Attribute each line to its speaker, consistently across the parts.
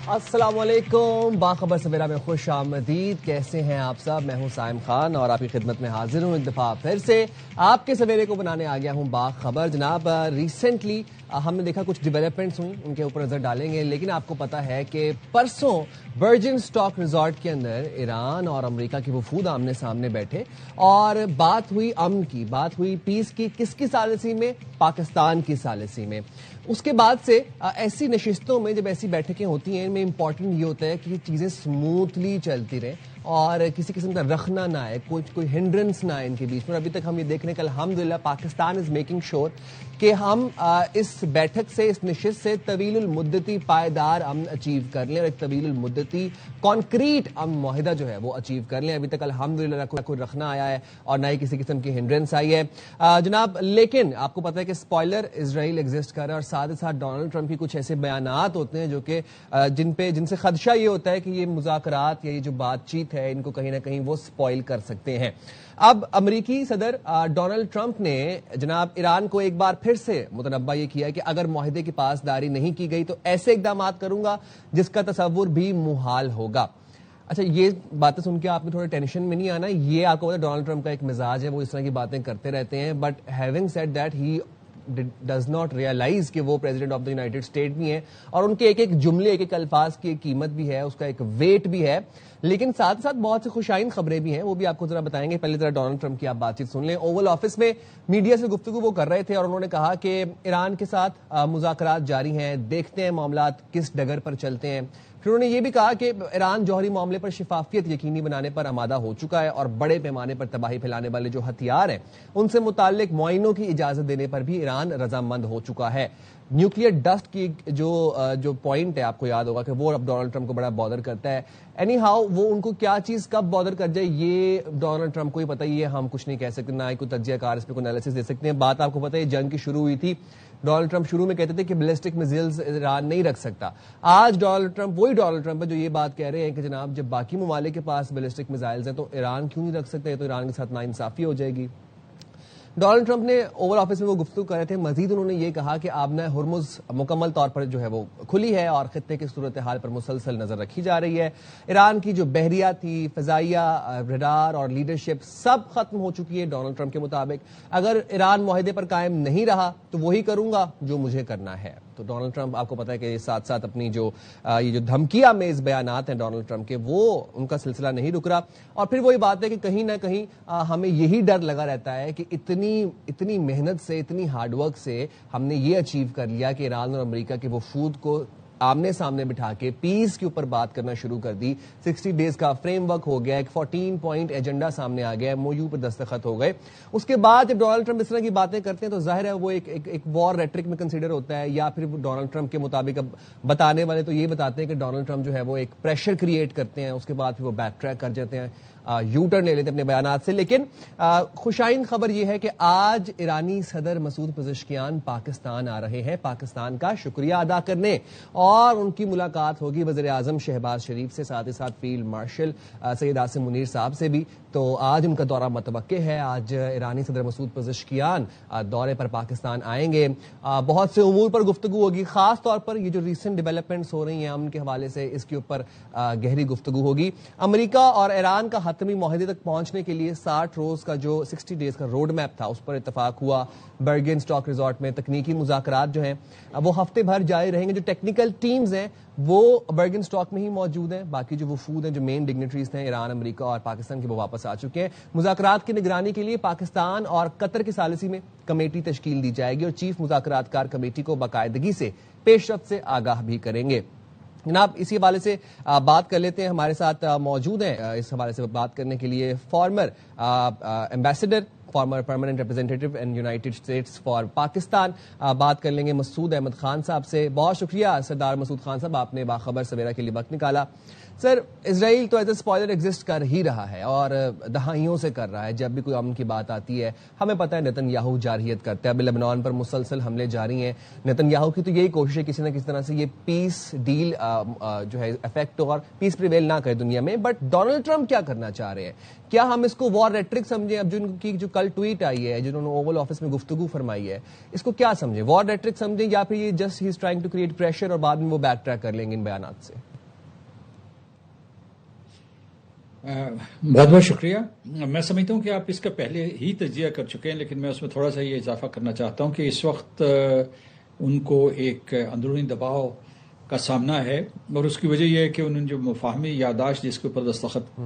Speaker 1: السلام علیکم، باخبر سویرا میں خوش آمدید. کیسے ہیں آپ سب؟ میں ہوں سائم خان اور آپ کی خدمت میں حاضر ہوں ایک دفعہ پھر سے. آپ کے سویرے کو بنانے آ گیا ہوں باخبر. جناب ریسنٹلی ہم نے دیکھا کچھ ڈیولپمنٹس ہوئی، ان کے اوپر نظر ڈالیں گے. لیکن آپ کو پتا ہے کہ پرسوں ورجن اسٹاک ریزورٹ کے اندر ایران اور امریکہ کے وفود آمنے سامنے بیٹھے اور بات ہوئی امن کی، بات ہوئی پیس کی. کس کی ثالثی میں؟ پاکستان کی ثالثی میں. اس کے بعد سے ایسی نشستوں میں جب ایسی بیٹھکیں ہوتی ہیں ان میں امپورٹنٹ یہ ہوتا ہے کہ چیزیں سموتھلی چلتی رہیں اور کسی قسم کا رخنا نہ آئے، کوئی ہنڈرنس نہ آئے ان کے بیچ میں. ابھی تک ہم یہ دیکھ رہے ہیں کہ الحمدللہ پاکستان از میکنگ شور کہ ہم اس بیٹھک سے، اس نشست سے طویل المدتی پائیدار امن اچیو کر لیں اور ایک طویل المدتی کانکریٹ امن معاہدہ جو ہے وہ اچیو کر لیں. ابھی تک الحمدللہ نہ کوئی رخنا آیا ہے اور نہ ہی کسی قسم کی ہنڈرنس آئی ہے جناب. لیکن آپ کو پتا ہے کہ اسپوائلر اسرائیل ایگزسٹ کر رہا ہے اور ساتھ ہی ساتھ ڈونلڈ ٹرمپ کی کچھ ایسے بیانات ہوتے ہیں جو کہ جن سے خدشہ یہ ہوتا ہے کہ یہ مذاکرات یا یہ جو بات چیت ہے ان کو کہیں نہ کہیں وہ اسپوائل کر سکتے ہیں. اب امریکی صدر ڈونلڈ ٹرمپ نے جناب ایران کو ایک بار پھر سے متنبہ یہ کیا کہ اگر معاہدے کی پاسداری نہیں کی گئی تو ایسے اقدامات کروں گا جس کا تصور بھی محال ہوگا. اچھا، یہ باتیں سن کے آپ نے تھوڑے ٹینشن میں نہیں آنا. یہ آپ کو پتا ڈونلڈ ٹرمپ کا ایک مزاج ہے، وہ اس طرح کی باتیں کرتے رہتے ہیں. But having said that he does not realise کہ وہ president of the United State بھی ہیں اور ان کے ایک ایک جملے، ایک ایک الفاظ کی ایک قیمت بھی ہے، اس کا ایک ویٹ بھی ہے. لیکن ساتھ ساتھ بہت سی خوشائن خبریں بھی ہیں، وہ بھی آپ کو ذرا بتائیں گے. پہلے ذرا ڈونلڈ ٹرمپ کی آپ بات چیت سن لیں. اوول آفس میں میڈیا سے گفتگو وہ کر رہے تھے اور انہوں نے کہا کہ ایران کے ساتھ مذاکرات جاری ہیں، دیکھتے ہیں معاملات کس ڈگر پر چلتے ہیں. پھر انہوں نے یہ بھی کہا کہ ایران جوہری معاملے پر شفافیت یقینی بنانے پر آمادہ ہو چکا ہے اور بڑے پیمانے پر تباہی پھیلانے والے جو ہتھیار ہیں ان سے متعلق معائنوں کی اجازت دینے پر بھی ایران رضامند ہو چکا ہے. نیوکلیئر ڈسٹ کی جو پوائنٹ ہے آپ کو یاد ہوگا کہ وہ اب ڈونلڈ ٹرمپ کو بڑا بادر کرتا ہے. اینی ہاؤ وہ ان کو کیا چیز کب بادر کر جائے یہ ڈونلڈ ٹرمپ کو ہی پتہ ہی ہے. ہم کچھ نہیں کہہ سکتے، نہ ہی کوئی تجزیہ کار اس پہ کوئی انالیسس دے سکتے ہیں. بات آپ کو پتہ ہے جنگ کی شروع ہوئی تھی، ڈونلڈ ٹرمپ شروع میں کہتے تھے کہ بیلسٹک میزائلز ایران نہیں رکھ سکتا. آج ڈونلڈ ٹرمپ وہی ڈونلڈ ٹرمپ ہے جو یہ بات کہہ رہے ہیں کہ جناب جب باقی ممالک کے پاس بیلسٹک میزائلز ہیں تو ایران کیوں نہیں رکھ سکتے؟ تو ایران کے ساتھ ناانصافی ہو جائے گی. ڈونلڈ ٹرمپ نے اوول آفس میں وہ گفتگو کر رہے تھے. مزید انہوں نے یہ کہا کہ آبنہ ہرمز مکمل طور پر جو ہے وہ کھلی ہے اور خطے کی صورتحال پر مسلسل نظر رکھی جا رہی ہے. ایران کی جو بحریہ تھی، فضائیہ، ریڈار اور لیڈرشپ سب ختم ہو چکی ہے. ڈونلڈ ٹرمپ کے مطابق اگر ایران معاہدے پر قائم نہیں رہا تو وہی کروں گا جو مجھے کرنا ہے. تو ڈونلڈ ٹرمپ آپ کو پتا ہے کہ ساتھ ساتھ اپنی یہ جو دھمکیاں میز بیانات ہیں ڈونلڈ ٹرمپ کے، وہ ان کا سلسلہ نہیں رک رہا. اور پھر وہی بات ہے کہ کہیں نہ کہیں ہمیں یہی ڈر لگا رہتا ہے کہ اتنی محنت سے، اتنی ہارڈ ورک سے ہم نے یہ اچیو کر لیا کہ ایران اور امریکہ کے وفود کو آمنے سامنے بٹھا کے پیس کے اوپر بات کرنا شروع کر دی. 60 ڈیز کا فریم ورک ہو گیا، ایک 14 پوائنٹ ایجنڈا سامنے آ گیا، MOU پر دستخط ہو گئے. اس کے بعد جب ڈونلڈ ٹرمپ اس طرح کی باتیں کرتے ہیں تو ظاہر ہے وہ ایک وار ریٹرک میں کنسیڈر ہوتا ہے. یا پھر ڈونلڈ ٹرمپ کے مطابق اب بتانے والے تو یہ بتاتے ہیں کہ ڈونلڈ ٹرمپ جو ہے وہ ایک پریشر کریٹ کرتے ہیں، اس کے بعد پھر وہ بیک ٹریک کر جاتے ہیں، یو ٹرن لے لیتے اپنے بیانات سے. لیکن خوشائن خبر یہ ہے کہ آج ایرانی صدر مسعود پزشکیان پاکستان آ رہے ہیں پاکستان کا شکریہ ادا کرنے، اور ان کی ملاقات ہوگی وزیر اعظم شہباز شریف سے، ساتھ ہی ساتھ فیلڈ مارشل سید عاصم منیر صاحب سے بھی. تو آج ان کا دورہ متوقع ہے. آج ایرانی صدر مسعود پزشکیان دورے پر پاکستان آئیں گے. بہت سے امور پر گفتگو ہوگی، خاص طور پر یہ جو ریسنٹ ڈیولپمنٹس ہو رہی ہیں امن کے حوالے سے، اس کے اوپر گہری گفتگو ہوگی. امریکہ اور ایران کا حتمی معاہدے تک پہنچنے کے لیے 60 روز کا جو 60 ڈیز کا روڈ میپ تھا اس پر اتفاق ہوا برگن اسٹاک ریزورٹ میں. تکنیکی مذاکرات جو ہیں وہ ہفتے بھر جاری رہیں گے. جو ٹیکنیکل ٹیمز ہیں وہ برگن اسٹاک میں ہی موجود ہیں. باقی جو وفود ہیں، جو مین ڈگنیٹریز تھے ایران، امریکہ اور پاکستان کے، وہ واپس آ چکے ہیں. مذاکرات کی نگرانی کے لیے پاکستان اور قطر کی ثالثی میں کمیٹی تشکیل دی جائے گی اور چیف مذاکرات کار کمیٹی کو باقاعدگی سے پیش رفت سے آگاہ بھی کریں گے. جناب اسی حوالے سے بات کر لیتے ہیں. ہمارے ساتھ موجود ہیں اس حوالے سے بات کرنے کے لیے former ambassador, former permanent representative in United States for Pakistan. بات کر لیں گے مسعود احمد خان صاحب سے. بہت شکریہ سردار مسعود خان صاحب، آپ نے باخبر سویرا کے لیے وقت نکالا. سر، اسرائیل تو ایز اے اسپوائلر ایگزسٹ کر ہی رہا ہے اور دہائیوں سے کر رہا ہے. جب بھی کوئی امن کی بات آتی ہے ہمیں پتہ ہے نیتن یاہو جارحیت کرتا ہے. اب لبنان پر مسلسل حملے جاری ہیں. نیتن یاہو کی تو یہی کوشش ہے کسی نہ کسی طرح سے یہ پیس ڈیل جو ہے افیکٹ ہو اور پیس پریویل نہ کرے دنیا میں. بٹ ڈونلڈ ٹرمپ کیا کرنا چاہ رہے ہیں؟ کیا ہم اس کو وار ریٹرک سمجھیں؟ اب جن کی جو کل ٹویٹ آئی ہے، جنہوں نے اوول آفس میں گفتگو فرمائی ہے، اس کو کیا سمجھیں؟ وار ریٹرک سمجھیں یا پھر یہ just he is trying to create pressure اور بعد میں وہ بیک ٹریک کر لیں گے ان بیانات سے؟
Speaker 2: بہت بہت شکریہ. میں سمجھتا ہوں کہ آپ اس کا پہلے ہی تجزیہ کر چکے ہیں، لیکن میں اس میں تھوڑا سا یہ اضافہ کرنا چاہتا ہوں کہ اس وقت ان کو ایک اندرونی دباؤ کا سامنا ہے، اور اس کی وجہ یہ ہے کہ انہوں نے جو مفاہمی یادداشت جس کے اوپر دستخط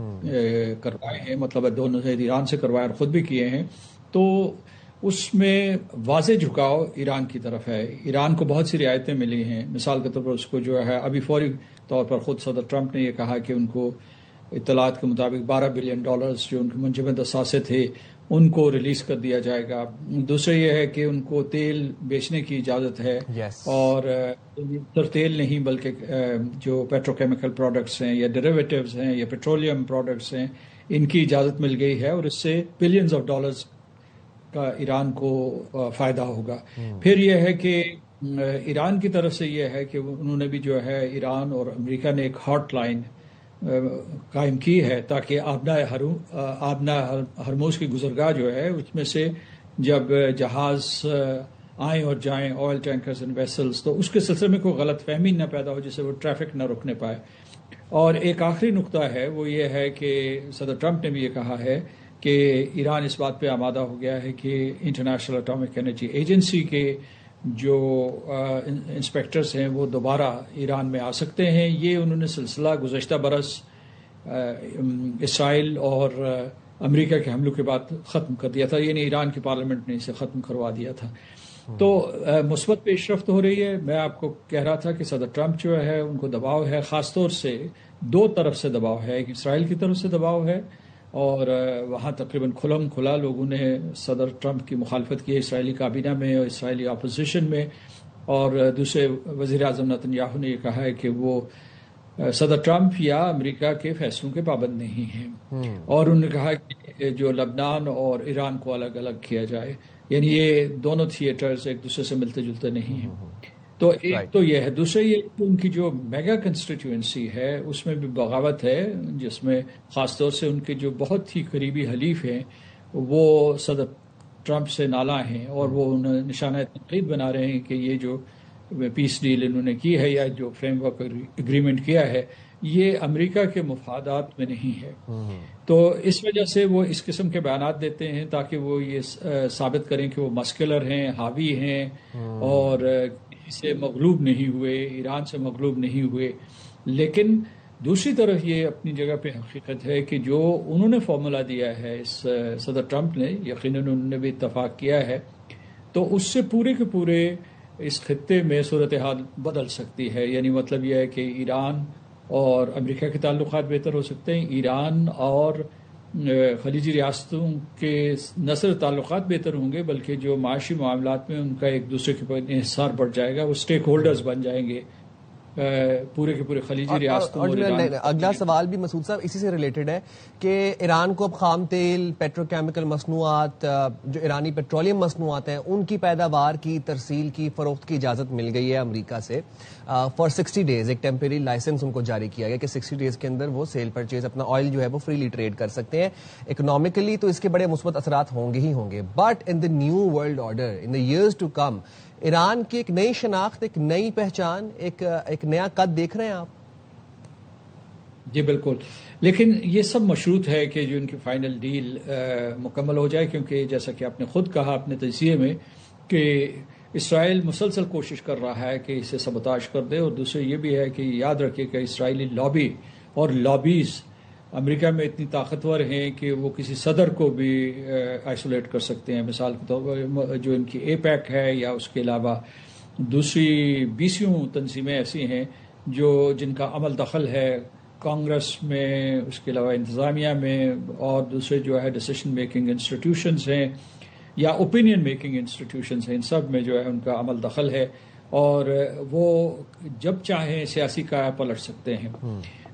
Speaker 2: کروائے ہیں، مطلب دونوں ایران سے کروائے اور خود بھی کیے ہیں، تو اس میں واضح جھکاؤ ایران کی طرف ہے. ایران کو بہت سی رعایتیں ملی ہیں. مثال کے طور پر اس کو جو ہے ابھی فوری طور پر خود صدر ٹرمپ نے یہ کہا کہ ان کو اطلاعات کے مطابق $12 بلین جو ان کے منجمد اثاثے تھے ان کو ریلیز کر دیا جائے گا. دوسرا یہ ہے کہ ان کو تیل بیچنے کی اجازت ہے، اور صرف تیل نہیں بلکہ جو پیٹروکیمیکل پروڈکٹس ہیں یا ڈیریویٹیوز ہیں یا پیٹرولیم پروڈکٹس ہیں ان کی اجازت مل گئی ہے، اور اس سے بلینز آف ڈالرز کا ایران کو فائدہ ہوگا. پھر یہ ہے کہ ایران کی طرف سے یہ ہے کہ انہوں نے بھی جو ہے ایران اور امریکہ نے ایک ہاٹ لائن قائم کی ہے تاکہ آبنا ہرموز کی گزرگاہ جو ہے اس میں سے جب جہاز آئیں اور جائیں، آئل ٹینکرز اینڈ ویسلز، تو اس کے سلسلے میں کوئی غلط فہمی نہ پیدا ہو جس سے وہ ٹریفک نہ روکنے پائے. اور ایک آخری نقطہ ہے وہ یہ ہے کہ صدر ٹرمپ نے بھی یہ کہا ہے کہ ایران اس بات پہ آمادہ ہو گیا ہے کہ انٹرنیشنل اٹامک انرجی ایجنسی کے جو انسپیکٹرز ہیں وہ دوبارہ ایران میں آ سکتے ہیں. یہ انہوں نے سلسلہ گزشتہ برس اسرائیل اور امریکہ کے حملوں کے بعد ختم کر دیا تھا، یعنی ایران کی پارلیمنٹ نے اسے ختم کروا دیا تھا. تو مثبت پیش رفت ہو رہی ہے. میں آپ کو کہہ رہا تھا کہ صدر ٹرمپ جو ہے ان کو دباؤ ہے، خاص طور سے دو طرف سے دباؤ ہے. ایک اسرائیل کی طرف سے دباؤ ہے، اور وہاں تقریباً کھلا لوگوں نے صدر ٹرمپ کی مخالفت کی ہے اسرائیلی کابینہ میں اور اسرائیلی اپوزیشن میں. اور دوسرے وزیر اعظم نتن یاہو نے یہ کہا ہے کہ وہ صدر ٹرمپ یا امریکہ کے فیصلوں کے پابند نہیں ہیں، اور انہوں نے کہا کہ جو لبنان اور ایران کو الگ الگ کیا جائے، یعنی یہ دونوں تھیٹرز ایک دوسرے سے ملتے جلتے نہیں ہیں. تو ایک تو یہ ہے. دوسرا یہ کہ ان کی جو میگا کنسٹیٹوئنسی ہے اس میں بھی بغاوت ہے، جس میں خاص طور سے ان کے جو بہت ہی قریبی حلیف ہیں وہ صدر ٹرمپ سے نالاں ہیں، اور وہ انہیں نشانہ تنقید بنا رہے ہیں کہ یہ جو پیس ڈیل انہوں نے کی ہے یا جو فریم ورک اگریمنٹ کیا ہے یہ امریکہ کے مفادات میں نہیں ہے. تو اس وجہ سے وہ اس قسم کے بیانات دیتے ہیں تاکہ وہ یہ ثابت کریں کہ وہ مسکولر ہیں، حاوی ہیں، اور سے مغلوب نہیں ہوئے، ایران سے مغلوب نہیں ہوئے. لیکن دوسری طرف یہ اپنی جگہ پہ حقیقت ہے کہ جو انہوں نے فارمولا دیا ہے اس صدر ٹرمپ نے، یقیناً انہوں نے بھی اتفاق کیا ہے، تو اس سے پورے کے پورے اس خطے میں صورتحال بدل سکتی ہے. یعنی مطلب یہ ہے کہ ایران اور امریکہ کے تعلقات بہتر ہو سکتے ہیں، ایران اور خلیجی ریاستوں کے نہ صرف تعلقات بہتر ہوں گے بلکہ جو معاشی معاملات میں ان کا ایک دوسرے کے پر انحصار بڑھ جائے گا، وہ سٹیک ہولڈرز بن جائیں گے پورے کے پورے خلیجی ریاستوں. اور
Speaker 1: اگلا سوال بھی مسعود صاحب اسی سے ریلیٹڈ ہے کہ ایران کو اب خام تیل، پیٹروکیمیکل مصنوعات، جو ایرانی پیٹرولیم مصنوعات ہیں ان کی پیداوار کی، ترسیل کی، فروخت کی اجازت مل گئی ہے امریکہ سے فار 60 days. ایک ٹیمپریری لائسنس ان کو جاری کیا گیا کہ 60 days کے اندر وہ سیل پرچیز اپنا آئل جو ہے وہ فریلی ٹریڈ کر سکتے ہیں. اکنامکلی تو اس کے بڑے مثبت اثرات ہوں گے ہی ہوں گے، but in the new world order in the years to come Iran کی ایک نئی شناخت، ایک نئی پہچان، ایک نیا قد دیکھ رہے ہیں آپ؟
Speaker 2: جی بالکل، لیکن یہ سب مشروط ہے کہ جو ان کی فائنل ڈیل مکمل ہو جائے، کیونکہ جیسا کہ آپ نے خود کہا اپنے تجزیے میں کہ اسرائیل مسلسل کوشش کر رہا ہے کہ اسے سبوتاژ کر دے. اور دوسرے یہ بھی ہے کہ یاد رکھیے کہ اسرائیلی لابی اور لابیز امریکہ میں اتنی طاقتور ہیں کہ وہ کسی صدر کو بھی آئسولیٹ کر سکتے ہیں. مثال کے طور پر جو ان کی اے پیک ہے یا اس کے علاوہ دوسری 20 تنظیمیں ایسی ہیں جن کا عمل دخل ہے کانگریس میں، اس کے علاوہ انتظامیہ میں، اور دوسرے جو ہے ڈیسیشن میکنگ انسٹیٹیوشنز ہیں یا اوپینین میکنگ انسٹیٹیوشنز ہیں، ان سب میں جو ہے ان کا عمل دخل ہے، اور وہ جب چاہیں سیاسی قایا پلٹ سکتے ہیں.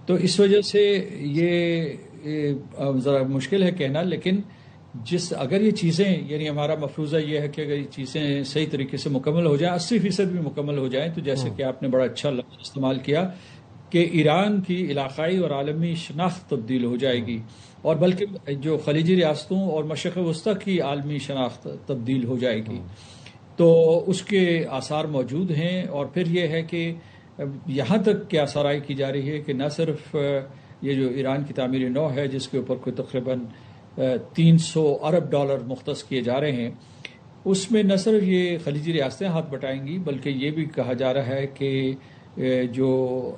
Speaker 2: تو اس وجہ سے یہ ذرا مشکل ہے کہنا، لیکن اگر یہ چیزیں، یعنی ہمارا مفروضہ یہ ہے کہ اگر یہ چیزیں صحیح طریقے سے مکمل ہو جائیں، 80% بھی مکمل ہو جائیں، تو جیسے کہ آپ نے بڑا اچھا لفظ استعمال کیا کہ ایران کی علاقائی اور عالمی شناخت تبدیل ہو جائے گی، اور بلکہ جو خلیجی ریاستوں اور مشرق وسطی کی عالمی شناخت تبدیل ہو جائے گی. تو اس کے آثار موجود ہیں. اور پھر یہ ہے کہ یہاں تک کیا آسرائی کی جا رہی ہے کہ نہ صرف یہ جو ایران کی تعمیر نو ہے جس کے اوپر کوئی تقریباً $300 ارب مختص کیے جا رہے ہیں، اس میں نہ صرف یہ خلیجی ریاستیں ہاتھ بٹائیں گی بلکہ یہ بھی کہا جا رہا ہے کہ جو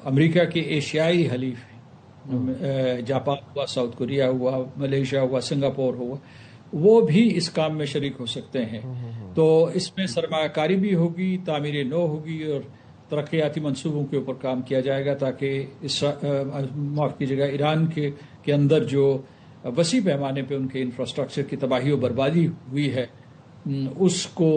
Speaker 2: امریکہ کے ایشیائی حلیف جاپان ہوا، ساؤتھ کوریا ہوا، ملیشیا ہوا، سنگاپور ہوا، وہ بھی اس کام میں شریک ہو سکتے ہیں. تو اس میں سرمایہ کاری بھی ہوگی، تعمیر نو ہوگی اور ترقیاتی منصوبوں کے اوپر کام کیا جائے گا تاکہ معاف کیجیے گا ایران کے اندر جو وسیع پیمانے پہ ان کے انفراسٹرکچر کی تباہی و بربادی ہوئی ہے اس کو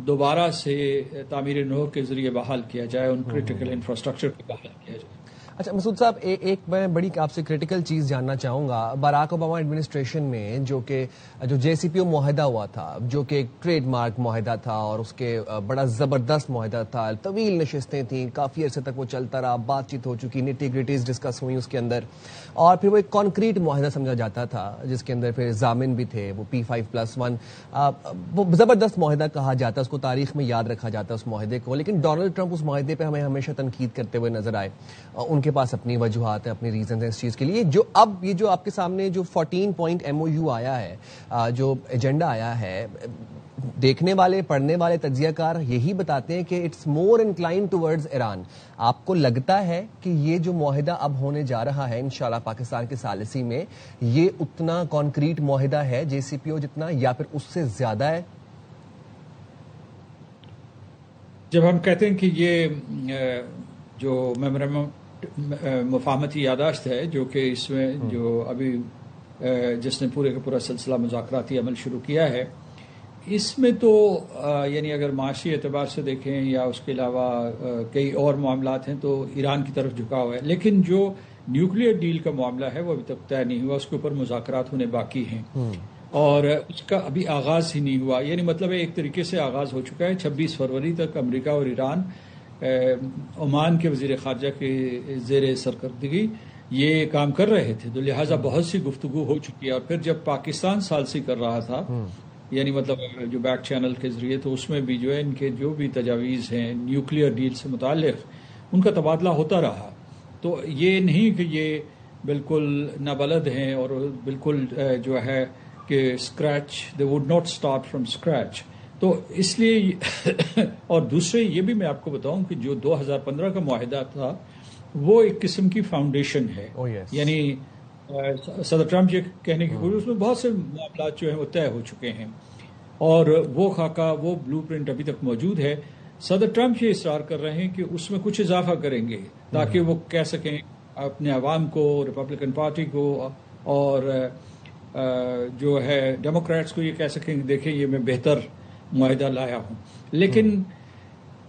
Speaker 2: دوبارہ سے تعمیر نو کے ذریعے بحال کیا جائے، ان کریٹیکل انفراسٹرکچر کو بحال کیا جائے.
Speaker 1: اچھا مسعود صاحب، ایک میں بڑی آپ سے کریٹیکل چیز جاننا چاہوں گا. باراک اوباما ایڈمنسٹریشن میں جو JCPO معاہدہ ہوا تھا، جو کہ ایک ٹریڈ مارک معاہدہ تھا اور اس کے بڑا زبردست معاہدہ تھا، طویل نشستیں تھیں، کافی عرصے تک وہ چلتا رہا، بات چیت ہو چکی، نیٹی گریٹیز ڈسکس ہوئی اس کے اندر، اور پھر وہ ایک کانکریٹ معاہدہ سمجھا جاتا تھا جس کے اندر پھر ضامن بھی تھے، وہ P5+1. وہ زبردست معاہدہ کہا جاتا ہے، اس کو تاریخ میں یاد رکھا جاتا ہے اس معاہدے کو. لیکن ڈونلڈ ٹرمپ اس معاہدے پہ ہمیں ہمیشہ تنقید کرتے ہوئے نظر آئے. ان کے پاس اپنی وجوہات ہیں، اپنی ریزنز ہیں اس چیز کے لیے. جو اب یہ جو آپ کے سامنے جو 14 پوائنٹ MOU آیا ہے، جو ایجنڈا آیا ہے، دیکھنے والے، پڑھنے والے، تجزیہ کار یہی بتاتے ہیں کہ it's more inclined towards Iran. آپ کو لگتا ہے کہ یہ جو معاہدہ اب ہونے جا رہا ہے انشاءاللہ پاکستان کے ثالثی میں، یہ اتنا کانکریٹ معاہدہ ہے JCPO جتنا، یا پھر اس سے زیادہ ہے؟
Speaker 2: جب ہم کہتے ہیں کہ یہ جو مفاہمتی یادداشت ہے جو کہ اس میں جو ابھی جس نے پورے کا پورا سلسلہ مذاکراتی عمل شروع کیا ہے، اس میں تو یعنی اگر معاشی اعتبار سے دیکھیں یا اس کے علاوہ کئی اور معاملات ہیں تو ایران کی طرف جھکاؤ ہے، لیکن جو نیوکلیئر ڈیل کا معاملہ ہے وہ ابھی تک طے نہیں ہوا، اس کے اوپر مذاکرات ہونے باقی ہیں اور اس کا ابھی آغاز ہی نہیں ہوا. یعنی مطلب ایک طریقے سے آغاز ہو چکا ہے. 26 فروری تک امریکہ اور ایران عمان کے وزیر خارجہ کے زیر سرکردگی یہ کام کر رہے تھے، تو لہٰذا بہت سی گفتگو ہو چکی ہے. اور پھر جب پاکستان ثالثی کر رہا تھا، یعنی مطلب جو بیک چینل کے ذریعے، تو اس میں بھی جو ہے ان کے جو بھی تجاویز ہیں نیوکلیئر ڈیل سے متعلق ان کا تبادلہ ہوتا رہا. تو یہ نہیں کہ یہ بالکل نابلد ہیں اور بالکل جو ہے کہ scratch, they would not start from scratch. تو اس لیے اور دوسرے یہ بھی میں آپ کو بتاؤں کہ جو 2015 کا معاہدہ تھا وہ ایک قسم کی فاؤنڈیشن ہے. یعنی صدر ٹرمپ یہ کہنے کی کوشش، اس میں بہت سے معاملات جو ہیں وہ طے ہو چکے ہیں اور وہ خاکہ، وہ بلو پرنٹ ابھی تک موجود ہے. صدر ٹرمپ یہ اصرار کر رہے ہیں کہ اس میں کچھ اضافہ کریں گے تاکہ وہ کہہ سکیں اپنے عوام کو، ریپبلکن پارٹی کو اور جو ہے ڈیموکریٹس کو یہ کہہ سکیں کہ دیکھیں یہ میں بہتر معاہدہ لایا ہوں. لیکن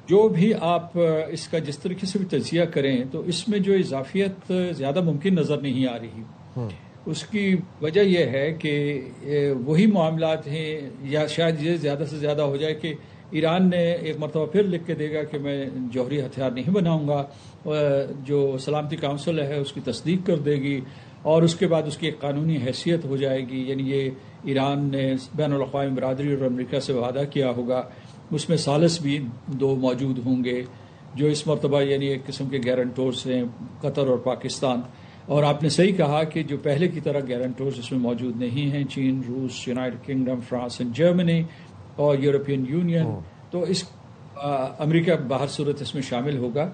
Speaker 2: جو بھی آپ اس کا جس طریقے سے بھی تجزیہ کریں تو اس میں جو اضافیت زیادہ ممکن نظر نہیں آ رہی. اس کی وجہ یہ ہے کہ وہی معاملات ہیں، یا شاید یہ زیادہ سے زیادہ ہو جائے کہ ایران نے ایک مرتبہ پھر لکھ کے دے گا کہ میں جوہری ہتھیار نہیں بناؤں گا، جو سلامتی کونسل ہے اس کی تصدیق کر دے گی اور اس کے بعد اس کی ایک قانونی حیثیت ہو جائے گی. یعنی یہ ایران نے بین الاقوامی برادری اور امریکہ سے وعدہ کیا ہوگا، اس میں ثالث بھی 2 موجود ہوں گے جو اس مرتبہ یعنی ایک قسم کے گارنٹورز ہیں، قطر اور پاکستان. اور آپ نے صحیح کہا کہ جو پہلے کی طرح گارنٹورز اس میں موجود نہیں ہیں، چین، روس، United kingdom, France and Germany اور یورپین یونین. تو اس امریکہ بہر صورت اس میں شامل ہوگا.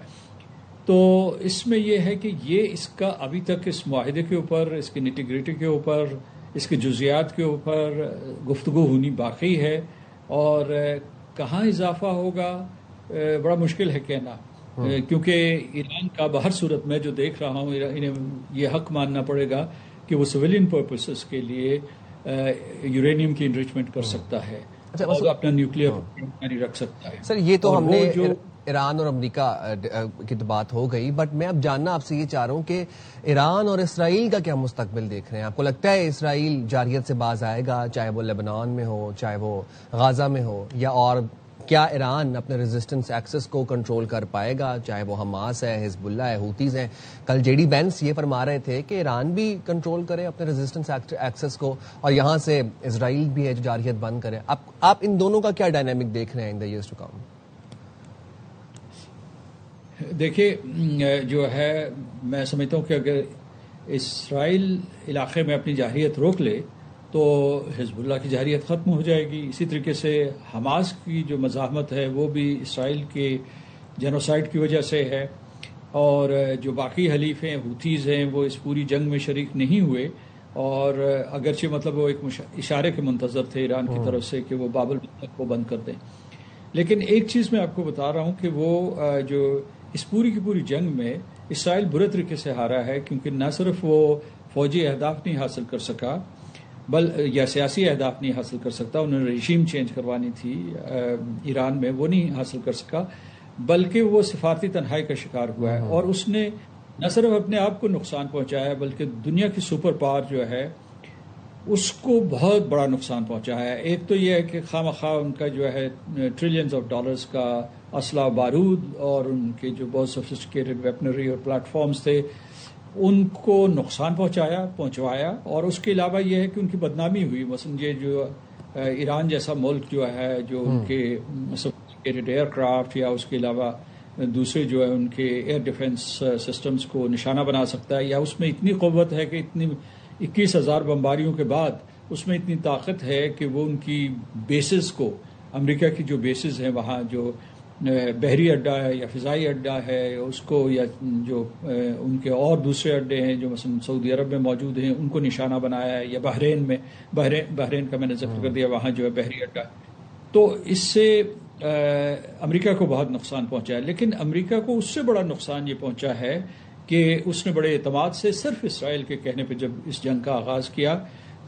Speaker 2: تو اس میں یہ ہے کہ یہ اس کا ابھی تک اس معاہدے کے اوپر، اس کی نیٹی-گریٹی کے اوپر، اس کے جزیات کے اوپر گفتگو ہونی باقی ہے اور کہاں اضافہ ہوگا بڑا مشکل ہے کہنا، کیونکہ ایران کا بہر صورت میں جو دیکھ رہا ہوں انہیں یہ حق ماننا پڑے گا کہ وہ سویلین پرپسز کے لیے یورینیم کی انریچمنٹ کر سکتا ہے اور اپنا نیوکلیئر رکھ سکتا ہے.
Speaker 1: سر یہ تو ہم نے ایران اور امریکہ کی تو بات ہو گئی، بٹ میں اب جاننا آپ سے یہ چاہ رہا ہوں کہ ایران اور اسرائیل کا کیا مستقبل دیکھ رہے ہیں؟ آپ کو لگتا ہے اسرائیل جارحیت سے باز آئے گا، چاہے وہ لبنان میں ہو، چاہے وہ غازہ میں ہو، یا اور کیا ایران اپنے ریزسٹنس ایکسس کو کنٹرول کر پائے گا، چاہے وہ حماس ہے، حزب اللہ ہے، ہوتیز ہیں؟ کل JD وینس یہ فرما رہے تھے کہ ایران بھی کنٹرول کرے اپنے ریزسٹنس ایکسس کو اور یہاں سے اسرائیل بھی ہے جو جارحیت بند کرے. آپ ان دونوں کا کیا ڈائنامک دیکھ رہے ہیں ان دی ایئرز ٹو کم؟
Speaker 2: دیکھیے جو ہے میں سمجھتا ہوں کہ اگر اسرائیل علاقے میں اپنی جارحیت روک لے تو حزب اللہ کی جارحیت ختم ہو جائے گی. اسی طریقے سے حماس کی جو مزاحمت ہے وہ بھی اسرائیل کے جینوسائیڈ کی وجہ سے ہے, اور جو باقی حلیف ہیں ہوتیز ہیں وہ اس پوری جنگ میں شریک نہیں ہوئے, اور اگرچہ مطلب وہ ایک اشارے کے منتظر تھے ایران کی طرف سے کہ وہ باب المندب کو بند کر دیں. لیکن ایک چیز میں آپ کو بتا رہا ہوں کہ وہ جو اس پوری کی پوری جنگ میں اسرائیل برے طریقے سے ہارا ہے, کیونکہ نہ صرف وہ فوجی اہداف نہیں حاصل کر سکا یا سیاسی اہداف نہیں حاصل کر سکتا, انہوں نے رژیم چینج کروانی تھی ایران میں, وہ نہیں حاصل کر سکا, بلکہ وہ سفارتی تنہائی کا شکار ہوا ہے. اور اس نے نہ صرف اپنے آپ کو نقصان پہنچایا بلکہ دنیا کی سپر پاور جو ہے اس کو بہت بڑا نقصان پہنچایا ہے. ایک تو یہ ہے کہ خواہ مخواہ ان کا جو ہے ٹریلینز آف ڈالرز کا اسلحہ بارود اور ان کے جو بہت سوفسٹیکیٹڈ ویپنری اور پلیٹ فارمز تھے ان کو نقصان پہنچوایا, اور اس کے علاوہ یہ ہے کہ ان کی بدنامی ہوئی. مثلا یہ جو ایران جیسا ملک جو ہے جو ان کے سوفسٹیکیٹڈ ایئر کرافٹ یا اس کے علاوہ دوسرے جو ہے ان کے ایئر ڈیفنس سسٹمز کو نشانہ بنا سکتا ہے, یا اس میں اتنی قوت ہے کہ اتنی 21,000 بمباریوں کے بعد اس میں اتنی طاقت ہے کہ وہ ان کی بیسز کو, امریکہ کی جو بیسز ہیں وہاں جو بحری اڈہ ہے یا فضائی اڈہ ہے اس کو, یا جو ان کے اور دوسرے اڈے ہیں جو مثلا سعودی عرب میں موجود ہیں ان کو نشانہ بنایا ہے, یا بحرین کا میں نے ذکر کر دیا وہاں جو ہے بحری اڈہ. تو اس سے امریکہ کو بہت نقصان پہنچا ہے. لیکن امریکہ کو اس سے بڑا نقصان یہ پہنچا ہے کہ اس نے بڑے اعتماد سے صرف اسرائیل کے کہنے پہ جب اس جنگ کا آغاز کیا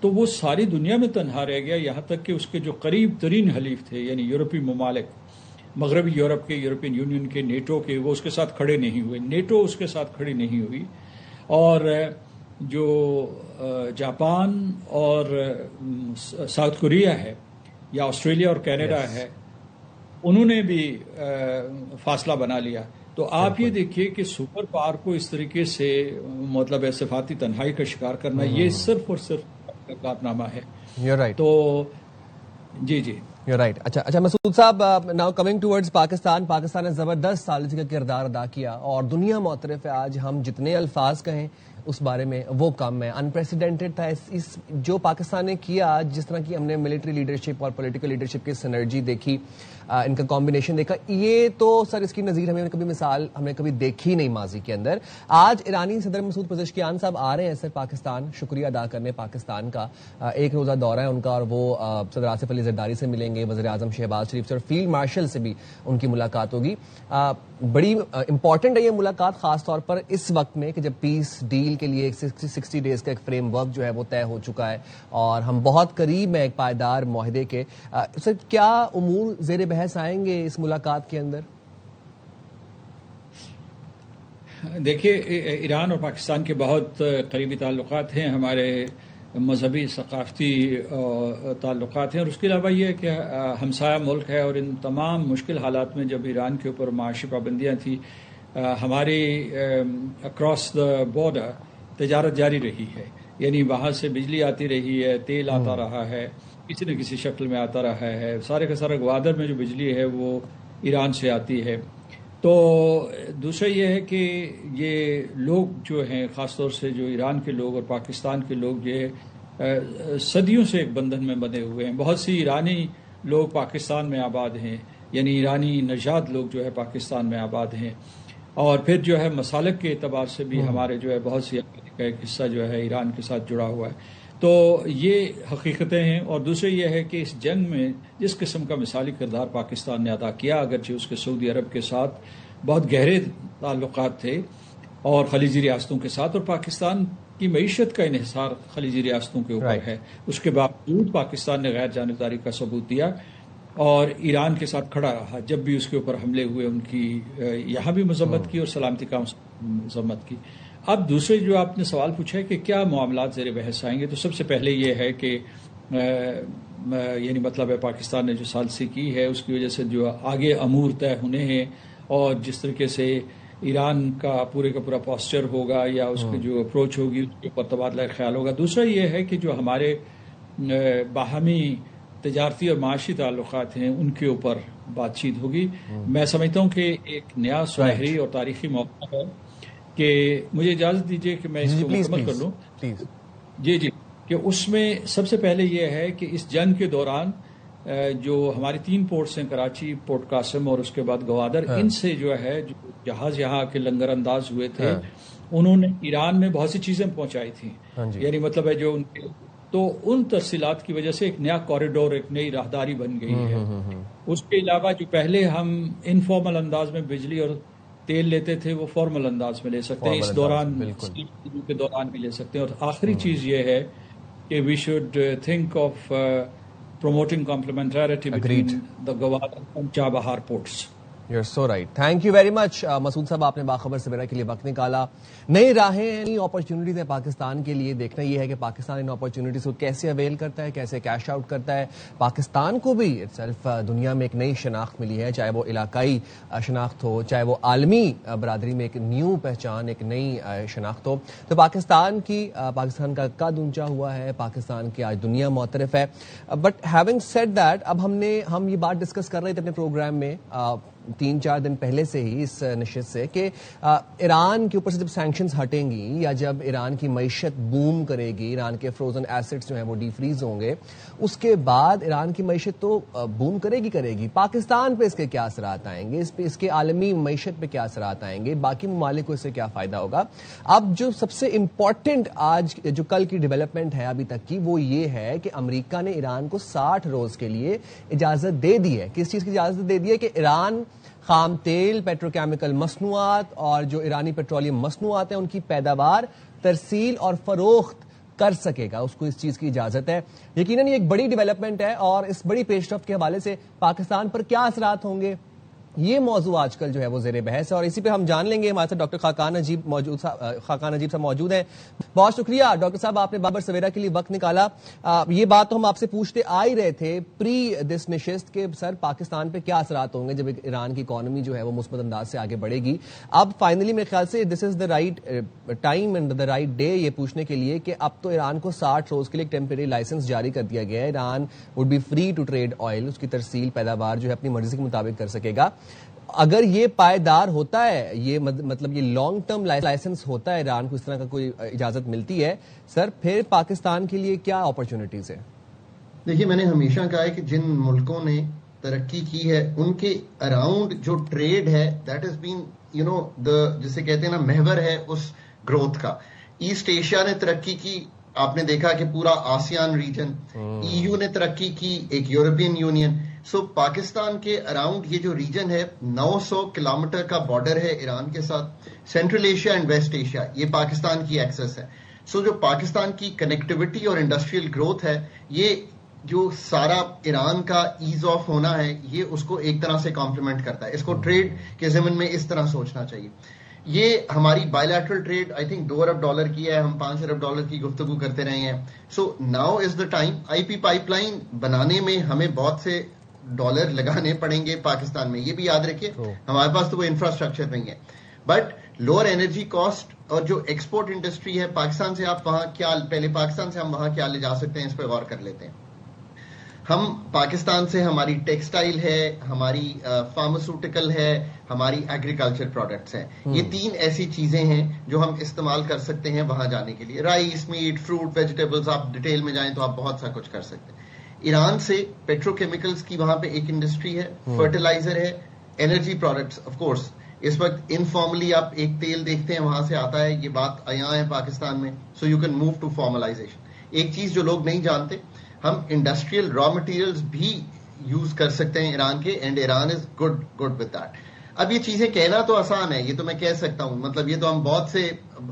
Speaker 2: تو وہ ساری دنیا میں تنہا رہ گیا, یہاں تک کہ اس کے جو قریب ترین حلیف تھے یعنی یورپی ممالک, مغربی یورپ کے, یورپین یونین کے, نیٹو کے, وہ اس کے ساتھ کھڑے نہیں ہوئے, نیٹو اس کے ساتھ کھڑی نہیں ہوئی. اور جو جاپان اور ساؤتھ کوریا ہے یا آسٹریلیا اور کینیڈا ہے انہوں نے بھی فاصلہ بنا لیا. تو آپ یہ دیکھیے کہ سپر پاور کو اس طریقے سے مطلب صفاتی تنہائی کا شکار کرنا یہ صرف اور صرف کارنامہ ہے. تو جی
Speaker 1: You're right. اچھا مسعود صاحب, now coming towards پاکستان نے زبردست ثالثی کا کردار ادا کیا اور دنیا معترف ہے. آج ہم جتنے الفاظ کہیں اس بارے میں وہ کم ہے. انپریسیڈنٹڈ تھا اس جو پاکستان نے کیا, جس طرح کی ہم نے ملٹری لیڈرشپ اور پولیٹیکل لیڈرشپ کی سنرجی دیکھی, ان کا کمبینیشن دیکھا, یہ تو سر اس کی نظیر ہمیں کبھی مثال ہم نے کبھی دیکھی نہیں ماضی کے اندر. آج ایرانی صدر مسعود پزشکیان صاحب آ رہے ہیں سر پاکستان, شکریہ ادا کرنے پاکستان کا. 1 روزہ دورہ ہے ان کا, اور وہ صدر آصف علی زرداری سے ملیں گے, وزیر اعظم شہباز شریف سے, اور فیلڈ مارشل سے بھی ان کی ملاقات ہوگی. بڑی امپورٹنٹ ہے یہ ملاقات, خاص طور پر اس وقت میں کہ جب پیس ڈیل کے لیے 60 ڈیز کا ایک فریم ورک جو ہے وہ طے ہو چکا ہے اور ہم بہت قریب ہیں ایک پائیدار معاہدے کے. سر کیا امور زیر بحث آئیں گے اس ملاقات کے اندر؟
Speaker 2: دیکھیے ایران اور پاکستان کے بہت قریبی تعلقات ہیں, ہمارے مذہبی ثقافتی تعلقات ہیں, اور اس کے علاوہ یہ ہے کہ ہمسایہ ملک ہے, اور ان تمام مشکل حالات میں جب ایران کے اوپر معاشی پابندیاں تھیں ہماری اکراس دا بارڈر تجارت جاری رہی ہے. یعنی وہاں سے بجلی آتی رہی ہے, تیل آتا رہا ہے, کسی نہ کسی شکل میں آتا رہا ہے. سارے کا سارا گوادر میں جو بجلی ہے وہ ایران سے آتی ہے. تو دوسرا یہ ہے کہ یہ لوگ جو ہیں خاص طور سے جو ایران کے لوگ اور پاکستان کے لوگ یہ صدیوں سے ایک بندھن میں بندھے ہوئے ہیں. بہت سی ایرانی لوگ پاکستان میں آباد ہیں, یعنی ایرانی نژاد لوگ جو ہے پاکستان میں آباد ہیں, اور پھر جو ہے مسالک کے اعتبار سے بھی ہمارے جو ہے بہت سی کا ایک حصہ جو ہے ایران کے ساتھ جڑا ہوا ہے. تو یہ حقیقتیں ہیں. اور دوسرے یہ ہے کہ اس جنگ میں جس قسم کا مثالی کردار پاکستان نے ادا کیا, اگرچہ اس کے سعودی عرب کے ساتھ بہت گہرے تعلقات تھے اور خلیجی ریاستوں کے ساتھ, اور پاکستان کی معیشت کا انحصار خلیجی ریاستوں کے اوپر ہے, اس کے باوجود پاکستان نے غیر جانبداری کا ثبوت دیا اور ایران کے ساتھ کھڑا رہا. جب بھی اس کے اوپر حملے ہوئے ان کی یہاں بھی مذمت کی اور سلامتی کونسل مذمت کی. اب دوسرے جو آپ نے سوال پوچھا ہے کہ کیا معاملات زیر بحث آئیں گے, تو سب سے پہلے یہ ہے کہ یعنی مطلب ہے پاکستان نے جو ثالثی کی ہے اس کی وجہ سے جو آگے امور طے ہونے ہیں, اور جس طریقے سے ایران کا پورا پوسچر ہوگا یا اس کی جو اپروچ ہوگی اس کے اوپر تبادلہ خیال ہوگا. دوسرا یہ ہے کہ جو ہمارے باہمی تجارتی اور معاشی تعلقات ہیں ان کے اوپر بات چیت ہوگی. میں سمجھتا ہوں کہ ایک نیا سنہری اور تاریخی موقع ہے کہ مجھے اجازت دیجیے کہ میں اس کو مکمل کر لوں. جی کہ اس میں سب سے پہلے یہ ہے کہ اس جنگ کے دوران جو ہماری 3 پورٹس ہیں، کراچی، پورٹ قاسم اور اس کے بعد گوادر، ان سے جو ہے جو جہاز یہاں کے لنگر انداز ہوئے تھے، انہوں نے ایران میں بہت سی چیزیں پہنچائی تھیں. یعنی مطلب ہے جو تو ان تفصیلات کی وجہ سے ایک نیا کوریڈور، ایک نئی راہداری بن گئی ہے. اس کے علاوہ جو پہلے ہم انفارمل انداز میں بجلی اور تیل لیتے تھے، وہ فارمل انداز میں لے سکتے ہیں. اس دوران کے دوران بھی لے سکتے ہیں. اور آخری چیز یہ ہے کہ we should think of promoting complementarity between the Gwadar and Chabahar ports.
Speaker 1: You're so right. Thank you very much. مسعود صاحب، آپ نے باخبر سویرا کے لیے وقت نکالا. نئی راہیں، نئی اپرچونٹیز ہیں پاکستان کے لیے. دیکھنا یہ ہے کہ پاکستان ان اپرچونٹیز کو کیسے اویل کرتا ہے، کیسے کیش آؤٹ کرتا ہے. پاکستان کو بھی صرف دنیا میں ایک نئی شناخت ملی ہے، چاہے وہ علاقائی شناخت ہو، چاہے وہ عالمی برادری میں ایک نیو پہچان، ایک نئی شناخت ہو. تو پاکستان کا قد اونچا ہوا ہے، پاکستان کی آج دنیا معترف ہے. بٹ ہیونگ سیڈ دیٹ، اب ہم یہ بات ڈسکس کر رہے تھے اپنے پروگرام میں 3-4 دن پہلے سے ہی اس نشست سے کہ ایران کے اوپر سے جب سینکشنز ہٹیں گی یا جب ایران کی معیشت بوم کرے گی، ایران کے فروزن ایسٹس جو ہیں وہ ڈی فریز ہوں گے، اس کے بعد ایران کی معیشت تو بوم کرے گی. پاکستان پہ اس کے کیا اثرات آئیں گے، اس کے عالمی معیشت پہ کیا اثرات آئیں گے، باقی ممالک کو اس سے کیا فائدہ ہوگا. اب جو سب سے امپورٹنٹ آج جو کل کی ڈیولپمنٹ ہے ابھی تک کی، وہ یہ ہے کہ امریکہ نے ایران کو 60 روز کے لیے اجازت دے دی ہے. کس چیز کی اجازت دے دی ہے؟ کہ ایران خام تیل، پیٹروکیمیکل مصنوعات اور جو ایرانی پیٹرولیم مصنوعات ہیں ان کی پیداوار، ترسیل اور فروخت کر سکے گا. اس کو اس چیز کی اجازت ہے. یقیناً یہ ایک بڑی ڈیولپمنٹ ہے اور اس بڑی پیش رفت کے حوالے سے پاکستان پر کیا اثرات ہوں گے، یہ موضوع آج کل جو ہے وہ زیر بحث ہے. اور اسی پہ ہم جان لیں گے. ہمارے ساتھ ڈاکٹر خاقان نجیب صاحب موجود ہیں. بہت شکریہ ڈاکٹر صاحب، آپ نے باخبر سویرا کے لیے وقت نکالا. یہ بات تو ہم آپ سے پوچھتے آ ہی رہے تھے پری دس نشست کے سر پاکستان پہ کیا اثرات ہوں گے جب ایران کی اکانومی جو ہے وہ مثبت انداز سے آگے بڑھے گی. اب فائنلی میرے خیال سے this is the right time and the right day یہ پوچھنے کے لیے کہ اب تو ایران کو 60 روز کے لیے ایک ٹیمپریری لائسنس جاری کر دیا گیا ہے. Iran would be free to trade oil. اس کی ترسیل، پیداوار جو ہے اپنی مرضی کے مطابق کر سکے گا. اگر یہ پائیدار ہوتا ہے، یہ مطلب یہ لانگ ٹرم لائسنس ہوتا ہے، ایران کو اس طرح کا کوئی اجازت ملتی ہے، سر پھر پاکستان کے لیے کیا اپرچونٹیز ہے؟
Speaker 3: دیکھیے، میں نے ہمیشہ کہا ہے کہ جن ملکوں نے ترقی کی ہے ان کے اراؤنڈ جو ٹریڈ ہے دیٹ ہیز بین جسے کہتے ہیں نا محور ہے اس گروتھ کا. ایسٹ ایشیا نے ترقی کی، آپ نے دیکھا کہ پورا آسیان ریجن، ای یو نے ترقی کی، ایک یورپین یونین. سو پاکستان کے اراؤنڈ یہ جو ریجن ہے 900 کلومیٹر کا بارڈر ہے ایران کے ساتھ. Central Asia and West Asia یہ پاکستان کی ایکسس ہے. سو جو پاکستان کی کنیکٹیوٹی اور انڈسٹریل گروتھ ہے، یہ جو سارا ایران کا ایز آف ہونا ہے، یہ اس کو ایک طرح سے کمپلیمنٹ کرتا ہے. اس کو ٹریڈ کے ضمن میں اس طرح سوچنا چاہیے. یہ ہماری بائیلیٹرل ٹریڈ آئی تھنک $2 ارب کی ہے، ہم $5 ارب کی گفتگو کرتے رہے ہیں. So now is the time. I P pipe line بنانے میں ہمیں بہت سے ڈالر لگانے پڑیں گے پاکستان میں، یہ بھی یاد رکھیے. ہمارے پاس تو وہ انفراسٹرکچر نہیں ہے، بٹ لوور انرجی کاسٹ اور جو ایکسپورٹ انڈسٹری ہے پاکستان سے، آپ وہاں کیا پہلے پاکستان سے ہم وہاں کیا لے جا سکتے ہیں اس پہ غور کر لیتے ہیں. ہم پاکستان سے ہماری ٹیکسٹائل ہے، ہماری فارماسیوٹیکل ہے، ہماری ایگریکلچر پروڈکٹس ہیں. یہ 3 ایسی چیزیں ہیں جو ہم استعمال کر سکتے ہیں وہاں جانے کے لیے. رائس، میٹ، فروٹ، ویجیٹیبلز، آپ ڈیٹیل میں جائیں تو آپ بہت سا کچھ کر سکتے ہیں. ایران سے پیٹرو کیمیکلز کی وہاں پہ ایک انڈسٹری ہے، فرٹیلائزر ہے، انرجی پروڈکٹس. آف کورس اس وقت انفارملی آپ ایک تیل دیکھتے ہیں وہاں سے آتا ہے، یہ بات یہاں ہے پاکستان میں. So you can move to formalisation. ایک چیز جو لوگ نہیں جانتے، ہم انڈسٹریل را مٹیریلز بھی یوز کر سکتے ہیں ایران کے، and Iran is good with that. اب یہ چیزیں کہنا تو آسان ہے، یہ تو میں کہہ سکتا ہوں، مطلب یہ تو ہم بہت سے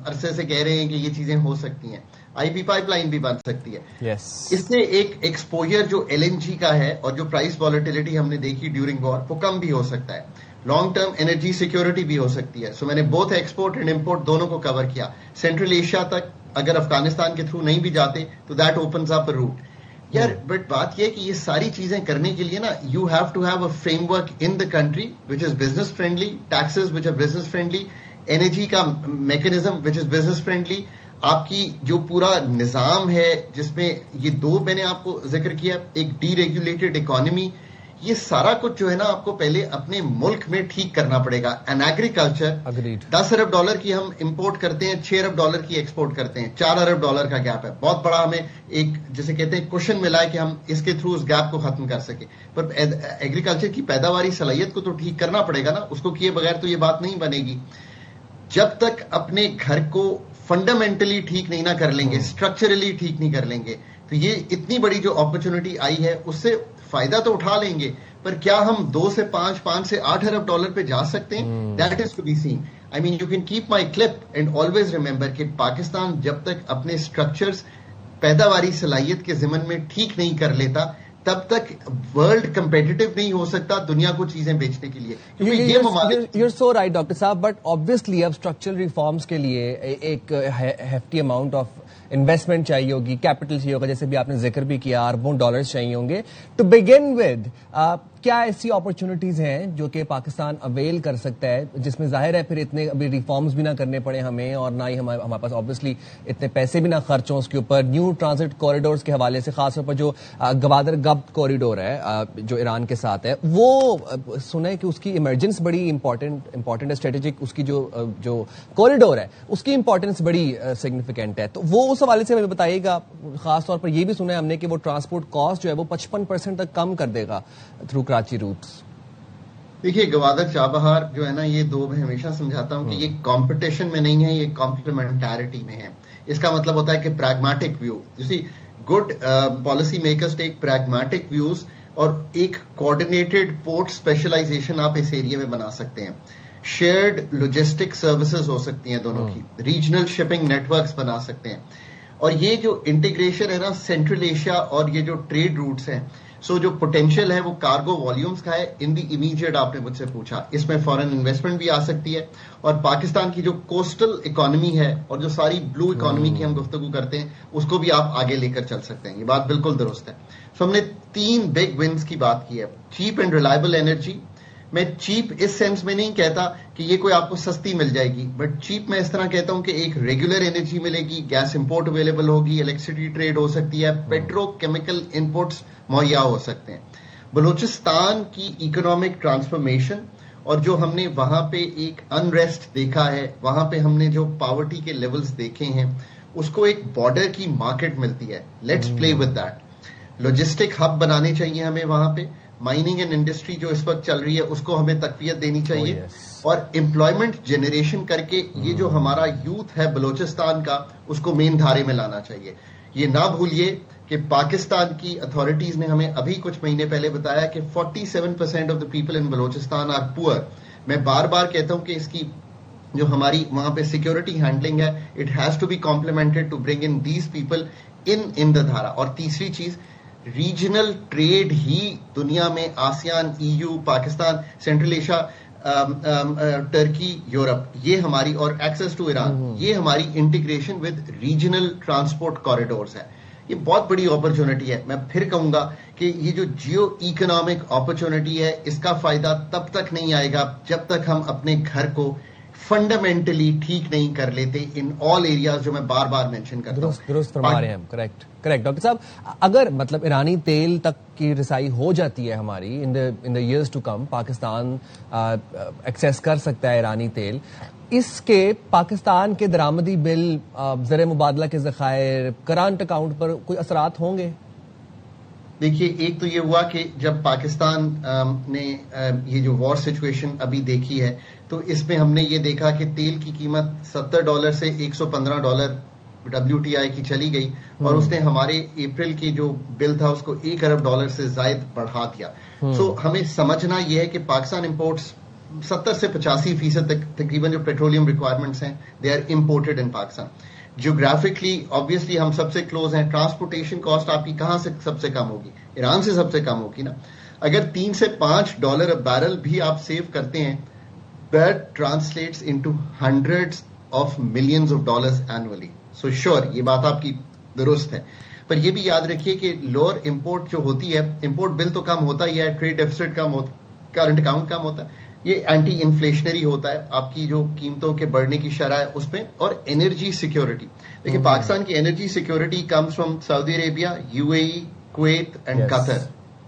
Speaker 3: عرصے سے کہہ رہے ہیں کہ یہ چیزیں ہو سکتی ہیں. آئی پی پائپ لائن بھی بن سکتی ہے. اس سے ایک ایکسپوجر جو LNG کا ہے اور جو پرائس والیٹیلٹی ہم نے دیکھی ڈیورنگ وار، وہ کم بھی ہو سکتا ہے. لانگ ٹرم انرجی سیکیورٹی بھی ہو سکتی ہے. سو میں نے بوتھ ایکسپورٹ اینڈ امپورٹ دونوں کو کور کیا. سینٹرل ایشیا تک اگر افغانستان کے تھرو نہیں بھی جاتے تو that opens up a root. یار بٹ بات یہ ہے کہ یہ ساری چیزیں کرنے کے لیے نا you have to have a framework in the country which is business friendly, taxes which are business friendly, energy کا mechanism which is business friendly. آپ کی جو پورا نظام ہے جس میں یہ 2 میں نے آپ کو ذکر کیا، ایک ڈی ریگولیٹڈ اکانومی، یہ سارا کچھ جو ہے نا آپ کو پہلے اپنے ملک میں ٹھیک کرنا پڑے گا. اینڈ ایگریکلچر $10 ارب کی ہم امپورٹ کرتے ہیں, $6 ارب کی ایکسپورٹ کرتے ہیں, $4 ارب کا گیپ ہے. بہت بڑا ہمیں ایک جسے کہتے ہیں کوشن ملا ہے کہ ہم اس کے تھرو اس گیپ کو ختم کر سکیں. پر ایگریکلچر کی پیداواری صلاحیت کو تو ٹھیک کرنا پڑے گا نا, اس کو کیے بغیر تو یہ بات نہیں بنے گی. جب تک اپنے گھر کو فنڈامنٹلی ٹھیک نہیں نہ کر لیں گے, اسٹرکچرلی ٹھیک نہیں کر لیں گے, تو یہ اتنی بڑی جو اپرچونٹی آئی ہے اس سے فائدہ تو اٹھا لیں گے, پر کیا ہم 2 سے 5 سے $8 ارب پہ جا سکتے ہیں؟ That is to be seen. I mean you can keep my clip and always remember کہ پاکستان جب تک اپنے اسٹرکچرز پیداواری صلاحیت کے ضمن میں ٹھیک نہیں کر لیتا تب تک ورلڈ کمپیٹیٹو نہیں ہو سکتا دنیا کو چیزیں بیچنے کے لیے.
Speaker 1: یو سو رائٹ ڈاکٹر صاحب, بٹ آبویسلی اب اسٹرکچرل ریفارمس کے لیے ایک ہیفٹی اماؤنٹ آف انویسٹمنٹ چاہیے ہوگی, کیپٹل چاہیے ہوگا, جیسے بھی آپ نے ذکر بھی کیا, اربوں ڈالرز چاہیے ہوں گے. ٹو بگن ود, کیا ایسی اپرچونٹیز ہیں جو کہ پاکستان اویل کر سکتا ہے, جس میں ظاہر ہے پھر اتنے ابھی ریفارمز بھی نہ کرنے پڑے ہمیں, اور نہ ہی ہمارے پاس آبویسلی اتنے پیسے بھی نہ خرچ ہوں اس کے اوپر. نیو ٹرانزٹ کوریڈورز کے حوالے سے, خاص طور پر جو گوادر گبت کوریڈور ہے جو ایران کے ساتھ ہے, وہ سنیں کہ اس کی ایمرجنس بڑی امپورٹنٹ ہے, اسٹریٹجک اس کی جو کوریڈور ہے اس کی امپورٹنس بڑی سگنیفیکینٹ ہے. تو وہ اس حوالے سے ہمیں بتائیے گا. خاص طور پر یہ بھی سنا ہے ہم نے کہ وہ ٹرانسپورٹ کاسٹ جو ہے وہ 55% تک کم کر دے گا تھرو کراچی روٹس.
Speaker 3: دیکھیے گوادر چابہار جو ہے نا, یہ دو میں ہمیشہ سمجھاتا ہوں کہ یہ کمپٹیشن میں نہیں ہے, یہ کمپلیمنٹیرٹی میں ہے. اس کا مطلب ہوتا ہے کہ pragmatic view, good policy makers take pragmatic views, اور ایک کوآرڈینیٹڈ پورٹ اسپیشلائزیشن آپ اس ایریا میں بنا سکتے ہیں. شیئرڈ لوجسٹک سروسز ہو سکتی ہیں دونوں کی, ریجنل شپنگ نیٹ ورکس بنا سکتے ہیں. اور یہ جو انٹیگریشن ہے نا سینٹرل ایشیا اور یہ جو ٹریڈ روٹس ہیں, سو جو پوٹینشیل ہے وہ کارگو والیومز کا ہے. ان دی امیجیٹ آپ نے مجھ سے پوچھا, اس میں فارن انویسٹمنٹ بھی آ سکتی ہے, اور پاکستان کی جو کوسٹل اکانومی ہے اور جو ساری بلو اکانومی کی ہم گفتگو کرتے ہیں اس کو بھی آپ آگے لے کر چل سکتے ہیں. یہ بات بالکل درست ہے. سو ہم نے 3 بگ ونز کی بات کی ہے. Cheap and reliable energy. میں چیپ اس سینس میں نہیں کہتا کہ یہ کوئی آپ کو سستی مل جائے گی, بٹ چیپ میں اس طرح کہتا ہوں کہ ایک ریگولر انرجی ملے گی, گیس امپورٹ اویلیبل ہوگی, الیکٹریسٹی ٹریڈ ہو سکتی ہے, پیٹرو کیمیکل انپوٹس مہیا ہو سکتے ہیں. بلوچستان کی اکنامک ٹرانسفارمیشن اور جو ہم نے وہاں پہ ایک انریسٹ دیکھا ہے, وہاں پہ ہم نے جو پاورٹی کے لیولز دیکھے ہیں, اس کو ایک بارڈر کی مارکیٹ ملتی ہے. Let's play with that. Logistic hub بنانے چاہیے ہمیں وہاں پہ. مائننگ اینڈ انڈسٹری جو اس وقت چل رہی ہے اس کو ہمیں تقویت دینی چاہیے, اور امپلائمنٹ جنریشن کر کے یہ جو ہمارا یوتھ ہے بلوچستان کا اس کو مین دھارے میں لانا چاہیے. یہ نہ بھولیے کہ پاکستان کی اتھارٹیز نے ہمیں ابھی کچھ مہینے پہلے بتایا کہ 47% of the people in Balochistan are poor. میں بار بار کہتا ہوں کہ اس کی جو ہماری وہاں پہ سیکورٹی ہینڈلنگ ہے, it has to be complemented to bring in these people in the dhara. اور تیسری چیز, ریجنل ٹریڈ ہی دنیا میں ASEAN, EU, Pakistan, Central Asia, Turkey, Europe, یہ ہماری, اور ایکسس ٹو ایران, یہ ہماری integration with regional transport corridors ہے. یہ بہت بڑی اپرچونٹی ہے. میں پھر کہوں گا کہ یہ جو جیو اکنامک اپرچونٹی ہے اس کا فائدہ تب تک نہیں آئے گا جب تک ہم اپنے گھر کو فنڈامنٹلی ٹھیک نہیں کر لیتے ان آل ایریاز جو میں بار بار مینشن کرتا ہوں.
Speaker 1: درست فرما رہے ہیں ہم. کریکٹ ڈاکٹر صاحب. اگر مطلب ایرانی تیل تک کی رسائی ہو جاتی ہے ہماری in the years to come, Pakistan access کر سکتا ہے ایرانی تیل, اس کے پاکستان کے درآمدی بل, زر مبادلہ کے ذخائر, کرنٹ اکاؤنٹ پر کوئی اثرات ہوں گے؟
Speaker 3: دیکھیے, ایک تو یہ ہوا کہ جب پاکستان نے یہ جو وار سچویشن ابھی دیکھی ہے تو اس میں ہم نے یہ دیکھا کہ تیل کی قیمت $70 سے $115 WTI کی چلی گئی, اور اس نے ہمارے اپریل کی جو بل تھا اس کو $1 ارب سے زائد بڑھا دیا. سو ہمیں سمجھنا یہ ہے کہ پاکستان امپورٹس 70 سے 85% تک تقریباً جو پیٹرولیم ریکوائرمنٹس ہیں they are imported in Pakistan. Geographically obviously ہم سب سے کلوز ہیں. ٹرانسپورٹیشن کاسٹ آپ کی کہاں سے سب سے کم ہوگی؟ ایران سے سب سے کم ہوگی نا. اگر $3 سے $5 بیرل بھی آپ سیو کرتے ہیں, that translates into hundreds of millions of dollars annually. So sure, یہ بات آپ کی درست ہے, پر یہ بھی یاد رکھیے کہ لوور امپورٹ جو ہوتی ہے, امپورٹ بل تو کم ہوتا ہی ہے, ٹریڈ ڈیفیسٹ کم ہوتا, کرنٹ اکاؤنٹ کم ہوتا ہے, یہ اینٹی انفلیشنری ہوتا ہے, آپ کی جو قیمتوں کے بڑھنے کی شرح ہے اس میں, اور انرجی سیکورٹی. دیکھیے پاکستان کی energy security comes from Saudi Arabia, UAE, Kuwait and Qatar.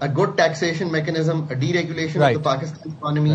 Speaker 3: a good taxation mechanism, a deregulation of the Pakistan economy.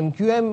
Speaker 1: MQM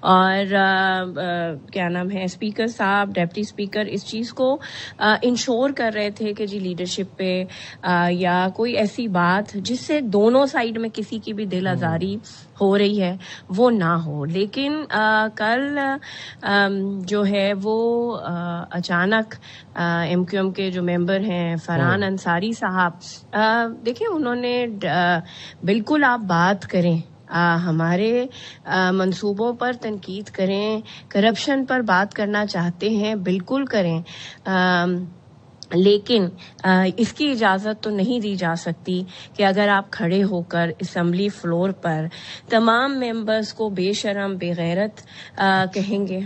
Speaker 4: اور کیا نام ہے, اسپیکر صاحب, ڈپٹی اسپیکر اس چیز کو انشور کر رہے تھے کہ جی لیڈرشپ پہ یا کوئی ایسی بات جس سے دونوں سائڈ میں کسی کی بھی دل آزاری ہو رہی ہے وہ نہ ہو. لیکن کل جو ہے وہ اچانک ایم کیو ایم کے جو ممبر ہیں فرحان انصاری صاحب, دیکھیں انہوں نے بالکل آپ بات کریں, ہمارے منصوبوں پر تنقید کریں, کرپشن پر بات کرنا چاہتے ہیں بالکل کریں, لیکن اس کی اجازت تو نہیں دی جا سکتی کہ اگر آپ کھڑے ہو کر اسمبلی فلور پر تمام ممبرز کو بے شرم بے غیرت کہیں گے.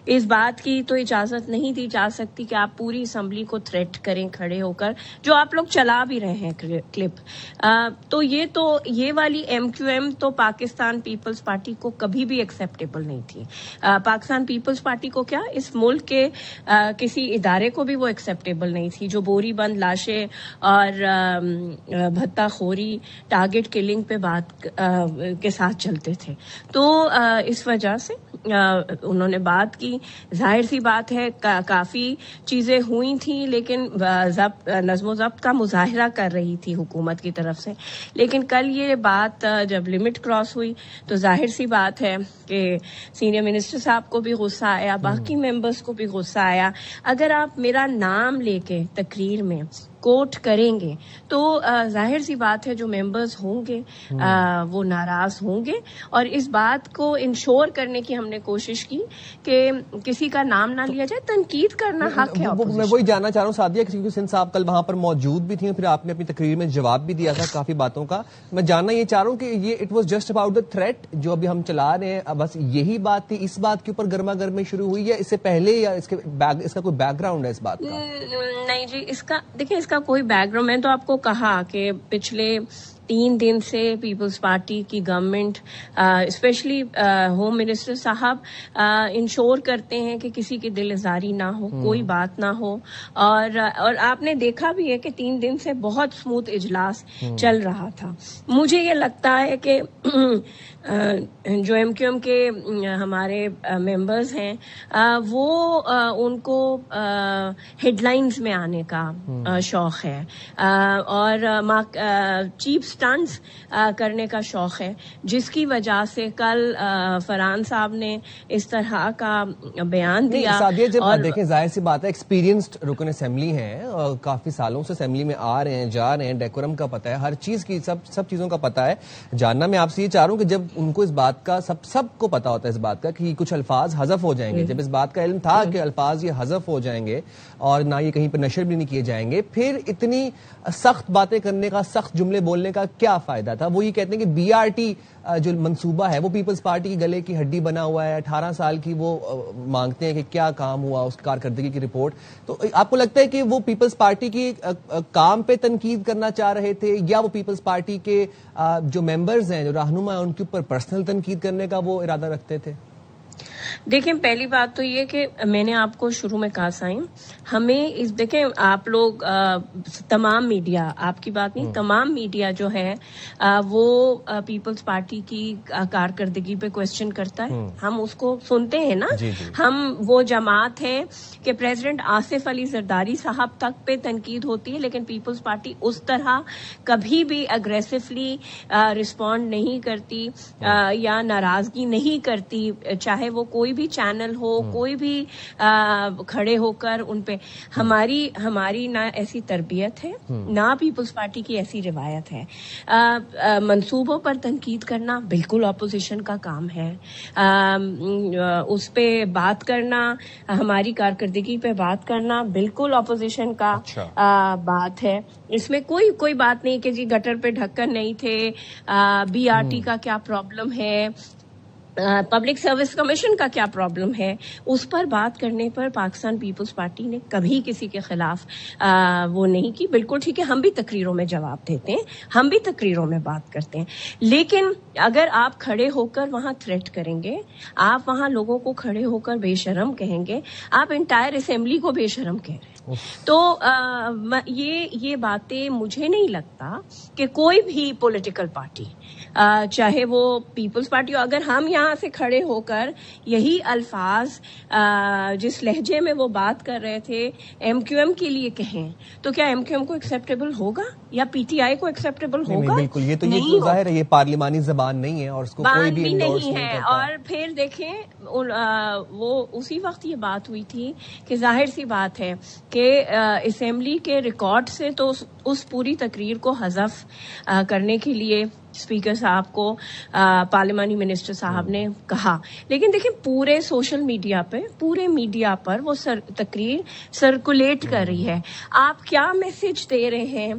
Speaker 4: اس بات کی تو اجازت نہیں دی جا سکتی کہ آپ پوری اسمبلی کو تھریٹ کریں کھڑے ہو کر, جو آپ لوگ چلا بھی رہے ہیں کلپ. تو یہ والی ایم کیو ایم تو پاکستان پیپلز پارٹی کو کبھی بھی ایکسیپٹیبل نہیں تھی. پاکستان پیپلز پارٹی کو کیا, اس ملک کے کسی ادارے کو بھی وہ ایکسیپٹیبل نہیں تھی جو بوری بند لاشیں اور بھتہ خوری ٹارگٹ کلنگ پہ بات کے ساتھ چلتے تھے. تو اس وجہ سے انہوں نے بات کی. ظاہر سی بات ہے کافی چیزیں ہوئی تھیں, لیکن نظم و ضبط کا مظاہرہ کر رہی تھی حکومت کی طرف سے. لیکن کل یہ بات جب لمٹ کراس ہوئی تو ظاہر سی بات ہے کہ سینئر منسٹر صاحب کو بھی غصہ آیا, باقی ممبرز کو بھی غصہ آیا. اگر آپ میرا نام لے کے تقریر میں کوٹ کریں گے تو ظاہر سی بات ہے جو ممبرز ہوں گے وہ ناراض ہوں گے. اور اس بات کو انشور کرنے کی ہم نے کوشش کی کہ کسی کا نام نہ لیا جائے. تنقید کرنا حق ہے.
Speaker 1: میں وہی جاننا چاہ رہا ہوں سعدیہ, کیونکہ سندھ صاحب کل وہاں پر موجود بھی تھیں, پھر آپ نے اپنی تقریر میں جواب بھی دیا تھا کافی باتوں کا. میں جاننا یہ چاہ رہا ہوں کہ یہ it was just about the threat جو ابھی ہم چلا رہے ہیں, بس یہی بات تھی, اس بات کے اوپر گرما گرمی شروع ہوئی ہے, اس سے پہلے یا اس کا کوئی بیک گراؤنڈ ہے اس بات کا؟
Speaker 4: نہیں جی, اس کا کوئی بیک گراؤنڈ, میں تو آپ کو کہا کہ پچھلے 3 دن سے پیپلز پارٹی کی گورنمنٹ اسپیشلی ہوم منسٹر صاحب انشور کرتے ہیں کہ کسی کی دل آزاری نہ ہو, کوئی بات نہ ہو. اور آپ نے دیکھا بھی ہے کہ 3 دن سے بہت اسموتھ اجلاس چل رہا تھا. مجھے یہ لگتا ہے کہ جو ایم کیو ایم کے ہمارے ممبرز ہیں وہ ان کو ہیڈ لائنز میں آنے کا شوق ہے اور چیپ سٹنٹس کرنے کا شوق ہے, جس کی وجہ سے کل فرحان صاحب نے اس طرح کا بیان دیا.
Speaker 1: جب دیکھیں ظاہر سی بات ہے ایکسپیرینسڈ رکن اسمبلی ہیں اور کافی سالوں سے اسمبلی میں آ رہے ہیں جا رہے ہیں, ڈیکورم کا پتہ ہے, ہر چیز کی سب چیزوں کا پتہ ہے. جاننا میں آپ سے یہ چاہ رہا ہوں کہ جب ان کو اس بات کا سب کو پتا ہوتا ہے اس بات کا کہ کچھ الفاظ حذف ہو جائیں گے, جب اس بات کا علم تھا کہ الفاظ یہ حذف ہو جائیں گے اور نہ یہ کہیں پہ نشر بھی نہیں کیے جائیں گے, پھر اتنی سخت باتیں کرنے کا, سخت جملے بولنے کا کیا فائدہ تھا؟ وہ یہ کہتے ہیں کہ بی آر ٹی جو منصوبہ ہے وہ پیپلز پارٹی کی گلے کی ہڈی بنا ہوا ہے, 18 سال کی وہ مانگتے ہیں کہ کیا کام ہوا اس کارکردگی کی رپورٹ. تو آپ کو لگتا ہے کہ وہ پیپلز پارٹی کی کام پہ تنقید کرنا چاہ رہے تھے یا وہ پیپلز پارٹی کے جو ممبرز ہیں, جو رہنما ہیں, ان کے اوپر پرسنل تنقید کرنے کا وہ ارادہ رکھتے تھے؟
Speaker 4: دیکھیں پہلی بات تو یہ کہ میں نے آپ کو شروع میں کہا سائن, ہمیں دیکھیں آپ لوگ تمام میڈیا, آپ کی بات نہیں, تمام میڈیا جو ہے وہ پیپلز پارٹی کی کارکردگی پہ کوشچن کرتا ہے, ہم اس کو سنتے ہیں نا. ہم وہ جماعت ہے کہ پریزیڈنٹ آصف علی زرداری صاحب تک پہ تنقید ہوتی ہے, لیکن پیپلز پارٹی اس طرح کبھی بھی اگریسولی رسپونڈ نہیں کرتی یا ناراضگی نہیں کرتی, چاہے وہ کوئی بھی چینل ہو, کوئی بھی کھڑے ہو کر ان پہ. ہماری نہ ایسی تربیت ہے, نہ پیپلز پارٹی کی ایسی روایت ہے. منصوبوں پر تنقید کرنا بالکل اپوزیشن کا کام ہے, اس پہ بات کرنا, ہماری کارکردگی پہ بات کرنا بالکل اپوزیشن کا بات ہے. اس میں کوئی بات نہیں کہ جی گٹر پہ ڈھکن نہیں تھے, بی آر ٹی کا کیا پرابلم ہے, پبلک سروس کمیشن کا کیا پرابلم ہے. اس پر بات کرنے پر پاکستان پیپلز پارٹی نے کبھی کسی کے خلاف وہ نہیں کی. بالکل ٹھیک ہے, ہم بھی تقریروں میں جواب دیتے ہیں, ہم بھی تقریروں میں بات کرتے ہیں, لیکن اگر آپ کھڑے ہو کر وہاں تھریٹ کریں گے, آپ وہاں لوگوں کو کھڑے ہو کر بے شرم کہیں گے, آپ انٹائر اسمبلی کو بے شرم کہہ رہے ہیں. تو یہ باتیں مجھے نہیں لگتا کہ کوئی بھی پولیٹیکل پارٹی چاہے وہ پیپلز پارٹی ہو، اگر ہم یہاں سے کھڑے ہو کر یہی الفاظ جس لہجے میں وہ بات کر رہے تھے ایم کیو ایم کے لیے کہیں تو کیا ایم کیو ایم کو ایکسیپٹیبل ہوگا یا پی ٹی آئی کو ایکسیپٹیبل ہوگا؟
Speaker 1: بالکل، یہ تو یہ ظاہر ہے یہ پارلیمانی زبان نہیں ہے اور اس کو کوئی بھی
Speaker 4: نہیں ہے۔ اور پھر دیکھیں وہ اسی وقت یہ بات ہوئی تھی کہ ظاہر سی بات ہے کہ اسمبلی کے ریکارڈ سے تو اس پوری تقریر کو حذف کرنے کے لیے اسپیکر صاحب کو پارلیمانی منسٹر صاحب نے کہا، لیکن دیکھیں پورے سوشل میڈیا پہ پورے میڈیا پر وہ تقریر سرکولیٹ کر رہی ہے۔ آپ کیا میسج دے رہے ہیں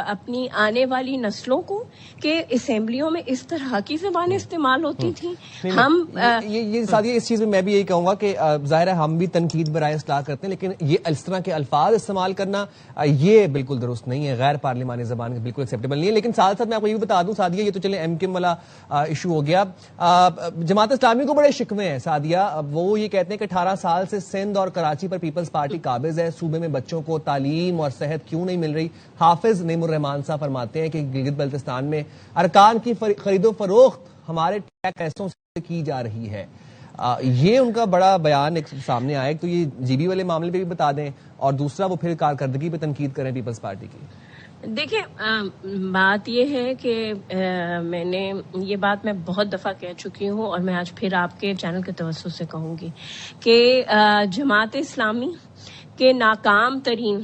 Speaker 4: اپنی آنے والی نسلوں کو کہ اسمبلیوں میں اس طرح کی زبانیں استعمال ہوتی تھیں؟ ہم
Speaker 1: یہ سادیہ اس چیز میں میں بھی یہی کہوں گا کہ ظاہر ہے ہم بھی تنقید برائے اصلاح کرتے ہیں، لیکن یہ اس طرح کے الفاظ استعمال کرنا یہ بالکل درست نہیں ہے، غیر پارلیمانی زبان بالکل ایکسیپٹیبل نہیں ہے۔ لیکن ساتھ ساتھ میں آپ کو یہ بتا دوں سعدیہ، یہ تو چلے ایم کیو ایم والا ایشو ہو گیا، جماعت اسلامی کو بڑے شکوے ہیں سعدیہ، وہ یہ کہتے ہیں کہ 18 سال سے سندھ اور کراچی پر پیپلز پارٹی قابض ہے، صوبے میں بچوں کو تعلیم اور صحت کیوں نہیں مل رہی؟ حافظ نعیم الرحمان صاحب فرماتے ہیں کہ گلگت بلتستان میں ارکان کی خرید و فروخت ہمارے پیسوں سے کی جا رہی ہے۔ یہ ان کا بڑا بیان ایک سامنے آیا، تو یہ جی بی والے معاملے پہ بھی بتا دیں، اور دوسرا وہ پھر کارکردگی پہ تنقید کریں پیپلز پارٹی کی۔
Speaker 4: دیکھیں بات یہ ہے کہ میں نے یہ بات میں بہت دفعہ کہہ چکی ہوں اور میں آج پھر آپ کے چینل کے توسط سے کہوں گی کہ جماعت اسلامی کے ناکام ترین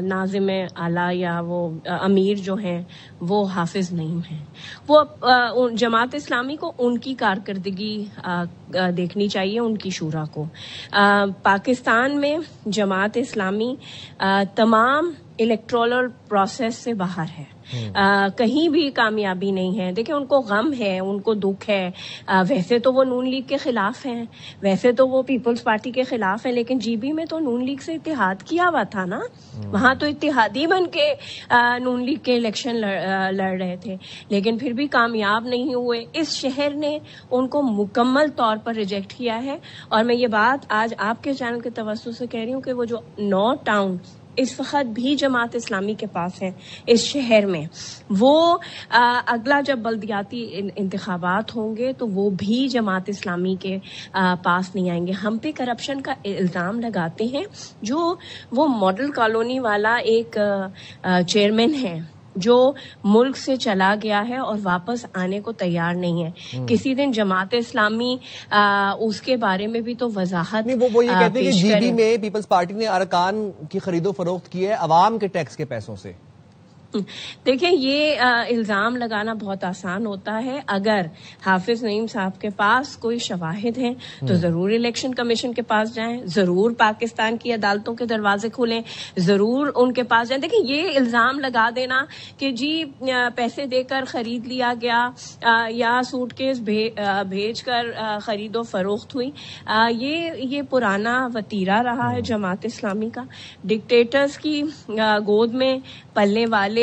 Speaker 4: ناظم اعلیٰ یا وہ امیر جو ہیں وہ حافظ نعیم ہیں۔ وہ جماعت اسلامی کو ان کی کارکردگی دیکھنی چاہیے، ان کی شورا کو۔ پاکستان میں جماعت اسلامی تمام الیکٹورل پروسیس سے باہر ہے، کہیں بھی کامیابی نہیں ہے۔ دیکھیں ان کو غم ہے، ان کو دکھ ہے، ویسے تو وہ نون لیگ کے خلاف ہیں، ویسے تو وہ پیپلز پارٹی کے خلاف ہیں، لیکن جی بی میں تو نون لیگ سے اتحاد کیا ہوا تھا نا، وہاں تو اتحادی بن کے نون لیگ کے الیکشن لڑ رہے تھے، لیکن پھر بھی کامیاب نہیں ہوئے۔ اس شہر نے ان کو مکمل طور پر ریجیکٹ کیا ہے، اور میں یہ بات آج آپ کے چینل کے توسط سے کہہ رہی ہوں کہ وہ جو 9 ٹاؤن اس وقت بھی جماعت اسلامی کے پاس ہے اس شہر میں، وہ اگلا جب بلدیاتی انتخابات ہوں گے تو وہ بھی جماعت اسلامی کے پاس نہیں آئیں گے۔ ہم پہ کرپشن کا الزام لگاتے ہیں، جو وہ ماڈل کالونی والا ایک چیئرمین ہے جو ملک سے چلا گیا ہے اور واپس آنے کو تیار نہیں ہے۔ کسی دن جماعت اسلامی اس کے بارے میں بھی تو وضاحت
Speaker 1: وہ یہ کہتے ہیں کہ جی بی میں پیپلز پارٹی نے ارکان کی خرید و فروخت کی ہے عوام کے ٹیکس کے پیسوں سے۔
Speaker 4: دیکھیں یہ الزام لگانا بہت آسان ہوتا ہے، اگر حافظ نعیم صاحب کے پاس کوئی شواہد ہیں تو ضرور الیکشن کمیشن کے پاس جائیں، ضرور پاکستان کی عدالتوں کے دروازے کھولیں، ضرور ان کے پاس جائیں۔ دیکھیں یہ الزام لگا دینا کہ جی پیسے دے کر خرید لیا گیا یا سوٹ کیس بھیج کر خرید و فروخت ہوئی، یہ پرانا وتیرہ رہا ہے جماعت اسلامی کا۔ ڈکٹیٹرز کی گود میں پلنے والے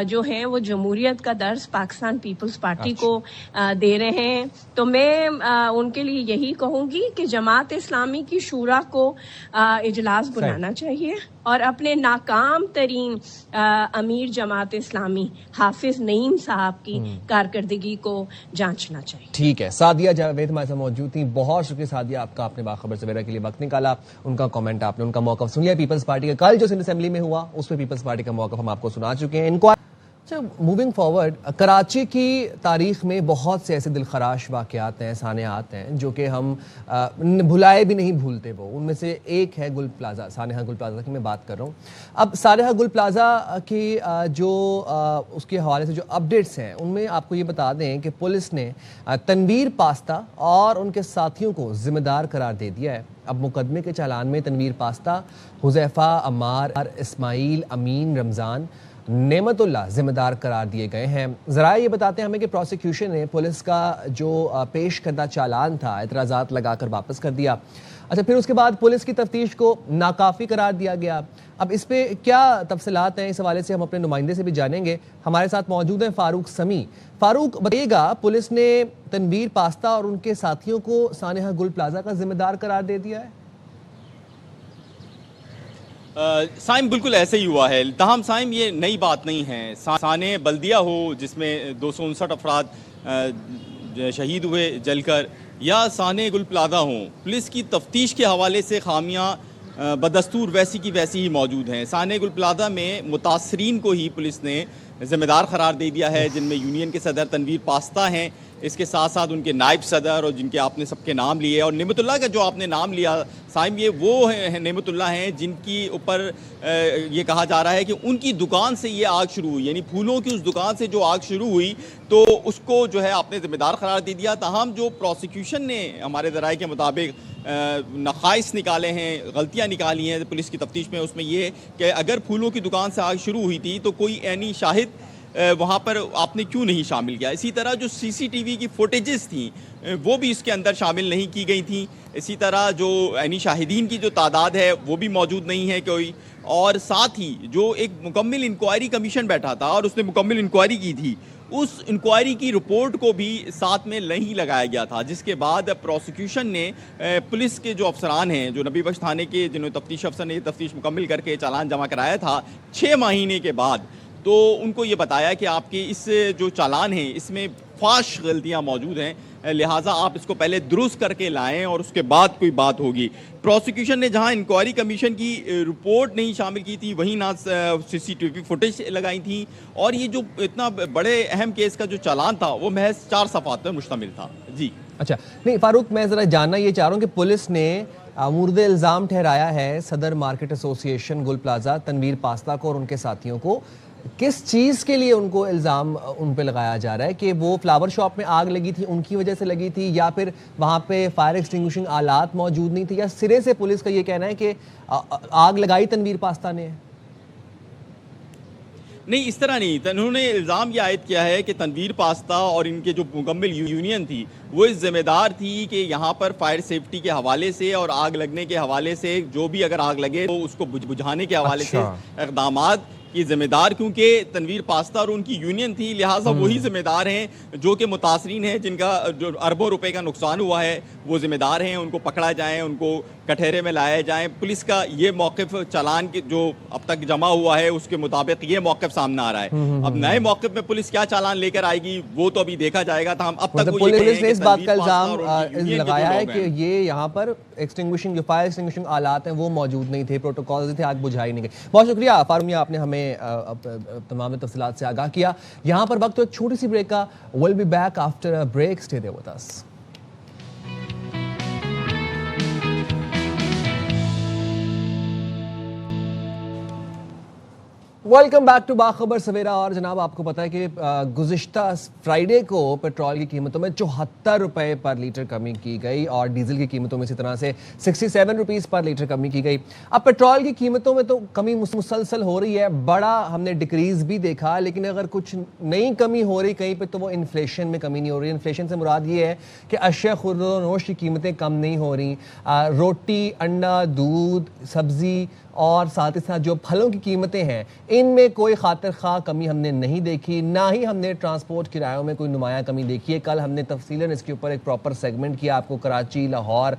Speaker 4: جو ہیں وہ جمہوریت کا درس پاکستان پیپلز پارٹی کو دے رہے ہیں۔ تو میں ان کے لیے یہی کہوں گی کہ جماعت اسلامی کی شورا کو اجلاس بلانا چاہیے اور اپنے ناکام ترین امیر جماعت اسلامی حافظ نعیم صاحب کی کارکردگی کو جانچنا چاہیے۔
Speaker 1: ٹھیک ہے، سعدیہ جاوید ہمارے ساتھ موجود تھیں، بہت شکریہ سعدیہ آپ کا، آپ نے باخبر سویرا کے لیے وقت نکالا، ان کا کامنٹ آپ نے، ان کا موقف سن لیا پیپلز پارٹی کا۔ کل جو سندھ اسمبلی میں ہوا اس پہ پیپلز پارٹی کا موقف ہم آپ کو سنا چکے ہیں۔ موونگ فارورڈ، کراچی کی تاریخ میں بہت سے ایسے دلخراش واقعات ہیں، سانحات ہیں جو کہ ہم بھلائے بھی نہیں بھولتے، وہ ان میں سے ایک ہے گل پلازا، سانحہ گل پلازا کی میں بات کر رہا ہوں۔ اب سانحہ گل پلازا کی جو اس کے حوالے سے جو اپڈیٹس ہیں ان میں آپ کو یہ بتا دیں کہ پولیس نے تنویر پاستہ اور ان کے ساتھیوں کو ذمہ دار قرار دے دیا ہے۔ اب مقدمے کے چالان میں تنویر پاستہ، حذیفہ، عمار، اسماعیل، امین، رمضان، نعمت اللہ ذمہ دار قرار دیے گئے ہیں۔ ذرائع یہ بتاتے ہیں ہمیں کہ پروسیکیوشن نے پولیس کا جو پیش کردہ چالان تھا اعتراضات لگا کر واپس کر دیا۔ اچھا، پھر اس کے بعد پولیس کی تفتیش کو ناکافی قرار دیا گیا۔ اب اس پہ کیا تفصیلات ہیں، اس حوالے سے ہم اپنے نمائندے سے بھی جانیں گے۔ ہمارے ساتھ موجود ہیں فاروق سمیع۔ فاروق بتائیے گا، پولیس نے تنویر پاستہ اور ان کے ساتھیوں کو سانحہ گل پلازا کا ذمہ دار قرار دے دیا ہے؟
Speaker 5: سائم بالکل ایسے ہی ہوا ہے. تاہم سائم یہ نئی بات نہیں ہے. سانحہ بلدیہ ہو جس میں 259 افراد شہید ہوئے جل کر, یا سانحہ گل پلازہ ہوں, پولیس کی تفتیش کے حوالے سے خامیاں بدستور ویسی کی ویسی ہی موجود ہیں. سانحہ گل پلازہ میں متاثرین کو ہی پولیس نے ذمہ دار قرار دے دیا ہے, جن میں یونین کے صدر تنویر پاستہ ہیں, اس کے ساتھ ساتھ ان کے نائب صدر اور جن کے آپ نے سب کے نام لیے, اور نعمت اللہ کا جو آپ نے نام لیا سائم, یہ وہ نعمت اللہ ہیں جن کی اوپر یہ کہا جا رہا ہے کہ ان کی دکان سے یہ آگ شروع ہوئی, یعنی پھولوں کی اس دکان سے جو آگ شروع ہوئی تو اس کو جو ہے آپ نے ذمہ دار قرار دے دیا. تاہم جو پروسیکیوشن نے ہمارے ذرائع کے مطابق نقائص نکالے ہیں, غلطیاں نکالی ہیں پولیس کی تفتیش میں, اس میں یہ کہ اگر پھولوں کی دکان سے آگ شروع ہوئی تھی تو کوئی عینی شاہد وہاں پر آپ نے کیوں نہیں شامل کیا. اسی طرح جو سی سی ٹی وی کی فوٹیجز تھیں وہ بھی اس کے اندر شامل نہیں کی گئی تھیں. اسی طرح جو عینی شاہدین کی جو تعداد ہے وہ بھی موجود نہیں ہے کوئی, اور ساتھ ہی جو ایک مکمل انکوائری کمیشن بیٹھا تھا اور اس نے مکمل انکوائری کی تھی, اس انکوائری کی رپورٹ کو بھی ساتھ میں نہیں لگایا گیا تھا, جس کے بعد پروسیکیوشن نے پولیس کے جو افسران ہیں, جو نبی بخش تھانے کے جنہوں تفتیش افسر نے یہ تفتیش مکمل کر کے چالان جمع کرایا تھا 6 مہینے کے بعد, تو ان کو یہ بتایا کہ آپ کے اس جو چالان ہیں اس میں فاش غلطیاں موجود ہیں, لہٰذا آپ اس کو پہلے درست کر کے لائیں اور اس کے بعد کوئی بات ہوگی. پروسیکیوشن نے جہاں انکوائری کمیشن کی رپورٹ نہیں شامل کی تھی, وہیں نہ سی سی ٹی وی فوٹیج لگائی تھیں, اور یہ جو اتنا بڑے اہم کیس کا جو چالان تھا وہ محض 4 صفحات پر مشتمل تھا. جی
Speaker 1: اچھا, نہیں فاروق, میں ذرا جاننا یہ چاہ رہا ہوں کہ پولیس نے مورد الزام ٹھہرایا ہے صدر مارکیٹ ایسوسی ایشن گل پلازہ تنویر پاستہ کو اور ان کے ساتھیوں کو, کس چیز کے لیے ان کو الزام ان پہ لگایا جا رہا ہے؟ کہ وہ فلاور شاپ میں آگ لگی تھی ان کی وجہ سے لگی تھی, یا پھر وہاں پہ فائر ایکسٹنگوشنگ آلات موجود نہیں تھے, یا سرے سے پولیس کا یہ کہنا ہے کہ آگ لگائی تنویر پاستہ نے؟
Speaker 5: نہیں, اس طرح نہیں. انہوں نے الزام یہ عائد کیا ہے کہ تنویر پاستہ اور ان کے جو مکمل یونین تھی وہ اس ذمہ دار تھی کہ یہاں پر فائر سیفٹی کے حوالے سے اور آگ لگنے کے حوالے سے, جو بھی اگر آگ لگے تو اس کو بجھانے کے حوالے سے اقدامات کی ذمہ دار, کیونکہ تنویر پاستہ اور ان کی یونین تھی, لہٰذا وہی ذمہ دار ہیں جو کہ متاثرین ہیں, جن کا جو اربوں روپے کا نقصان ہوا ہے وہ ذمہ دار ہیں, ان کو پکڑا جائیں, ان کو کٹہرے میں لایا جائیں. پولیس کا یہ موقف چالان کے جو اب تک جمع ہوا ہے اس کے مطابق یہ موقف سامنے آ رہا ہے. اب نئے موقف میں پولیس کیا چالان لے کر آئے گی وہ تو ابھی دیکھا جائے گا. اب تک
Speaker 1: پولیس نے اس بات کا الزام لگایا ہے کہ یہ یہاں پر ایکسٹنگوشنگ جو فائر ایکسٹنگوشنگ آلات ہیں وہ موجود نہیں تھے, پروٹوکالز تھے, آگ بجھائی نہیں گئی. بہت شکریہ فاروق, آپ نے ہمیں تمام تفصیلات سے آگاہ کیا. یہاں پر وقت تو ایک چھوٹی سی بریک کا. we'll be back after a break. Stay there with us. Welcome back to Bakhabar Savera. اور جناب آپ کو پتا ہے کہ گزشتہ فرائیڈے کو پیٹرول کی قیمتوں میں 74 روپے پر لیٹر کمی کی گئی, اور ڈیزل کی قیمتوں میں اسی طرح سے 67 روپیز پر لیٹر کمی کی گئی. اب پیٹرول کی قیمتوں میں تو کمی مسلسل ہو رہی ہے, بڑا ہم نے ڈکریز بھی دیکھا, لیکن اگر کچھ نئی کمی ہو رہی کہیں پہ تو وہ انفلیشن میں کمی نہیں ہو رہی. انفلیشن سے مراد یہ ہے کہ اشیاء خورد و نوش کی قیمتیں کم نہیں ہو رہی. روٹی, انڈا, دودھ, سبزی اور ساتھ ہی ساتھ جو پھلوں کی قیمتیں ہیں ان میں کوئی خاطر خواہ کمی ہم نے نہیں دیکھی, نہ ہی ہم نے ٹرانسپورٹ کرایوں میں کوئی نمایاں کمی دیکھی ہے. کل ہم نے تفصیلاً اس کے اوپر ایک پراپر سیگمنٹ کیا, آپ کو کراچی, لاہور,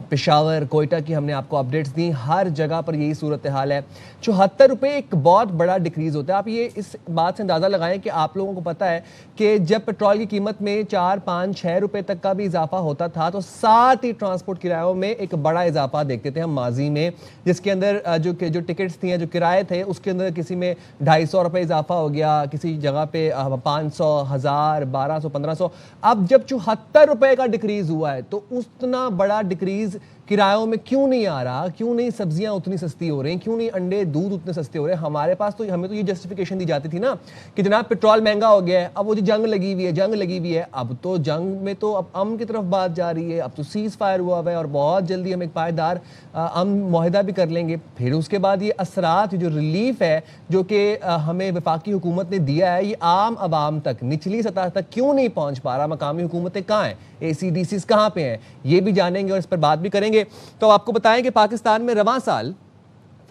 Speaker 1: پشاور, کوئٹہ کی ہم نے آپ کو اپڈیٹس دی. ہر جگہ پر یہی صورتحال ہے. 74 روپے ایک بہت بڑا ڈکریز ہوتا ہے. آپ یہ اس بات سے اندازہ لگائیں کہ آپ لوگوں کو پتہ ہے کہ جب پیٹرول کی قیمت میں 4, 5, 6 روپے تک کا بھی اضافہ ہوتا تھا تو ساتھ ہی ٹرانسپورٹ کرایوں میں ایک بڑا اضافہ دیکھتے تھے ہم ماضی میں, جس کے اندر جو ٹکٹس تھیں, جو کرائے تھے, اس کے اندر کسی میں 250 روپے اضافہ ہو گیا, کسی جگہ پہ 500, 1000, 1200, 1500. اب جب 74 روپے کا ڈکریز ہوا ہے تو اتنا بڑا ڈکریز کرایوں میں کیوں نہیں آ رہا؟ کیوں نہیں سبزیاں اتنی سستی ہو رہی ہیں؟ کیوں نہیں انڈے, دودھ اتنے سستے ہو رہے ہیں؟ ہمارے پاس تو ہمیں تو یہ جسٹیفیکیشن دی جاتی تھی نا کہ جناب پیٹرول مہنگا ہو گیا ہے, اب وہ جو جنگ لگی ہوئی ہے, اب تو جنگ میں تو اب امن کی طرف بات جا رہی ہے, اب تو سیز فائر ہوا ہے اور بہت جلدی ہم ایک پائیدار امن معاہدہ بھی کر لیں گے. پھر اس کے بعد یہ اثرات, جو ریلیف ہے جو کہ ہمیں وفاقی حکومت نے دیا ہے, یہ عام عوام تک, نچلی سطح تک کیوں نہیں پہنچ پا رہا؟ مقامی حکومتیں کہاں ہیں؟ ACDCs کہاں پہ ہیں؟ یہ بھی جانیں گے اور اس پر بات بھی کریں گے. تو آپ کو بتائیں کہ پاکستان میں رواں سال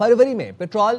Speaker 1: فروری میں پیٹرول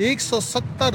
Speaker 6: 170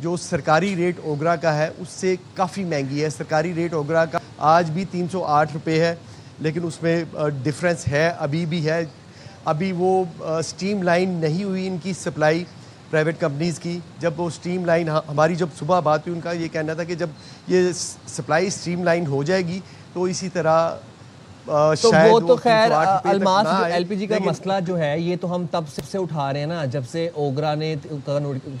Speaker 7: جو سرکاری ریٹ اوگرا کا ہے اس سے کافی مہنگی ہے. سرکاری ریٹ اوگرا کا آج بھی 308 روپے ہے, لیکن اس میں ڈفرینس ہے, ابھی بھی ہے. ابھی وہ سٹیم لائن نہیں ہوئی ان کی سپلائی پرائیویٹ کمپنیز کی. جب وہ سٹیم لائن, ہماری جب صبح بات ہوئی ان کا یہ کہنا تھا کہ جب یہ سپلائی سٹیم لائن ہو جائے گی تو اسی طرح
Speaker 1: تو وہ تو خیر الماس ایل پی جی کا مسئلہ جو ہے یہ تو ہم تب سے اٹھا رہے ہیں نا, جب سے اوگرا نے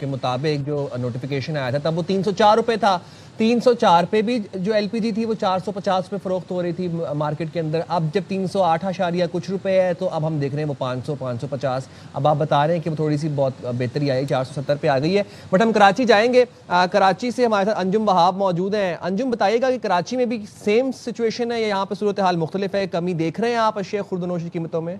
Speaker 1: کے مطابق جو نوٹیفیکیشن آیا تھا تب وہ 304 روپے تھا. 304 پہ بھی جو ایل پی جی تھی وہ 450 پہ فروخت ہو رہی تھی مارکیٹ کے اندر. اب جب 308 کچھ روپے ہے تو اب ہم دیکھ رہے ہیں وہ 500 550. اب آپ بتا رہے ہیں کہ وہ تھوڑی سی بہت بہتری آئی, 470 پہ آ گئی ہے. بٹ ہم کراچی جائیں گے. کراچی سے ہمارے ساتھ انجم وہاب موجود ہیں. انجم بتائیے گا کہ کراچی میں بھی سیم سچویشن ہے یا یہاں پہ صورتحال مختلف ہے؟ کمی دیکھ رہے ہیں آپ اشیاء خرد و نوش کی قیمتوں میں؟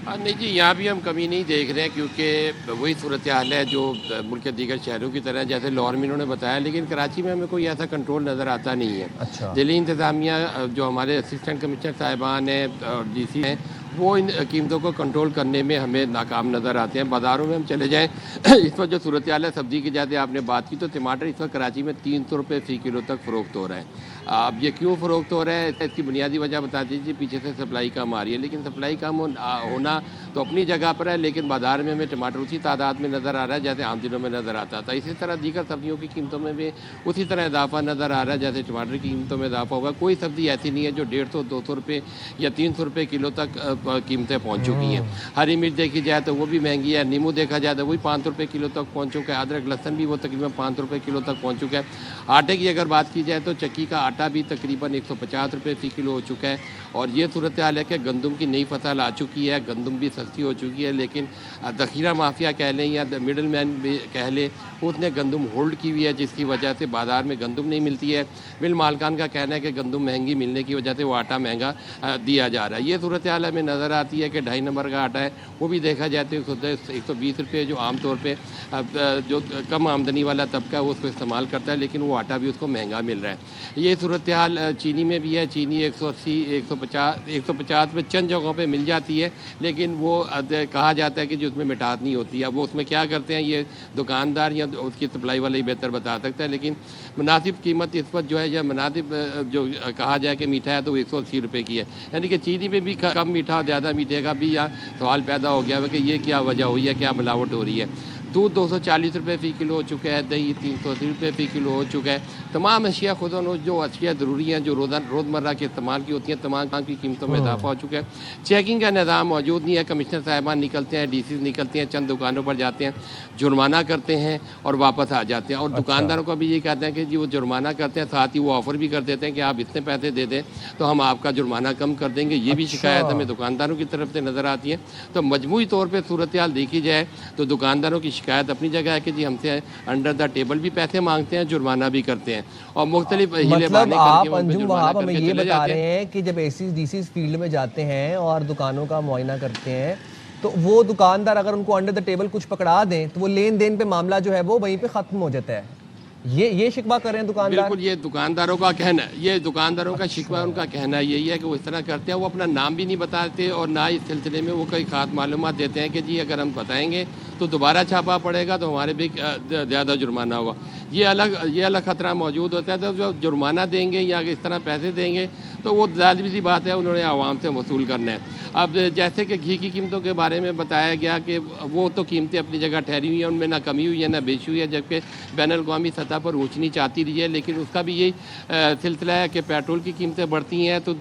Speaker 8: نہیں جی, یہاں بھی ہم کمی نہیں دیکھ رہے ہیں کیونکہ وہی صورتحال ہے جو ملک کے دیگر شہروں کی طرح, جیسے لاہور میں انہوں نے بتایا. لیکن کراچی میں ہمیں کوئی ایسا کنٹرول نظر آتا نہیں ہے. دہلی انتظامیہ جو ہمارے اسسٹنٹ کمشنر صاحبان ہیں اور ڈی سی ہیں وہ ان قیمتوں کو کنٹرول کرنے میں ہمیں ناکام نظر آتے ہیں. بازاروں میں ہم چلے جائیں, اس وقت جو صورتحال ہے سبزی کی جاتے آپ نے بات کی, تو ٹماٹر اس وقت کراچی میں 300 روپے فی کلو تک فروخت ہو رہا ہے. اب یہ کیوں فروخت ہو رہا ہے اس کی بنیادی وجہ بتا دیجیے. پیچھے سے سپلائی کم آ رہی ہے, لیکن سپلائی کم ہونا تو اپنی جگہ پر ہے, لیکن بازار میں ہمیں ٹماٹر اسی تعداد میں نظر آ رہا ہے جیسے عام دنوں میں نظر آتا تھا. اسی طرح دیگر سبزیوں کی قیمتوں میں بھی اسی طرح اضافہ نظر آ رہا ہے جیسے ٹماٹر کی قیمتوں میں اضافہ ہوگا. کوئی سبزی ایسی نہیں ہے جو 150 200 روپے یا 300 روپے کلو تک قیمتیں پہنچ چکی ہیں. ہری مرچ دیکھی جائے تو وہ بھی مہنگی ہے, نیمو دیکھا جائے تو وہی 500 روپے کلو تک پہنچ چکا ہے, ادرک لہسن بھی وہ تقریباً 500 روپے کلو تک پہنچ چکا ہے. آٹے کی اگر بات کی جائے تو چکی کا آٹا بھی تقریباً 150 روپے فی کلو ہو چکا ہے. اور یہ صورتحال ہے کہ گندم کی نئی فصل آ چکی ہے, گندم بھی سستی ہو چکی ہے, لیکن ذخیرہ مافیا کہہ لیں یا مڈل مین بھی کہہ لیں, اس نے گندم ہولڈ کی ہوئی ہے جس کی وجہ سے بازار میں گندم نہیں ملتی ہے. مل مالکان کا کہنا ہے کہ گندم مہنگی ملنے کی وجہ سے وہ آٹا مہنگا دیا جا رہا ہے. یہ صورتحال ہمیں نظر آتی ہے کہ 2.5 نمبر کا آٹا ہے وہ بھی دیکھا جائے تو 120 روپے, جو عام طور پہ جو کم آمدنی والا طبقہ ہے وہ اس کو استعمال کرتا ہے, لیکن وہ آٹا بھی اس کو مہنگا مل رہا ہے. یہ صورتحال چینی میں بھی ہے. چینی 180 150 پہ چند جگہوں پہ مل جاتی ہے, لیکن وہ کہا جاتا ہے کہ جو اس میں مٹھاس نہیں ہوتی ہے. اب وہ اس میں کیا کرتے ہیں یہ دکاندار یا اس کی سپلائی والا ہی بہتر بتا سکتا ہے, لیکن مناسب قیمت اس وقت جو ہے یا مناسب جو کہا جائے کہ میٹھا ہے تو وہ 180 روپے کی ہے. یعنی کہ چینی میں بھی کم میٹھا اور زیادہ میٹھے کا بھی یہاں سوال پیدا ہو گیا ہے کہ یہ کیا وجہ ہوئی ہے, کیا ملاوٹ ہو رہی ہے. دودھ 240 روپے فی کلو ہو چکا ہے, دہی 380 روپے فی کلو ہو چکا ہے. تمام اشیاء خود و نوش جو اشیاء ضروری ہیں جو روزمرہ کے استعمال کی ہوتی ہیں تمام کی قیمتوں میں اضافہ ہو چکا ہے. چیکنگ کا نظام موجود نہیں ہے. کمشنر صاحبان نکلتے ہیں, ڈی سیز نکلتے ہیں, چند دکانوں پر جاتے ہیں, جرمانہ کرتے ہیں اور واپس آ جاتے ہیں. اور دکانداروں کو بھی یہ کہتے ہیں کہ جی وہ جرمانہ کرتے ہیں, ساتھ ہی وہ آفر بھی کر دیتے ہیں کہ آپ اتنے پیسے دے دیں تو ہم آپ کا جرمانہ کم کر دیں گے. یہ بھی شکایت ہمیں دکانداروں کی طرف سے نظر آتی ہے. تو مجموعی طور پہ صورتحال دیکھی جائے تو دکانداروں کی شکایت اپنی جگہ ہے کہ جی ہم سے انڈر دا ٹیبل بھی پیسے مانگتے ہیں, جرمانہ بھی کرتے ہیں اور مختلف
Speaker 1: مطلب آپ انجم وہاب ہمیں یہ بتا رہے ہیں کہ جب اے سیز ڈی سیز فیلڈ میں جاتے ہیں اور دکانوں کا معائنہ کرتے ہیں تو وہ دکاندار اگر ان کو انڈر دا ٹیبل کچھ پکڑا دیں تو وہ لین دین پہ معاملہ جو ہے وہ وہیں پہ ختم ہو جاتا ہے. یہ شکوہ کر رہے ہیں دکاندار.
Speaker 8: بالکل, یہ دکانداروں کا کہنا ہے, یہ دکانداروں کا شکوہ ان کا کہنا یہی ہے کہ وہ اس طرح کرتے ہیں. وہ اپنا نام بھی نہیں بتاتے اور نہ اس سلسلے میں وہ کئی خاص معلومات دیتے ہیں کہ جی اگر ہم بتائیں گے تو دوبارہ چھاپا پڑے گا تو ہمارے بھی زیادہ جرمانہ ہوگا. یہ الگ خطرہ موجود ہوتا ہے. تو جو جرمانہ دیں گے یا اس طرح پیسے دیں گے تو وہ لازمی سی بات ہے انہوں نے عوام سے وصول کرنا ہے. اب جیسے کہ گھی کی قیمتوں کے بارے میں بتایا گیا کہ وہ تو قیمتیں اپنی جگہ ٹھہری ہوئی ہیں, ان میں نہ کمی ہوئی ہے نہ بیشی ہوئی ہے, جبکہ بین الاقوامی سطح پر اونچ نیچ آتی رہی ہے. لیکن اس کا بھی یہی سلسلہ ہے کہ پیٹرول کی قیمتیں بڑھتی ہیں تو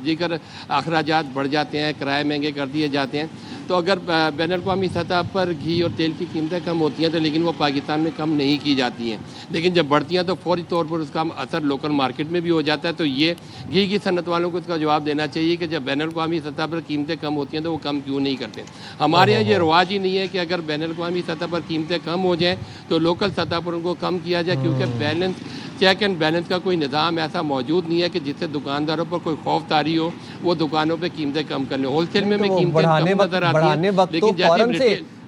Speaker 8: دیگر اخراجات بڑھ جاتے ہیں, کرائے مہنگے کر دیے جاتے ہیں. تو اگر بین الاقوامی سطح پر گھی اور تیل کی قیمتیں کم ہوتی ہیں تو لیکن وہ پاکستان میں کم نہیں کی جاتی ہیں, لیکن جب بڑھتی ہیں تو فوری طور پر اس کا اثر لوکل مارکیٹ میں بھی ہو جاتا ہے. تو یہ گھی کی صنعت والوں کو اس کا جواب دینا چاہیے کہ جب بین الاقوامی سطح پر قیمتیں کم ہوتی ہیں تو وہ کم کیوں نہیں کرتے. ہمارے یہاں یہ رواج ہی نہیں ہے کہ اگر بین الاقوامی سطح پر قیمتیں کم ہو جائیں تو لوکل سطح پر ان کو کم کیا جائے, کیونکہ بیلنس چیک اینڈ بیلنس کا کوئی نظام ایسا موجود نہیں ہے کہ جس سے دکانداروں پر کوئی خوف طاری ہو وہ دکانوں پہ قیمتیں کم کرنے. ہول سیل میں قیمتیں کم نظر آتی ہیں, لیکن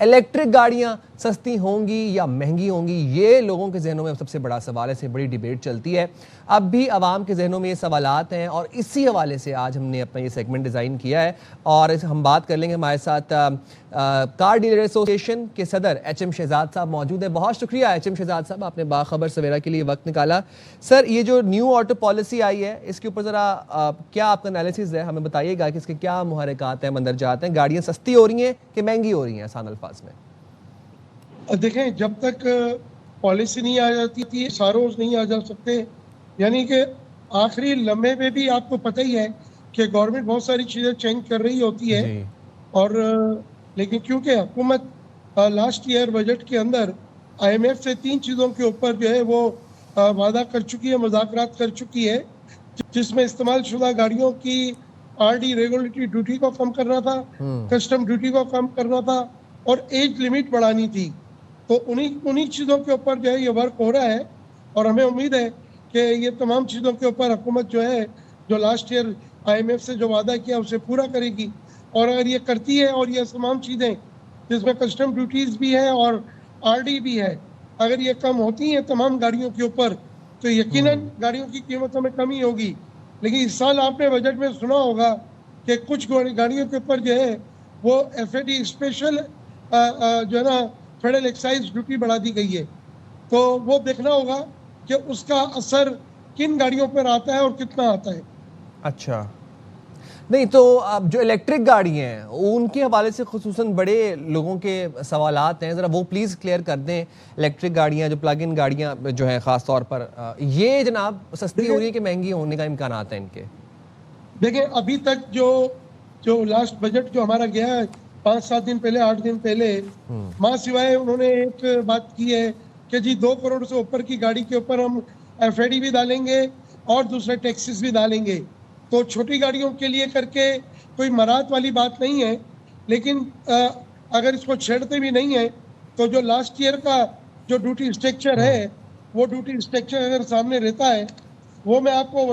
Speaker 1: الیکٹرک گاڑیاں سستی ہوں گی یا مہنگی ہوں گی؟ یہ لوگوں کے ذہنوں میں سب سے بڑا سوال ہے، سے بڑی ڈیبیٹ چلتی ہے. اب بھی عوام کے ذہنوں میں یہ سوالات ہیں اور اسی حوالے سے آج ہم نے اپنا یہ سیگمنٹ ڈیزائن کیا ہے اور ہم بات کر لیں گے. ہمارے ساتھ کار ڈیلر ایسوسی ایشن کے صدر ایچ ایم شہزاد صاحب موجود ہیں. بہت شکریہ ایچ ایم شہزاد صاحب، آپ نے باخبر سویرا کے لیے وقت نکالا. سر، یہ جو نیو آٹو پالیسی آئی ہے اس کے اوپر ذرا کیا آپ کا انالیسز ہے؟ ہمیں بتائیے گا کہ اس کے کیا محرکات ہیں، مندرجات ہیں. گاڑیاں سستی ہو رہی ہیں کہ مہنگی ہو رہی ہیں آسان الفاظ میں؟
Speaker 9: دیکھیں، جب تک پالیسی نہیں آ جاتی تھی ساروز نہیں آ جا سکتے. یعنی کہ آخری لمحے میں بھی آپ کو پتہ ہی ہے کہ گورنمنٹ بہت ساری چیزیں چینج کر رہی ہوتی ہے اور لیکن کیونکہ حکومت لاسٹ ایئر بجٹ کے اندر آئی ایم ایف سے 3 چیزوں کے اوپر جو ہے وہ وعدہ کر چکی ہے، مذاکرات کر چکی ہے، جس میں استعمال شدہ گاڑیوں کی آر ڈی ریگولیٹری ڈیوٹی کو کم کرنا تھا، کسٹم ڈیوٹی کو کم کرنا تھا اور ایج لمٹ بڑھانی تھی. تو انہی چیزوں کے اوپر جو ہے یہ ورک ہو رہا ہے اور ہمیں امید ہے کہ یہ تمام چیزوں کے اوپر حکومت جو ہے جو last year I M F سے جو وعدہ کیا اسے پورا کرے گی. اور اگر یہ کرتی ہے اور یہ تمام چیزیں جس میں کسٹم ڈیوٹیز بھی ہے اور آر ڈی بھی ہے اگر یہ کم ہوتی ہیں تمام گاڑیوں کے اوپر تو یقیناً گاڑیوں کی قیمتوں میں کمی ہوگی. لیکن اس سال آپ نے بجٹ میں سنا ہوگا کہ کچھ گاڑیوں کے اوپر جو ہے وہ ایف اے ڈی اسپیشل جو ہے نا فیڈرل ایکسائز ڈیوٹی بڑھا دی گئی ہے. تو وہ دیکھنا ہوگا کہ اس کا اثر کن گاڑیوں پر آتا ہے اور کتنا آتا ہے.
Speaker 1: اچھا، نہیں تو اب جو الیکٹرک گاڑی ہیں ان کے حوالے سے خصوصاً بڑے لوگوں کے سوالات ہیں، ذرا وہ پلیز کلیئر کر دیں. الیکٹرک گاڑیاں جو پلگ ان گاڑیاں جو ہیں خاص طور پر یہ جناب سستی ہو رہی ہے کہ مہنگی ہونے کا امکانات ہیں ان کے؟
Speaker 9: دیکھیں، ابھی تک جو لاسٹ بجٹ جو ہمارا گیا ہے 5-7 دن پہلے 8 دن پہلے ماں سوائے انہوں نے ایک بات کی ہے کہ جی 2 کروڑ سے اوپر کی گاڑی کے اوپر ہم ایف اے ڈی بھی ڈالیں گے اور دوسرے ٹیکسز بھی ڈالیں گے. تو چھوٹی گاڑیوں کے لیے کر کے کوئی مراد والی بات نہیں ہے، لیکن اگر اس کو چھیڑتے بھی نہیں ہیں تو جو لاسٹ ایئر کا جو ڈیوٹی اسٹرکچر ہے وہ ڈیوٹی اسٹرکچر اگر سامنے رہتا ہے وہ میں آپ کو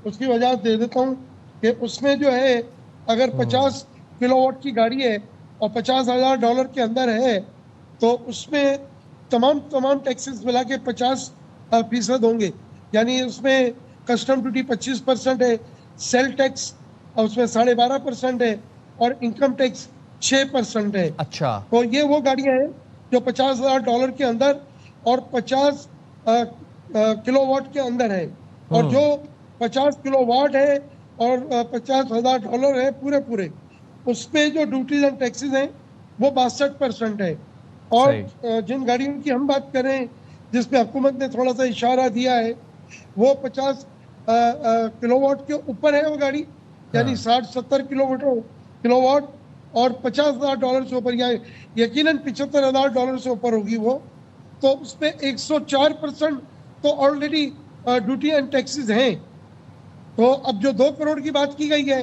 Speaker 9: اس کی وجہ دے دیتا ہوں کہ اس میں جو ہے اگر 50 کلو واٹ کی گاڑی ہے اور $50,000 کے اندر ہے تو اس میں تمام ٹیکسز ملا کے 50% ہوں گے. یعنی اس میں کسٹم ڈیوٹی 25% ہے، سیل ٹیکس اس میں 12.5% ہے اور انکم ٹیکس 6% ہے.
Speaker 1: اچھا،
Speaker 9: تو یہ وہ گاڑیاں ہیں جو $50,000 کے اندر اور 50 کلو واٹ کے اندر ہے اور جو 50 کلو واٹ ہے اور $50,000 ہے پورے اس پہ جو ڈیوٹیز اینڈ ٹیکسز ہیں وہ 62% ہے. اور جن گاڑیوں کی ہم بات کریں جس پہ حکومت نے تھوڑا سا اشارہ دیا ہے وہ 50 کلو واٹ کے اوپر ہے وہ گاڑی، یعنی 60-70 کلو واٹ اور $50,000 سے اوپر، یقیناً $75,000 سے اوپر ہوگی وہ. تو اس پہ 104% تو آلریڈی ڈیوٹی اینڈ ٹیکسز ہیں. تو اب جو 2 کروڑ کی بات کی گئی ہے،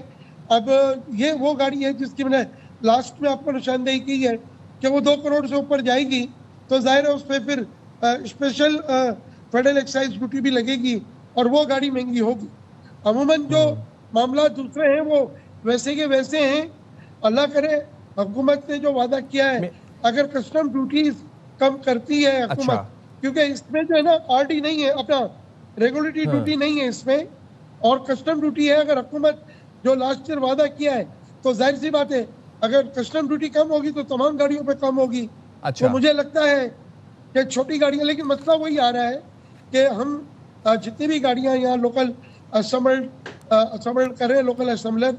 Speaker 9: اب یہ وہ گاڑی ہے جس کی میں نے لاسٹ میں آپ کو نشاندہی کی ہے کہ وہ 2 کروڑ سے اوپر جائے گی تو ظاہر ہے اس پہ پھر اسپیشل فیڈرل ایکسائز ڈیوٹی بھی لگے گی اور وہ گاڑی مہنگی ہوگی. عموماً جو معاملات دوسرے ہیں وہ ویسے کے ویسے ہیں. اللہ کرے حکومت نے جو وعدہ کیا ہے اگر کسٹم ڈیوٹیز کم کرتی ہے حکومت، کیونکہ اس میں جو ہے نا آر ڈی نہیں ہے، اپنا ریگولیٹری ڈیوٹی نہیں ہے اس میں اور کسٹم ڈیوٹی ہے. اگر حکومت جو لاسٹ ایئر وعدہ کیا ہے تو ظاہر سی بات ہے اگر کسٹم ڈیوٹی کم ہوگی تو تمام گاڑیوں پہ کم ہوگی. تو مجھے لگتا ہے کہ چھوٹی گاڑیاں، لیکن مسئلہ وہی آ رہا ہے کہ ہم جتنی بھی گاڑیاں یہاں لوکل اسمبلڈ کر رہے ہیں، لوکل اسمبلر،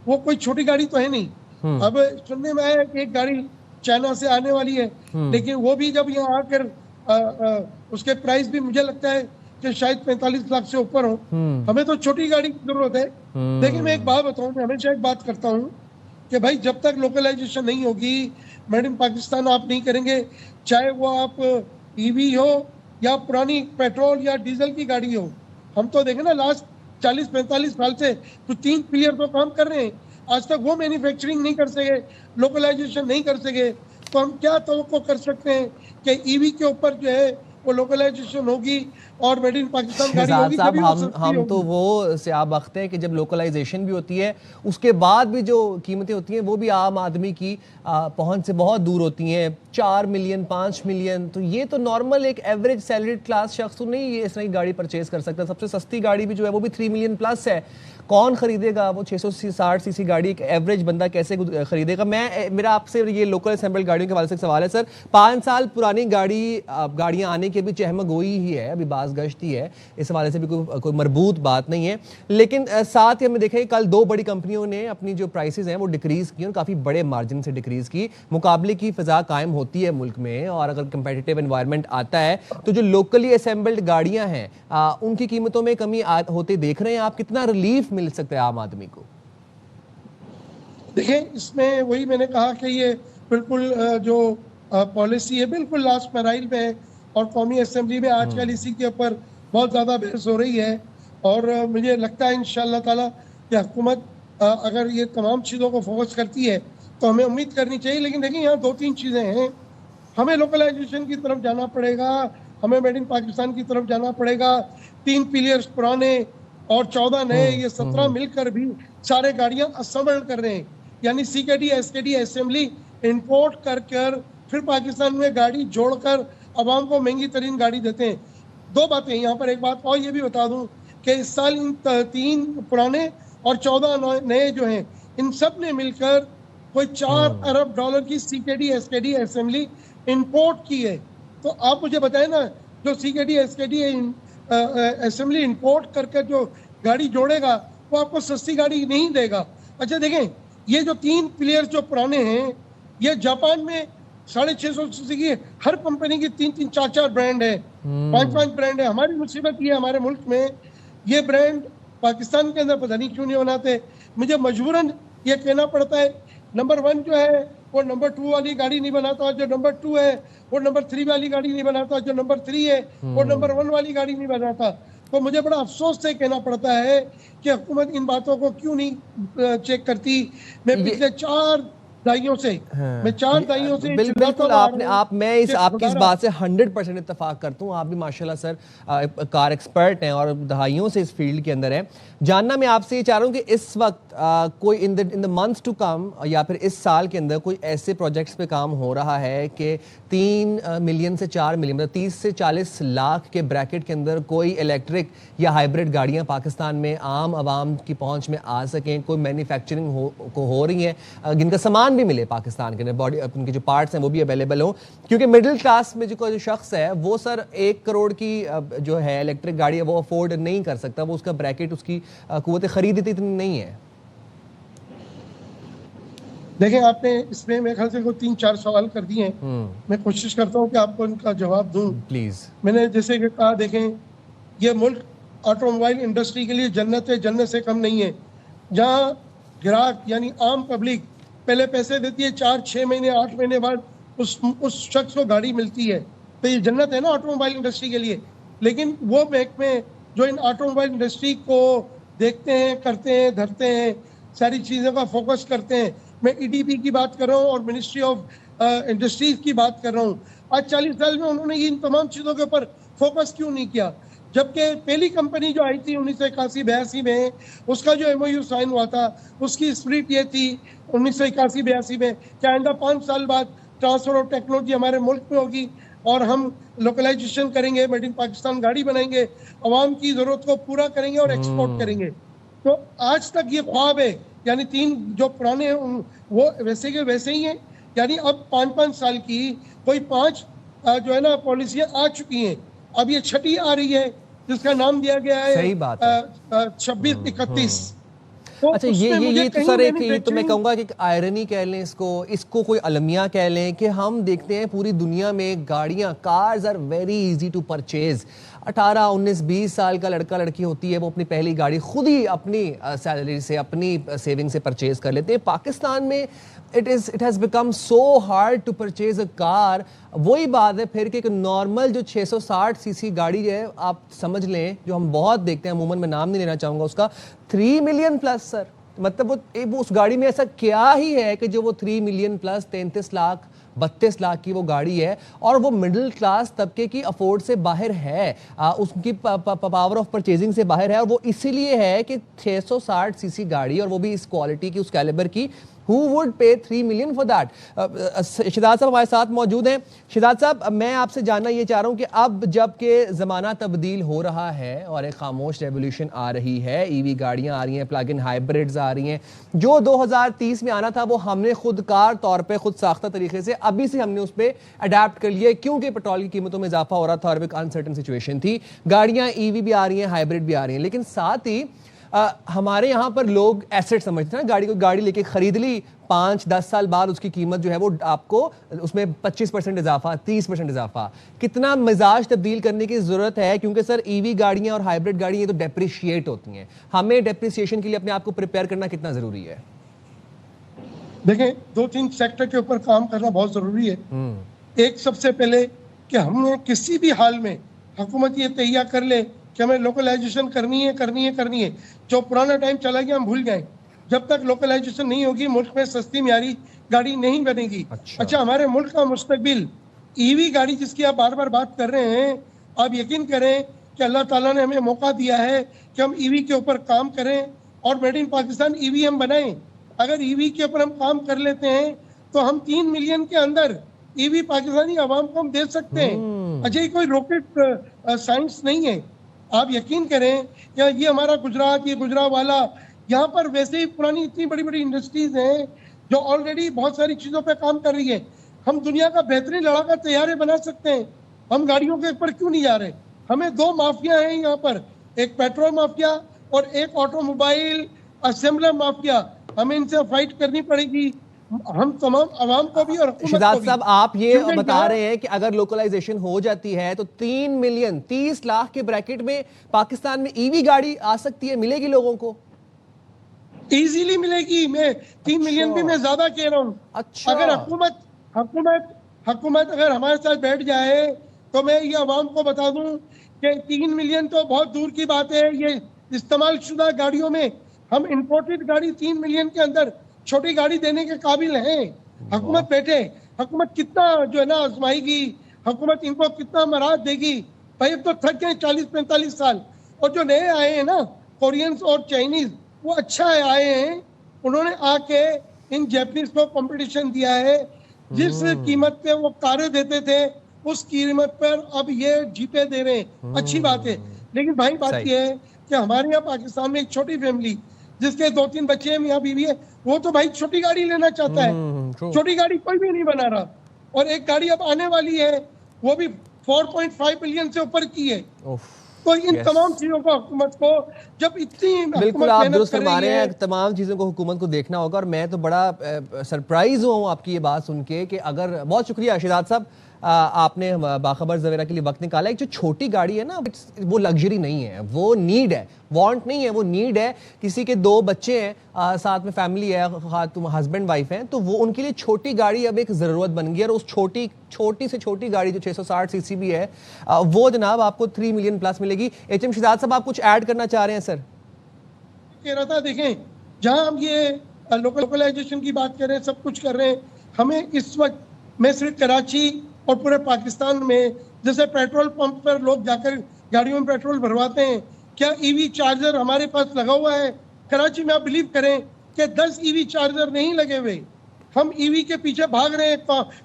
Speaker 9: وہ کوئی چھوٹی گاڑی تو ہے نہیں. اب سننے میں آیا کہ ایک گاڑی چائنا سے آنے والی ہے، لیکن وہ بھی جب یہاں آ کر اس کے پرائز بھی مجھے لگتا ہے کہ شاید 45 لاکھ سے اوپر ہو. ہمیں تو چھوٹی گاڑی کی ضرورت ہے. لیکن میں ایک بات بتاؤں، میں ہمیشہ ایک بات کرتا ہوں کہ بھائی جب تک لوکلائزیشن نہیں ہوگی، میڈ ان پاکستان آپ نہیں کریں گے، چاہے وہ آپ ای وی ہو یا پرانی پیٹرول یا ڈیزل کی گاڑی ہو. ہم تو دیکھیں نا لاسٹ 40-45 سال سے تو 3 پلیئر تو کام کر رہے ہیں، آج تک وہ مینوفیکچرنگ نہیں کر سکے، لوکلائزیشن نہیں کر سکے. تو ہم کیا توقع کر سکتے ہیں کہ ای وی کے اوپر جو ہے وہ لوکلائزیشن ہوگی اور میڈ ان پاکستان گاڑی ہوگی
Speaker 1: صاحب
Speaker 9: تبھی وہ سستی
Speaker 1: ہم
Speaker 9: ہوگی.
Speaker 1: تو وہ سیاب بخت ہیں کہ جب لوکلائزیشن بھی ہوتی ہے اس کے بعد بھی جو قیمتیں ہوتی ہیں وہ بھی عام آدمی کی پہنچ سے بہت دور ہوتی ہیں. 4 ملین 5 ملین تو یہ تو نارمل ایک ایوریج سیلریڈ کلاس شخص تو نہیں یہ اس طرح کی گاڑی پرچیز کر سکتا. سب سے سستی گاڑی بھی جو ہے وہ بھی 3 ملین پلس ہے. کون خریدے گا وہ 660 سی سی گاڑی؟ ایک ایوریج بندہ کیسے خریدے گا؟ میرا آپ سے یہ لوکل اسمبلڈ گاڑیوں کے حوالے سے سوال ہے سر. 5 سال پرانی گاڑیاں آنے کی بھی چہمہ گوئی ہی ہے, ابھی باز گشتی ہے, اس حوالے سے بھی کوئی مربوط بات نہیں ہے. لیکن ساتھ ہی ہم نے دیکھا کہ کل 2 بڑی کمپنیوں نے اپنی جو پرائسز ہیں وہ ڈکریز کی اور کافی بڑے مارجن سے ڈکریز کی. مقابلے کی فضا قائم ہوتی ہے ملک میں, اور اگر کمپیٹیٹیو انوائرمنٹ آتا ہے تو جو لوکلی اسمبلڈ گاڑیاں ہیں ان کی قیمتوں میں کمی ہوتے دیکھ رہے ہیں آپ؟ کتنا ریلیف مل سکتا ہے عام آدمی کو؟
Speaker 9: دیکھیں اس میں وہی میں نے کہا کہ یہ بالکل جو پالیسی ہے بالکل لاسٹ میرائل میں ہے, اور قومی اسمبلی میں آج کل اسی کے اوپر بہت زیادہ بحث ہو رہی ہے. اور مجھے لگتا ہے انشاءاللہ تعالیٰ کہ حکومت اگر یہ تمام چیزوں کو فوکس کرتی ہے تو ہمیں امید کرنی چاہیے. لیکن دیکھیں یہاں 2-3 چیزیں ہیں. ہمیں لوکلائزیشن کی طرف جانا پڑے گا, ہمیں میڈ ان پاکستان کی طرف جانا پڑے گا. 3 پلیئرز پرانے اور 14 نئے, یہ 17 مل کر بھی سارے گاڑیاں اسمبل کر رہے ہیں. یعنی CKD SKD اسمبلی امپورٹ کر پھر پاکستان میں گاڑی جوڑ کر عوام کو مہنگی ترین گاڑی دیتے ہیں. 2 باتیں یہاں پر. ایک بات اور یہ بھی بتا دوں کہ اس سال ان 3 پرانے اور 14 نئے جو ہیں ان سب نے مل کر کوئی $4 ارب کی CKD SKD اسمبلی امپورٹ کی ہے. تو آپ مجھے بتائیں نا, جو CKD SKD اسمبلی امپورٹ کر جو گاڑی جوڑے گا وہ آپ کو سستی گاڑی نہیں دے گا. اچھا دیکھیں یہ جو 3 پلیئر جو پرانے ہیں یہ جاپان میں 650 سی کی ہر کمپنی کی 3-3 4-4 برانڈ ہے, 5-5 برانڈ ہے. ہماری مصیبت یہ ہمارے ملک میں یہ برانڈ پاکستان کے اندر پتہ نہیں کیوں نہیں بناتے. مجھے مجبوراً یہ کہنا پڑتا ہے نمبر 1 جو ہے وہ نمبر 2 والی گاڑی نہیں بناتا, جو نمبر 2 ہے وہ نمبر 3 والی گاڑی نہیں بناتا, جو نمبر 3 ہے وہ نمبر 1 والی گاڑی نہیں بناتا. تو مجھے بڑا افسوس سے کہنا پڑتا ہے کہ حکومت ان باتوں کو کیوں نہیں چیک کرتی. میں پچھلے 4 دہائیوں سے
Speaker 1: بالکل میں آپ کی اس بات سے 100% اتفاق کرتا ہوں. آپ بھی ماشاءاللہ سر کار ایکسپرٹ ہیں اور دہائیوں سے اس فیلڈ کے اندر ہیں. جاننا میں آپ سے یہ چاہ رہا ہوں کہ اس وقت کوئی ان دا منتھس ٹو کم یا پھر اس سال کے اندر کوئی ایسے پروجیکٹس پہ کام ہو رہا ہے کہ 3 ملین سے 4 ملین مطلب 30 سے 40 لاکھ کے بریکٹ کے اندر کوئی الیکٹرک یا ہائبرڈ گاڑیاں پاکستان میں عام عوام کی پہنچ میں آ سکیں, کوئی مینوفیکچرنگ ہو رہی ہیں جن کا سامان بھی ملے پاکستان کے اندر, باڈی ان کے جو پارٹس ہیں وہ بھی اویلیبل ہوں؟ کیونکہ مڈل کلاس میں جو شخص ہے وہ سر 1 کروڑ کی جو ہے الیکٹرک گاڑی ہے وہ افورڈ نہیں کر سکتا, وہ اس کا بریکٹ اس کی قوت خرید اتنی نہیں ہے.
Speaker 9: دیکھیں آپ نے اس میں میرے خیال سے کوئی 3-4 سوال کر دیے ہیں, میں کوشش کرتا ہوں کہ آپ کو ان کا جواب دوں
Speaker 1: پلیز.
Speaker 9: میں نے جیسے کہ کہا دیکھیں یہ ملک آٹو موبائل انڈسٹری کے لیے جنت ہے, جنت سے کم نہیں ہے. جہاں گراہک یعنی عام پبلک پہلے پیسے دیتی ہے 4-6 مہینے 8 مہینے بعد اس شخص کو گاڑی ملتی ہے, تو یہ جنت ہے نا آٹو موبائل انڈسٹری کے لیے. لیکن وہ محکمے جو ان آٹو موبائل انڈسٹری کو دیکھتے ہیں, کرتے ہیں, دھرتے ہیں, ساری چیزوں کا فوکس کرتے ہیں, میں EDP کی بات کر رہا ہوں اور منسٹری آف انڈسٹریز کی بات کر رہا ہوں, آج 40 سال میں انہوں نے ان تمام چیزوں کے اوپر فوکس کیوں نہیں کیا؟ جبکہ پہلی کمپنی جو آئی تھی 1981-82 میں, اس کا جو MOU سائن ہوا تھا, اس کی اسپرٹ یہ تھی 1981-82 میں کہ آئندہ 5 سال بعد ٹرانسفر آف ٹیکنالوجی ہمارے ملک میں ہوگی اور ہم لوکلائزیشن کریں گے, میڈ ان پاکستان گاڑی بنائیں گے, عوام کی ضرورت کو پورا کریں گے اور ایکسپورٹ کریں گے. تو آج تک یہ خواب ہے, یعنی 3 جو پرانے ہیں وہ ویسے کے ویسے ہی ہیں. یعنی اب 5-5 سال کی کوئی 5 جو ہے نا پالیسیاں آ چکی ہیں, اب یہ 6ٹھی آ رہی ہے جس کا نام دیا گیا ہے 2631.
Speaker 1: اچھا یہ تو سر ایک تو میں کہوں گا کہ آئرنی کہہ لیں اس کو کوئی المیہ کہہ لیں کہ ہم دیکھتے ہیں پوری دنیا میں گاڑیاں, cars are very easy to purchase. 18, 19, 20 سال کا لڑکا لڑکی ہوتی ہے, وہ اپنی پہلی گاڑی خود ہی اپنی سیلری سے اپنی سیونگ سے پرچیز کر لیتے ہیں. پاکستان میں it has become so hard to purchase a car. وہی بات ہے پھر کہ ایک نارمل جو 660 سی سی گاڑی ہے آپ سمجھ لیں جو ہم بہت دیکھتے ہیں, عموماً میں نام نہیں لینا چاہوں گا اس کا, 3 ملین پلس سر. مطلب وہ اس گاڑی میں ایسا کیا ہی ہے کہ جو وہ 3 ملین پلس 33 لاکھ 32 لاکھ کی وہ گاڑی ہے اور وہ مڈل کلاس طبقے کی افورڈ سے باہر ہے, اس کی پاور آف پرچیزنگ سے باہر ہے, اور وہ اسی لیے ہے کہ 660 سی سی گاڑی اور وہ بھی اس کوالٹی کی, اس کیلیبر کی, who would pay 3 million for that. Shahzad صاحب ہمارے ساتھ موجود ہیں. شہزاد صاحب, میں آپ سے جاننا یہ چاہ رہا ہوں کہ اب جب کہ زمانہ تبدیل ہو رہا ہے اور ایک خاموش ریولیوشن آ رہی ہے, ای وی گاڑیاں آ رہی ہیں, پلگ ان ہائبریڈز آ رہی ہیں, جو 2030 میں آنا تھا وہ ہم نے خود کار طور پہ خود ساختہ طریقے سے ابھی سے ہم نے اس پہ اڈیپٹ کر لیا, کیونکہ پیٹرول کی قیمتوں میں اضافہ ہو رہا تھا اور ایک انسرٹن سچویشن تھی. گاڑیاں ای وی بھی آ رہی ہیں, ہائبریڈ بھی آ رہی ہیں, لیکن ساتھ ہی ہمارے یہاں پر لوگ ایسٹ سمجھتے ہیں نا, گاڑی لے کے خرید لی, 5-10 سال بعد اس کی قیمت جو ہے وہ آپ کو اس میں 25% اضافہ, 30% اضافہ. کتنا مزاج تبدیل کرنے کی ضرورت ہے, کیونکہ سر ای وی گاڑیاں اور ہائبریڈ گاڑیاں تو ڈیپریشیٹ ہوتی ہیں, ہمیں ڈیپریسیشن کے لیے اپنے آپ کو پریپیئر کرنا کتنا ضروری ہے؟
Speaker 9: دیکھیں 2-3 سیکٹر کے اوپر کام کرنا بہت ضروری ہے. ایک سب سے پہلے کہ ہم نے کسی بھی حال میں حکومت یہ تہیہ کر لے کہ ہمیں لوکلائزیشن کرنی ہے. جو پرانا ٹائم چلا گیا ہم بھول جائیں. جب تک لوکلائزیشن نہیں ہوگی ملک میں سستی معیاری گاڑی نہیں بنے گی. اچھا, ہمارے ملک کا مستقبل ای وی گاڑی جس کی آپ بار بار بات کر رہے ہیں, آپ یقین کریں کہ اللہ تعالیٰ نے ہمیں موقع دیا ہے کہ ہم ای وی کے اوپر کام کریں اور میڈ ان پاکستان ای وی ہم بنائیں. اگر ای وی کے اوپر ہم کام کر لیتے ہیں تو ہم 3 ملین کے اندر ای وی پاکستانی عوام کو ہم دے سکتے ہیں. اچھا, یہ کوئی راکٹ سائنس نہیں ہے. آپ یقین کریں کہ یہ ہمارا گجرات, یہ گجرانوالا, یہاں پر ویسے ہی پرانی اتنی بڑی بڑی انڈسٹریز ہیں جو آلریڈی بہت ساری چیزوں پہ کام کر رہی ہے. ہم دنیا کا بہترین لڑاکا طیارے بنا سکتے ہیں. ہم گاڑیوں کے اوپر کیوں نہیں جا رہے؟ ہمیں 2 مافیا ہیں یہاں پر, ایک پیٹرول مافیا اور ایک آٹو موبائل اسمبلر مافیا. ہمیں ان سے فائٹ کرنی پڑے گی, ہم تمام عوام کو بھی اور حکومت
Speaker 1: شہزاد
Speaker 9: کو بھی.
Speaker 1: صاحب, آپ یہ بتا رہے ہیں کہ اگر لوکلائزیشن ہو جاتی ہے تو 3 ملین 30 لاکھ کے بریکٹ میں پاکستان میں ای وی گاڑی آ سکتی ہے, ملے گی لوگوں کو؟
Speaker 9: ایزیلی ملے گی. میں 3 ملین بھی میں زیادہ کہہ رہا ہوں. اگر حکومت اگر ہمارے ساتھ بیٹھ جائے تو میں یہ عوام کو بتا دوں کہ 3 ملین تو بہت دور کی بات ہے. یہ استعمال شدہ گاڑیوں میں ہم امپورٹڈ گاڑی 3 ملین کے اندر چھوٹی گاڑی دینے کے قابل ہیں. حکومت بیٹھے, حکومت کتنا جو ہے نا آزمائے گی, حکومت ان کو کتنا مراد دے گی. بھائی اب تو تھک گئے 40-45 سال. اور جو نئے آئے ہیں نا کورینز اور چائنیز, وہ اچھا آئے ہیں, انہوں نے آ کے ان جیپنیز کو کمپٹیشن دیا ہے. جس قیمت پہ وہ کاریں دیتے تھے اس قیمت پر اب یہ جیپیں دے رہے ہیں. اچھی بات ہے, لیکن بھائی بات یہ ہے کہ ہمارے یہاں پاکستان میں ایک چھوٹی فیملی جس کے 2-3 بچے ہیں, میاں بیوی ہے, وہ تو بھائی چھوٹی گاڑی لینا چاہتا ہے. چھوٹی گاڑی کوئی بھی نہیں بنا رہا, اور ایک گاڑی اب آنے والی ہے وہ بھی 4.5 ملین سے اوپر کی ہے. تو ان تمام چیزوں کو حکومت کو جب اتنی
Speaker 1: بالکل آپ درست فرما رہے ہیں, تمام چیزوں کو حکومت کو دیکھنا ہوگا. اور میں تو بڑا سرپرائز ہوں آپ کی یہ بات سن کے کہ اگر, بہت شکریہ شہزاد صاحب, آپ نے باخبر زویرہ کے لیے وقت نکالا. ایک جو چھوٹی گاڑی ہے نا وہ لگژری نہیں ہے, وہ نیڈ ہے, وانٹ نہیں ہے, وہ نیڈ ہے. کسی کے 2 بچے ہیں, ساتھ میں فیملی ہے, ہسبینڈ وائف ہیں, تو وہ ان کے لیے چھوٹی گاڑی اب ایک ضرورت بن گئی ہے. اور اس چھوٹی سے چھوٹی گاڑی جو 660 سی سی بھی ہے وہ جناب آپ کو 3 ملین پلس ملے گی. ایچ ایم شہزاد صاحب, آپ کچھ ایڈ کرنا چاہ رہے ہیں سر؟
Speaker 9: کہہ رہا تھا, دیکھیں جہاں ہم یہ لوکلائزیشن کی بات کر رہے ہیں, سب کچھ کر رہے ہیں, ہمیں اس وقت میں صرف کراچی اور پورے پاکستان میں جیسے پیٹرول پمپ پر لوگ جا کر گاڑیوں میں پیٹرول بھرواتے ہیں, کیا ای وی چارجر ہمارے پاس لگا ہوا ہے؟ کراچی میں آپ بلیو کریں کہ 10 ای وی چارجر نہیں لگے ہوئے. ہم ای وی کے پیچھے بھاگ رہے ہیں,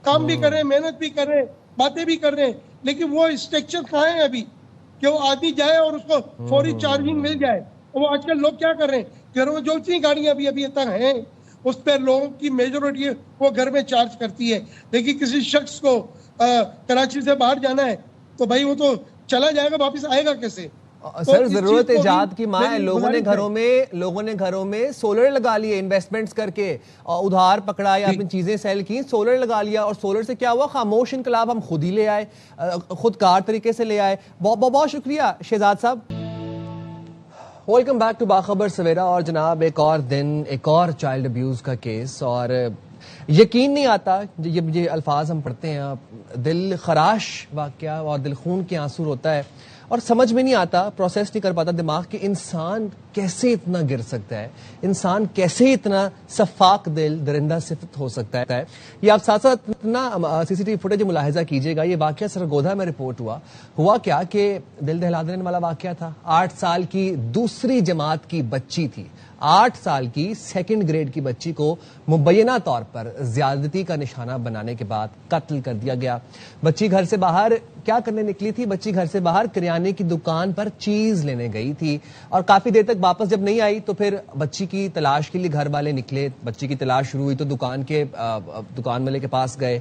Speaker 9: کام بھی کر رہے ہیں, محنت بھی کر رہے ہیں, باتیں بھی کر رہے ہیں, لیکن وہ اسٹرکچر کہاں ہے ابھی کہ وہ آدمی جائے اور اس کو فوری چارجنگ مل جائے. وہ آج کل لوگ کیا کر رہے ہیں, گھروں میں جو سی گاڑیاں ابھی تک ہیں اس پہ لوگوں کی میجورٹی وہ گھر میں چارج کرتی ہے. لیکن کسی شخص کو کراچی سے باہر جانا ہے تو بھائی وہ تو چلا جائے گا, واپس آئے گا کیسے؟
Speaker 1: سر ضرورت ایجاد کی ماں ہے. لوگوں نے گھروں میں سولر لگا لیے, انویسٹمنٹس کر کے ادھار پکڑا یا اپنی چیزیں سیل کی, سولر لگا لیا. اور سولر سے کیا ہوا, خاموش انقلاب ہم خود ہی لے آئے, خود کار طریقے سے لے آئے. بہت شکریہ شہزاد صاحب. Welcome back to Bakhabar Savera. اور جناب ایک اور دن, ایک اور چائلڈ ابیوز کا کیس, اور یقین نہیں آتا یہ الفاظ ہم پڑھتے ہیں, دل خراش واقعہ اور دل خون کے آنسو ہوتا ہے. اور سمجھ میں نہیں آتا, پروسیس نہیں کر پاتا دماغ کہ انسان کیسے اتنا گر سکتا ہے, انسان کیسے اتنا صفاق دل درندہ صفت ہو سکتا ہے. یہ آپ ساتھ ساتھ اتنا سی سی ٹی وی فوٹیج ملاحظہ کیجیے گا. یہ واقعہ سرگودا میں رپورٹ ہوا کیا کہ دل دہلا دینے والا واقعہ تھا. 8 سال کی دوسری جماعت کی بچی تھی, 8 سال کی سیکنڈ گریڈ کی بچی کو مبینہ طور پر زیادتی کا نشانہ بنانے کے بعد قتل کر دیا گیا. بچی گھر سے باہر کیا کرنے نکلی تھی؟ بچی گھر سے باہر کریانے کی دکان پر چیز لینے گئی تھی اور کافی دیر تک واپس جب نہیں آئی تو پھر بچی کی تلاش کے لیے گھر والے نکلے. بچی کی تلاش شروع ہوئی تو دکان والے کے پاس گئے.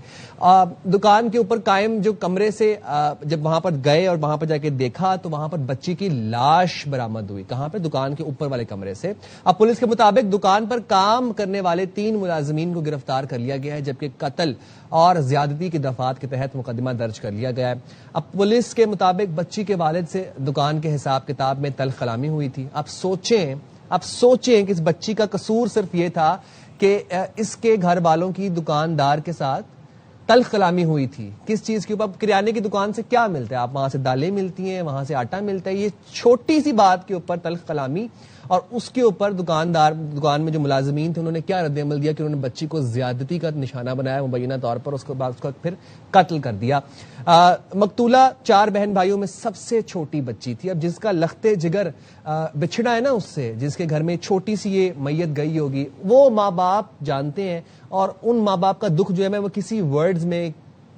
Speaker 1: دکان کے اوپر قائم جو کمرے سے جب وہاں پر گئے اور وہاں پر جا کے دیکھا تو وہاں پر بچی کی لاش برآمد ہوئی. کہاں پہ؟ دکان کے اوپر والے کمرے سے. اب پولیس کے مطابق دکان پر کام کرنے والے 3 ملازمین کو گرفتار کر لیا گیا ہے, جبکہ قتل اور زیادتی کی دفعات کے تحت مقدمہ درج کر لیا گیا ہے. اب پولیس کے مطابق بچی کے والد سے دکان کے حساب کتاب میں تلخ کلامی ہوئی تھی. اب سوچیں کہ اس بچی کا قصور صرف یہ تھا کہ اس کے گھر والوں کی دکاندار کے ساتھ تلخ کلامی ہوئی تھی. کس چیز کے اوپر؟ کریانے کی دکان سے کیا ملتا ہے؟ آپ وہاں سے دالیں ملتی ہیں, وہاں سے آٹا ملتا ہے. یہ چھوٹی سی بات کے اوپر تلخ کلامی, اور اس کے اوپر دکان میں جو ملازمین تھے انہوں نے کیا رد عمل دیا کہ انہوں نے بچی کو زیادتی کا نشانہ بنایا مبینہ طور پر, اس کے بعد اس کو پھر قتل کر دیا. مقتولہ 4 بہن بھائیوں میں سب سے چھوٹی بچی تھی. اب جس کا لختے جگر بچھڑا ہے نا اس سے, جس کے گھر میں چھوٹی سی یہ میت گئی ہوگی, وہ ماں باپ جانتے ہیں, اور ان ماں باپ کا دکھ جو ہے میں وہ کسی ورڈز میں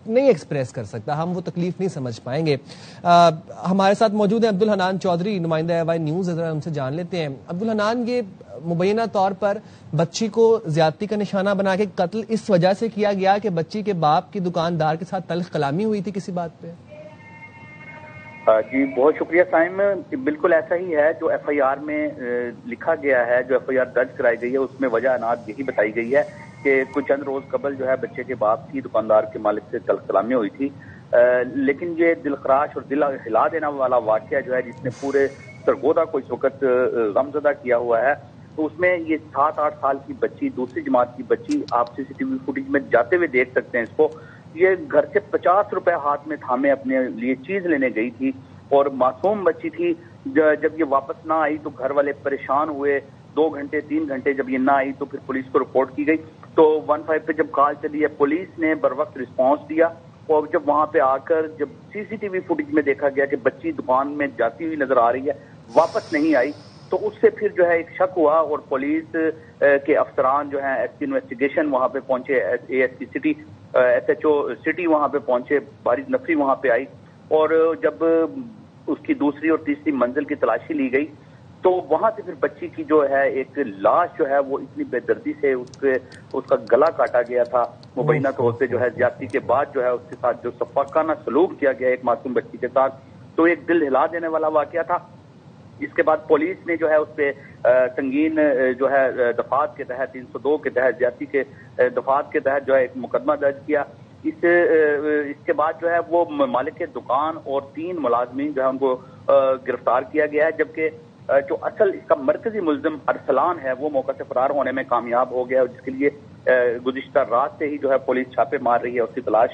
Speaker 1: نہیں ایکسپریس کر سکتا. ہم وہ تکلیف نہیں سمجھ پائیں گے. ہمارے ساتھ موجود ہیں عبدالحنان چودھری, نمائندہ ایوان نیوز. ذرا ہم سے جان لیتے ہیں عبدالحنان, یہ مبینہ طور پر بچی کو زیادتی کا نشانہ بنا کے قتل اس وجہ سے کیا گیا کہ بچی کے باپ کی دکاندار کے ساتھ تلخ کلامی ہوئی تھی کسی بات پہ؟
Speaker 10: جی بہت شکریہ سائم. بالکل ایسا ہی ہے جو ایف آئی آر میں لکھا گیا ہے, جو ایف آئی آر درج کرائی گئی ہے, اس میں وجہ انات یہی بتائی گئی ہے کہ کچھ چند روز قبل جو ہے بچے کے باپ کی دکاندار کے مالک سے تلخ کلامی ہوئی تھی. لیکن یہ دلخراش اور دل ہلا دینے والا واقعہ جو ہے جس نے پورے سرگودا کو اس وقت غمزدہ کیا ہوا ہے, تو اس میں یہ 7-8 سال کی بچی, دوسری جماعت کی بچی, آپ سی سی ٹی وی فوٹیج میں جاتے ہوئے دیکھ سکتے ہیں اس کو. یہ گھر سے 50 روپے ہاتھ میں تھامے اپنے لیے چیز لینے گئی تھی, اور معصوم بچی تھی. جب یہ واپس نہ آئی تو گھر والے پریشان ہوئے. 2 گھنٹے 3 گھنٹے جب یہ نہ آئی تو پھر پولیس کو رپورٹ کی گئی. تو 15 پہ جب کال چلی ہے, پولیس نے بر وقت رسپانس دیا, اور جب وہاں پہ آ کر جب سی سی ٹی وی فوٹیج میں دیکھا گیا کہ بچی دکان میں جاتی ہوئی نظر آ رہی ہے, واپس نہیں آئی, تو اس سے پھر جو ہے ایک شک ہوا, اور پولیس کے افسران جو ہیں ایس پی انویسٹیگیشن وہاں پہ پہنچے, A S P city, S H O city وہاں پہ پہنچے, بارش نفری وہاں پہ آئی, اور جب اس کی دوسری اور تیسری منزل کی تلاشی لی گئی تو وہاں سے پھر بچی کی جو ہے ایک لاش جو ہے وہ اتنی بے دردی سے اس کا گلا کاٹا گیا تھا مبینہ طور پہ, جو ہے زیادتی کے بعد جو ہے اس کے ساتھ جو شفقانہ سلوک کیا گیا ایک معصوم بچی کے ساتھ, تو ایک دل ہلا دینے والا واقعہ تھا. اس کے بعد پولیس نے جو ہے اس پہ سنگین جو ہے دفعات کے تحت 302 کے تحت زیادتی کے دفعات کے تحت جو ہے ایک مقدمہ درج کیا. اس کے بعد جو ہے وہ مالک دکان اور 3 ملازمین جو ہے ان کو گرفتار کیا گیا ہے, جبکہ جو اصل اس کا مرکزی ملزم ارسلان ہے وہ موقع سے فرار ہونے میں کامیاب ہو گیا, جس کے لیے گزشتہ رات سے ہی جو ہے پولیس چھاپے مار رہی ہے, اس کی تلاش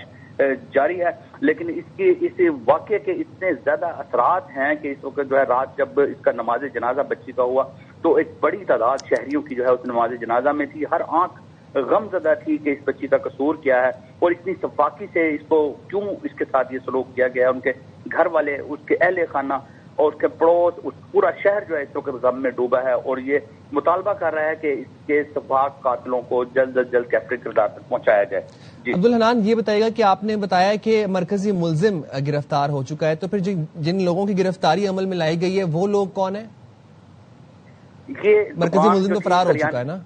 Speaker 10: جاری ہے. لیکن اس واقعے کے اتنے زیادہ اثرات ہیں کہ اس وقت جو ہے رات جب اس کا نماز جنازہ بچی کا ہوا تو ایک بڑی تعداد شہریوں کی جو ہے اس نماز جنازہ میں تھی. ہر آنکھ غم زدہ تھی کہ اس بچی کا قصور کیا ہے, اور اتنی شفاقی سے اس کو کیوں اس کے ساتھ یہ سلوک کیا گیا. ان کے گھر والے, اس کے اہل خانہ اور اس کے پڑوس, اس پورا شہر جو ہے اس وقت غم میں ڈوبا ہے, اور یہ مطالبہ کر رہا ہے کہ اس کے شفاق قاتلوں کو جلد از جلد کیفری کردار تک پہنچایا جائے. جی
Speaker 1: عبدالحنان, یہ بتائے گا کہ آپ نے بتایا کہ مرکزی ملزم گرفتار ہو چکا ہے, تو پھر جن لوگوں کی گرفتاری عمل میں لائی گئی ہے وہ لوگ کون ہیں؟
Speaker 10: یہ
Speaker 1: مرکزی ملزم تو فرار ہو چکا ہے نا؟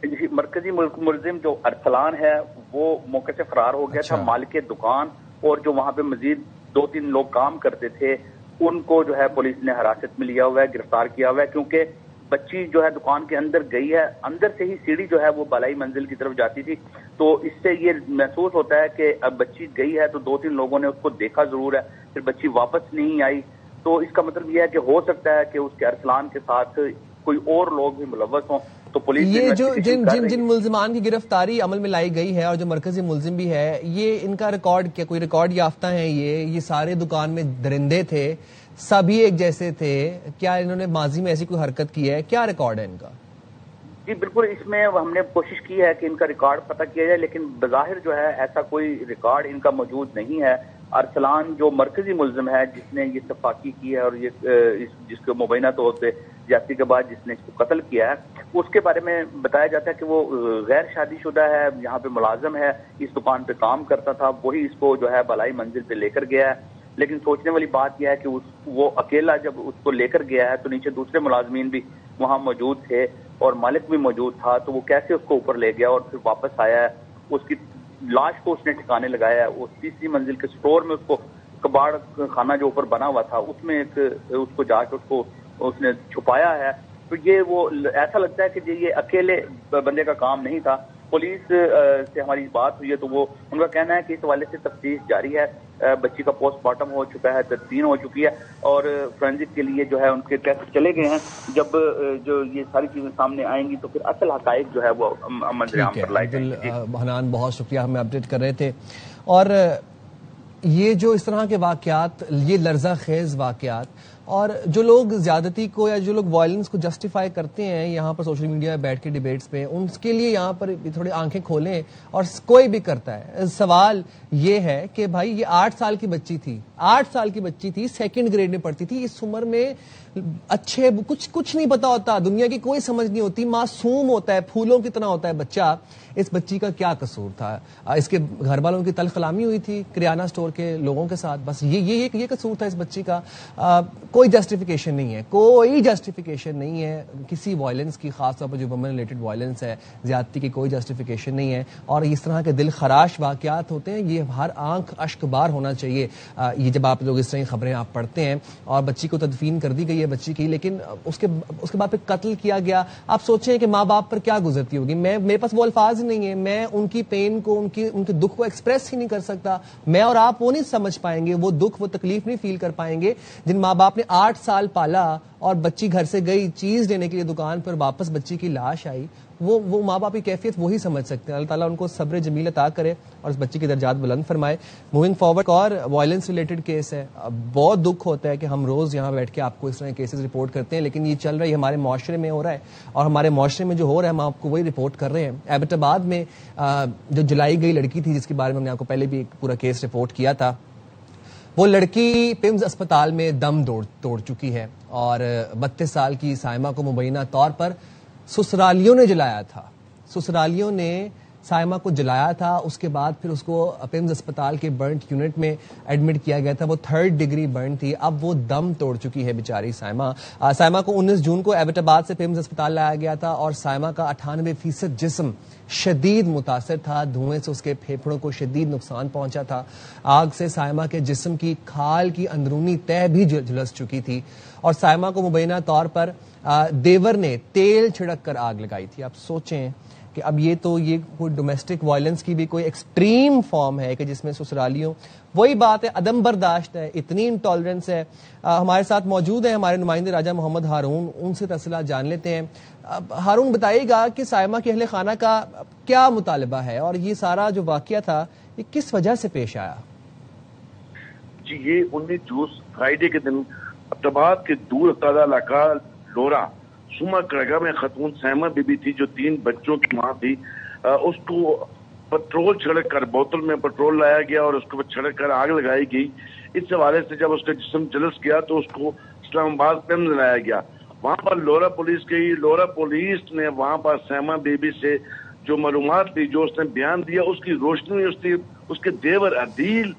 Speaker 10: جی, مرکزی ملزم جو ارسلان ہے وہ موقع سے فرار ہو گیا تھا. مالک دکان اور جو وہاں پہ مزید 2-3 لوگ کام کرتے تھے ان کو جو ہے پولیس نے حراست میں لیا ہوا ہے, گرفتار کیا ہوا ہے, کیونکہ بچی جو ہے دکان کے اندر گئی ہے, اندر سے ہی سیڑھی جو ہے وہ بالائی منزل کی طرف جاتی تھی, تو اس سے یہ محسوس ہوتا ہے کہ اب بچی گئی ہے تو 2-3 لوگوں نے اس کو دیکھا ضرور ہے, پھر بچی واپس نہیں آئی, تو اس کا مطلب یہ ہے کہ ہو سکتا ہے کہ اس کے ارسلان کے ساتھ کوئی اور لوگ بھی ملوث ہوں. تو پولیس
Speaker 1: یہ جو جن ملزمان کی گرفتاری عمل میں لائی گئی ہے اور جو مرکزی ملزم بھی ہے, یہ ان کا ریکارڈ کیا, کوئی ریکارڈ یافتہ ہیں؟ یہ سارے دکان میں درندے تھے سبھی ایک جیسے تھے؟ کیا انہوں نے ماضی میں ایسی کوئی حرکت کی ہے؟ کیا ریکارڈ ہے ان کا؟
Speaker 10: جی بالکل، اس میں ہم نے کوشش کی ہے کہ ان کا ریکارڈ پتہ کیا جائے، لیکن بظاہر جو ہے ایسا کوئی ریکارڈ ان کا موجود نہیں ہے۔ ارسلان جو مرکزی ملزم ہے جس نے یہ سفاکی کی ہے اور یہ جس کو مبینہ طور پہ زیادتی کے بعد جس نے اس کو قتل کیا ہے، اس کے بارے میں بتایا جاتا ہے کہ وہ غیر شادی شدہ ہے، یہاں پہ ملازم ہے، اس دکان پہ کام کرتا تھا، وہی اس کو جو ہے بالائی منزل پہ لے کر گیا ہے۔ لیکن سوچنے والی بات یہ ہے کہ وہ اکیلا جب اس کو لے کر گیا ہے تو نیچے دوسرے ملازمین بھی وہاں موجود تھے اور مالک بھی موجود تھا، تو وہ کیسے اس کو اوپر لے گیا اور پھر واپس آیا ہے؟ اس کی لاش کو اس نے ٹھکانے لگایا ہے، اس تیسری منزل کے سٹور میں اس کو کباڑ خانہ جو اوپر بنا ہوا تھا اس میں اس کو جا کے اس نے چھپایا ہے۔ تو یہ وہ ایسا لگتا ہے کہ یہ اکیلے بندے کا کام نہیں تھا۔ پولیس سے ہماری بات ہوئی ہے تو وہ ان کا کہنا ہے کہ اس حوالے سے تفتیش جاری ہے، بچی کا پوسٹ مارٹم ہو چکا ہے، تدفین ہو چکی ہے اور فورینزک کے لیے جو ہے ان کے ٹیسٹ چلے گئے ہیں۔ جب جو یہ ساری چیزیں سامنے آئیں گی تو پھر اصل حقائق جو ہے وہ منظر عام پر لائے جائیں گے۔
Speaker 1: حنان بہت شکریہ، ہمیں اپڈیٹ کر رہے تھے۔ اور یہ جو اس طرح کے واقعات، یہ لرزہ خیز واقعات، اور جو لوگ زیادتی کو یا جو لوگ وائلنس کو جسٹیفائی کرتے ہیں یہاں پر سوشل میڈیا میں بیٹھ کے ڈیبیٹس پہ، ان کے لیے یہاں پر تھوڑی آنکھیں کھولیں، اور کوئی بھی کرتا ہے۔ سوال یہ ہے کہ بھائی یہ 8 سال کی بچی تھی، 8 سال کی بچی تھی، 2nd گریڈ میں پڑھتی تھی، اس عمر میں اچھے کچھ نہیں پتا ہوتا، دنیا کی کوئی سمجھ نہیں ہوتی، معصوم ہوتا ہے، پھولوں کی طرح ہوتا ہے بچہ۔ اس بچی کا کیا قصور تھا؟ اس کے گھر والوں کی تلخ کلامی ہوئی تھی کریانہ سٹور کے لوگوں کے ساتھ، بس یہ قصور تھا اس بچی کا۔ کوئی جسٹیفیکیشن نہیں ہے، کوئی جسٹیفیکیشن نہیں ہے کسی وائلنس کی، خاص طور پر جو وومن ریلیٹڈ وائلنس ہے، زیادتی کی کوئی جسٹیفیکیشن نہیں ہے۔ اور اس طرح کے دل خراش واقعات ہوتے ہیں، یہ ہر آنکھ اشک بار ہونا چاہیے یہ جب آپ لوگ اس طرح کی خبریں آپ پڑھتے ہیں۔ اور بچی کو تدفین کر دی گئی ہے بچی کی، لیکن اس کے بعد پھر قتل کیا گیا۔ آپ سوچیں کہ ماں باپ پر کیا گزرتی ہوگی۔ میرے پاس وہ الفاظ نہیں ہے، میں ان کی پین کو، ان کے دکھ کو ایکسپریس ہی نہیں کر سکتا۔ میں اور آپ وہ نہیں سمجھ پائیں گے، وہ دکھ، وہ تکلیف نہیں فیل کر پائیں گے جن ماں باپ نے 8 سال پالا اور بچی گھر سے گئی چیز لینے کے لیے دکان پر، واپس بچی کی لاش آئی۔ وہ ماں باپ کی کیفیت وہی سمجھ سکتے ہیں۔ اللہ تعالیٰ ان کو صبر جمیل عطا کرے اور اس بچی کے درجات بلند فرمائے۔ موونگ فارورڈ، اور وائلنس ریلیٹڈ کیس ہے، بہت دکھ ہوتا ہے کہ ہم روز یہاں بیٹھ کے آپ کو اس طرح کیسز رپورٹ کرتے ہیں، لیکن یہ چل رہا ہے، ہمارے معاشرے میں ہو رہا ہے، اور ہمارے معاشرے میں جو ہو رہا ہے ہم آپ کو وہی رپورٹ کر رہے ہیں۔ ایبٹ آباد میں جو جلائی گئی لڑکی تھی جس کے بارے میں ہم نے آپ کو پہلے بھی ایک پورا کیس رپورٹ کیا تھا، وہ لڑکی پمز اسپتال میں دم توڑ چکی ہے، اور 32 سال کی سائمہ کو مبینہ طور پر سسرالیوں نے جلایا تھا۔ سسرالیوں نے سائمہ کو جلایا تھا، اس کے بعد پھر اس کو پمز اسپتال کے برنٹ یونٹ میں ایڈمٹ کیا گیا تھا، وہ 3rd ڈگری برن تھی، اب وہ دم توڑ چکی ہے بیچاری سائمہ۔ سائمہ کو 19 جون کو ایبٹ آباد سے پمز اسپتال لایا گیا تھا، اور سائمہ کا 98% جسم شدید متاثر تھا، دھوئیں سے اس کے پھیپھڑوں کو شدید نقصان پہنچا تھا، آگ سے سائمہ کے جسم کی کھال کی اندرونی تہہ بھی جھلس چکی تھی، اور سائمہ کو مبینہ طور پر دیور نے تیل چھڑک کر آگ لگائی تھی۔ آپ سوچیں کہ اب یہ کوئی ڈومیسٹک وائلنس کی بھی کوئی ایکسٹریم فارم ہے کہ جس میں سسرالیوں، وہی بات ہے، عدم برداشت ہے، اتنی انٹالرنس ہے۔ ہمارے ساتھ موجود ہیں ہمارے نمائندے راجہ محمد ہارون، ان سے تفصیلات جان لیتے ہیں۔ ہارون، بتائیے گا کہ سائمہ کے اہل خانہ کا کیا مطالبہ ہے، اور یہ سارا جو واقعہ تھا یہ کس وجہ سے پیش آیا؟
Speaker 11: جی، یہ 19 جون فرائیڈے کے دن ابتباد کے دور افتادہ علاقہ لورا سما کرگا میں خاتون سائمہ بی بی تھی جو 3 بچوں کی ماں تھی، اس کو پٹرول چھڑک کر، بوتل میں پٹرول لایا گیا اور اس کو چھڑک کر آگ لگائی گئی۔ اس حوالے سے جب اس کا جسم جلس گیا تو اس کو اسلام آباد پمز لایا گیا۔ وہاں پر لورا پولیس گئی، لورا پولیس نے وہاں پر سائمہ بی بی سے جو معلومات لی، جو اس نے بیان دیا، اس کی روشنی اس کے دیور عدیل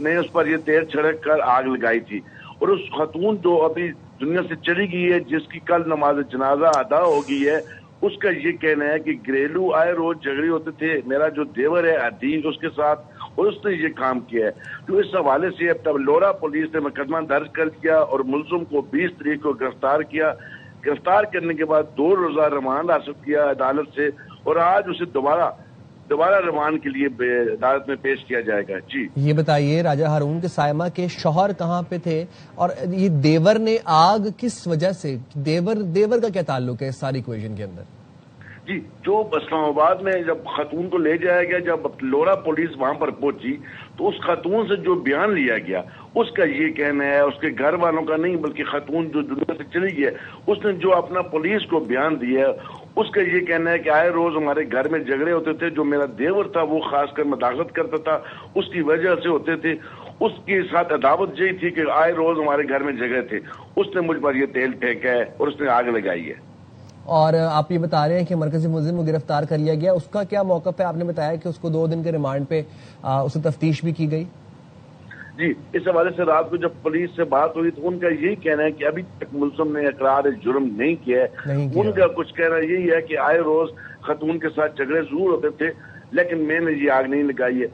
Speaker 11: نے اس پر یہ تیل چھڑک کر آگ لگائی تھی۔ اور اس خاتون جو ابھی دنیا سے چلی گئی ہے، جس کی کل نماز جنازہ ادا ہو گئی ہے، اس کا یہ کہنا ہے کہ گھریلو آئے روز جھگڑے ہوتے تھے میرا جو دیور ہے عدیل اس کے ساتھ، اور اس نے یہ کام کیا ہے۔ تو اس حوالے سے اب تک لورا پولیس نے مقدمہ درج کر دیا اور ملزم کو 20 تاریخ کو گرفتار کیا۔ گرفتار کرنے کے بعد 2 روزہ ریمانڈ حاصل کیا عدالت سے، اور آج اسے دوبارہ ریمانڈ کے لیے عدالت میں پیش کیا جائے گا۔ جی، یہ
Speaker 1: بتائیے راجہ ہارون کہ سائمہ کے شوہر کہاں پہ تھے، اور یہ دیور نے آگ کس وجہ سے، دیور کا کیا تعلق ہے اس ساری ایکویشن کے اندر؟
Speaker 11: جی جو اسلام آباد میں جب خاتون کو لے جایا گیا, جب لورا پولیس وہاں پر پہنچی تو اس خاتون سے جو بیان لیا گیا اس کا یہ کہنا ہے, اس کے گھر والوں کا نہیں بلکہ خاتون جو دنیا سے چلی گئی ہے اس نے جو اپنا پولیس کو بیان دیا ہے اس کا یہ کہنا ہے کہ آئے روز ہمارے گھر میں جھگڑے ہوتے تھے, جو میرا دیور تھا وہ خاص کر مداخلت کرتا تھا اس کی وجہ سے ہوتے تھے, اس کے ساتھ عداوت یہی تھی کہ آئے روز ہمارے گھر میں جھگڑے تھے, اس نے مجھ پر یہ تیل پھینکا ہے اور اس نے آگ لگائی ہے.
Speaker 1: اور آپ یہ بتا رہے ہیں کہ مرکزی ملزم کو گرفتار کر لیا گیا, اس کا کیا موقف ہے؟ آپ نے بتایا کہ اس کو 2 دن کے ریمانڈ پہ اسے تفتیش بھی کی گئی.
Speaker 11: جی اس حوالے سے رات کو جب پولیس سے بات ہوئی تو ان کا یہی کہنا ہے کہ ابھی تک ملزم نے اقرار جرم نہیں کیا ہے. ان کا کچھ کہنا یہی ہے کہ آئے روز خاتون کے ساتھ جھگڑے ضرور ہوتے تھے لیکن میں نے یہ آگ نہیں لگائی ہے.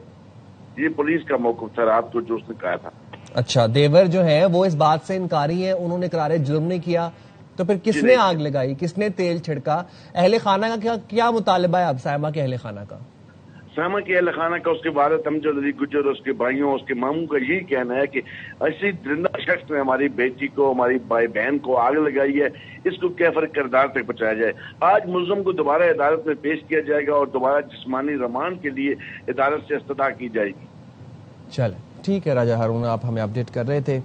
Speaker 11: یہ پولیس کا موقف تھا رات کو جو اس نے کہا تھا.
Speaker 1: اچھا, دیور جو ہے وہ اس بات سے انکاری ہیں, انہوں نے اقرار جرم نہیں کیا, تو پھر کس نے آگ لگائی, کس نے تیل چھڑکا؟ اہل خانہ کا کیا مطالبہ ہے اب سائمہ کے اہل خانہ کا؟
Speaker 11: سائمہ کے اہل خانہ کا, اس کے والد امجد علی گجر, اس کے بھائیوں, اس کے ماموں کا یہی کہنا ہے کہ ایسی درندہ شخص نے ہماری بیٹی کو, ہماری بھائی بہن کو آگ لگائی ہے, اس کو کیفر کردار تک پہنچایا جائے. آج ملزم کو دوبارہ عدالت میں پیش کیا جائے گا اور دوبارہ جسمانی ریمانڈ کے لیے عدالت سے استدعا کی جائے گی.
Speaker 1: چلیں ٹھیک ہے راجہ ہارون, آپ ہمیں اپڈیٹ کر رہے تھے.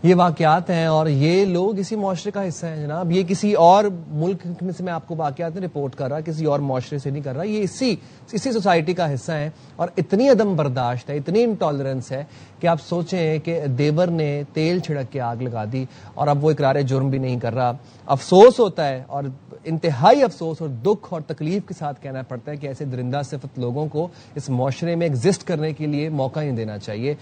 Speaker 1: یہ واقعات ہیں اور یہ لوگ اسی معاشرے کا حصہ ہیں جناب. یہ کسی اور ملک میں سے میں آپ کو واقعات نہیں رپورٹ کر رہا, کسی اور معاشرے سے نہیں کر رہا, یہ اسی سوسائٹی کا حصہ ہیں. اور اتنی عدم برداشت ہے, اتنی انٹالرنس ہے کہ آپ سوچیں کہ دیور نے تیل چھڑک کے آگ لگا دی اور اب وہ اقرار جرم بھی نہیں کر رہا. افسوس ہوتا ہے اور انتہائی افسوس اور دکھ اور تکلیف کے ساتھ کہنا پڑتا ہے کہ ایسے درندہ صفت لوگوں کو اس معاشرے میں ایگزسٹ کرنے کے لیے موقع نہیں دینا چاہیے.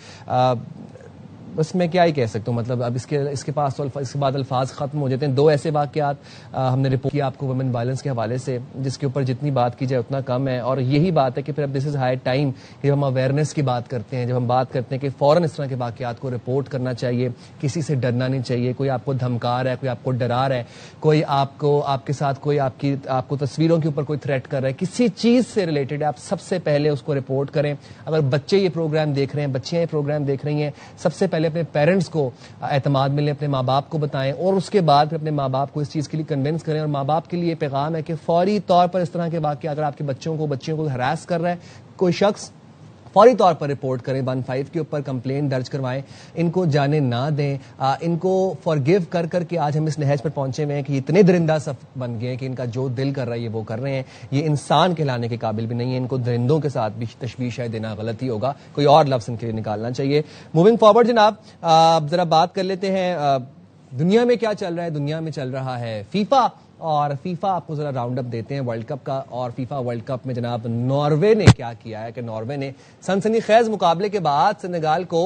Speaker 1: بس میں کیا ہی کہہ سکتا ہوں, مطلب اب اس کے پاس تو اس کے بعد الفاظ ختم ہو جاتے ہیں. 2 ایسے واقعات ہم نے رپورٹ کیا آپ کو ویمن وائلنس کے حوالے سے, جس کے اوپر جتنی بات کی جائے اتنا کم ہے. اور یہی بات ہے کہ پھر اب دس از ہائی ٹائم کہ جب ہم اویئرنیس کی بات کرتے ہیں, جب ہم بات کرتے ہیں کہ فوراً اس طرح کے واقعات کو رپورٹ کرنا چاہیے, کسی سے ڈرنا نہیں چاہیے. کوئی آپ کو دھمکا رہا ہے, کوئی آپ کو ڈرا رہا ہے, کوئی آپ کے ساتھ کوئی آپ کو تصویروں کے اوپر کوئی تھریٹ کر رہا ہے, کسی چیز سے ریلیٹڈ, آپ سب سے پہلے اس کو رپورٹ کریں. اگر بچے یہ پروگرام دیکھ رہے ہیں, بچیاں یہ پروگرام دیکھ رہی ہیں, سب سے پہلے اپنے پیرنٹس کو اعتماد ملے, اپنے ماں باپ کو بتائیں اور اس کے بعد پھر اپنے ماں باپ کو اس چیز کے لیے کنونس کریں. اور ماں باپ کے لیے پیغام ہے کہ فوری طور پر اس طرح کے واقعہ اگر آپ کے بچیوں کو ہراس کر رہا ہے کوئی شخص, فوری طور پر رپورٹ کریں, 15 کے اوپر کمپلین درج کروائیں. ان کو جانے نہ دیں, ان کو فارگیو کر کے آج ہم اس نہج پر پہنچے ہوئے ہیں کہ اتنے درندہ صفت بن گئے ہیں کہ ان کا جو دل کر رہا ہے یہ وہ کر رہے ہیں. یہ انسان کہلانے کے قابل بھی نہیں ہے, ان کو درندوں کے ساتھ بھی تشبیہ شاید دینا غلط ہی ہوگا, کوئی اور لفظ ان کے لیے نکالنا چاہیے. موونگ فارورڈ جناب, ذرا بات کر لیتے ہیں دنیا میں کیا چل رہا ہے. دنیا میں چل رہا ہے فیفا, اور فیفا آپ کو ذرا راؤنڈ اپ دیتے ہیں ورلڈ کپ کا. اور فیفا ورلڈ کپ میں جناب ناروے نے کیا کیا ہے کہ ناروے نے سنسنی خیز مقابلے کے بعد سنیگال کو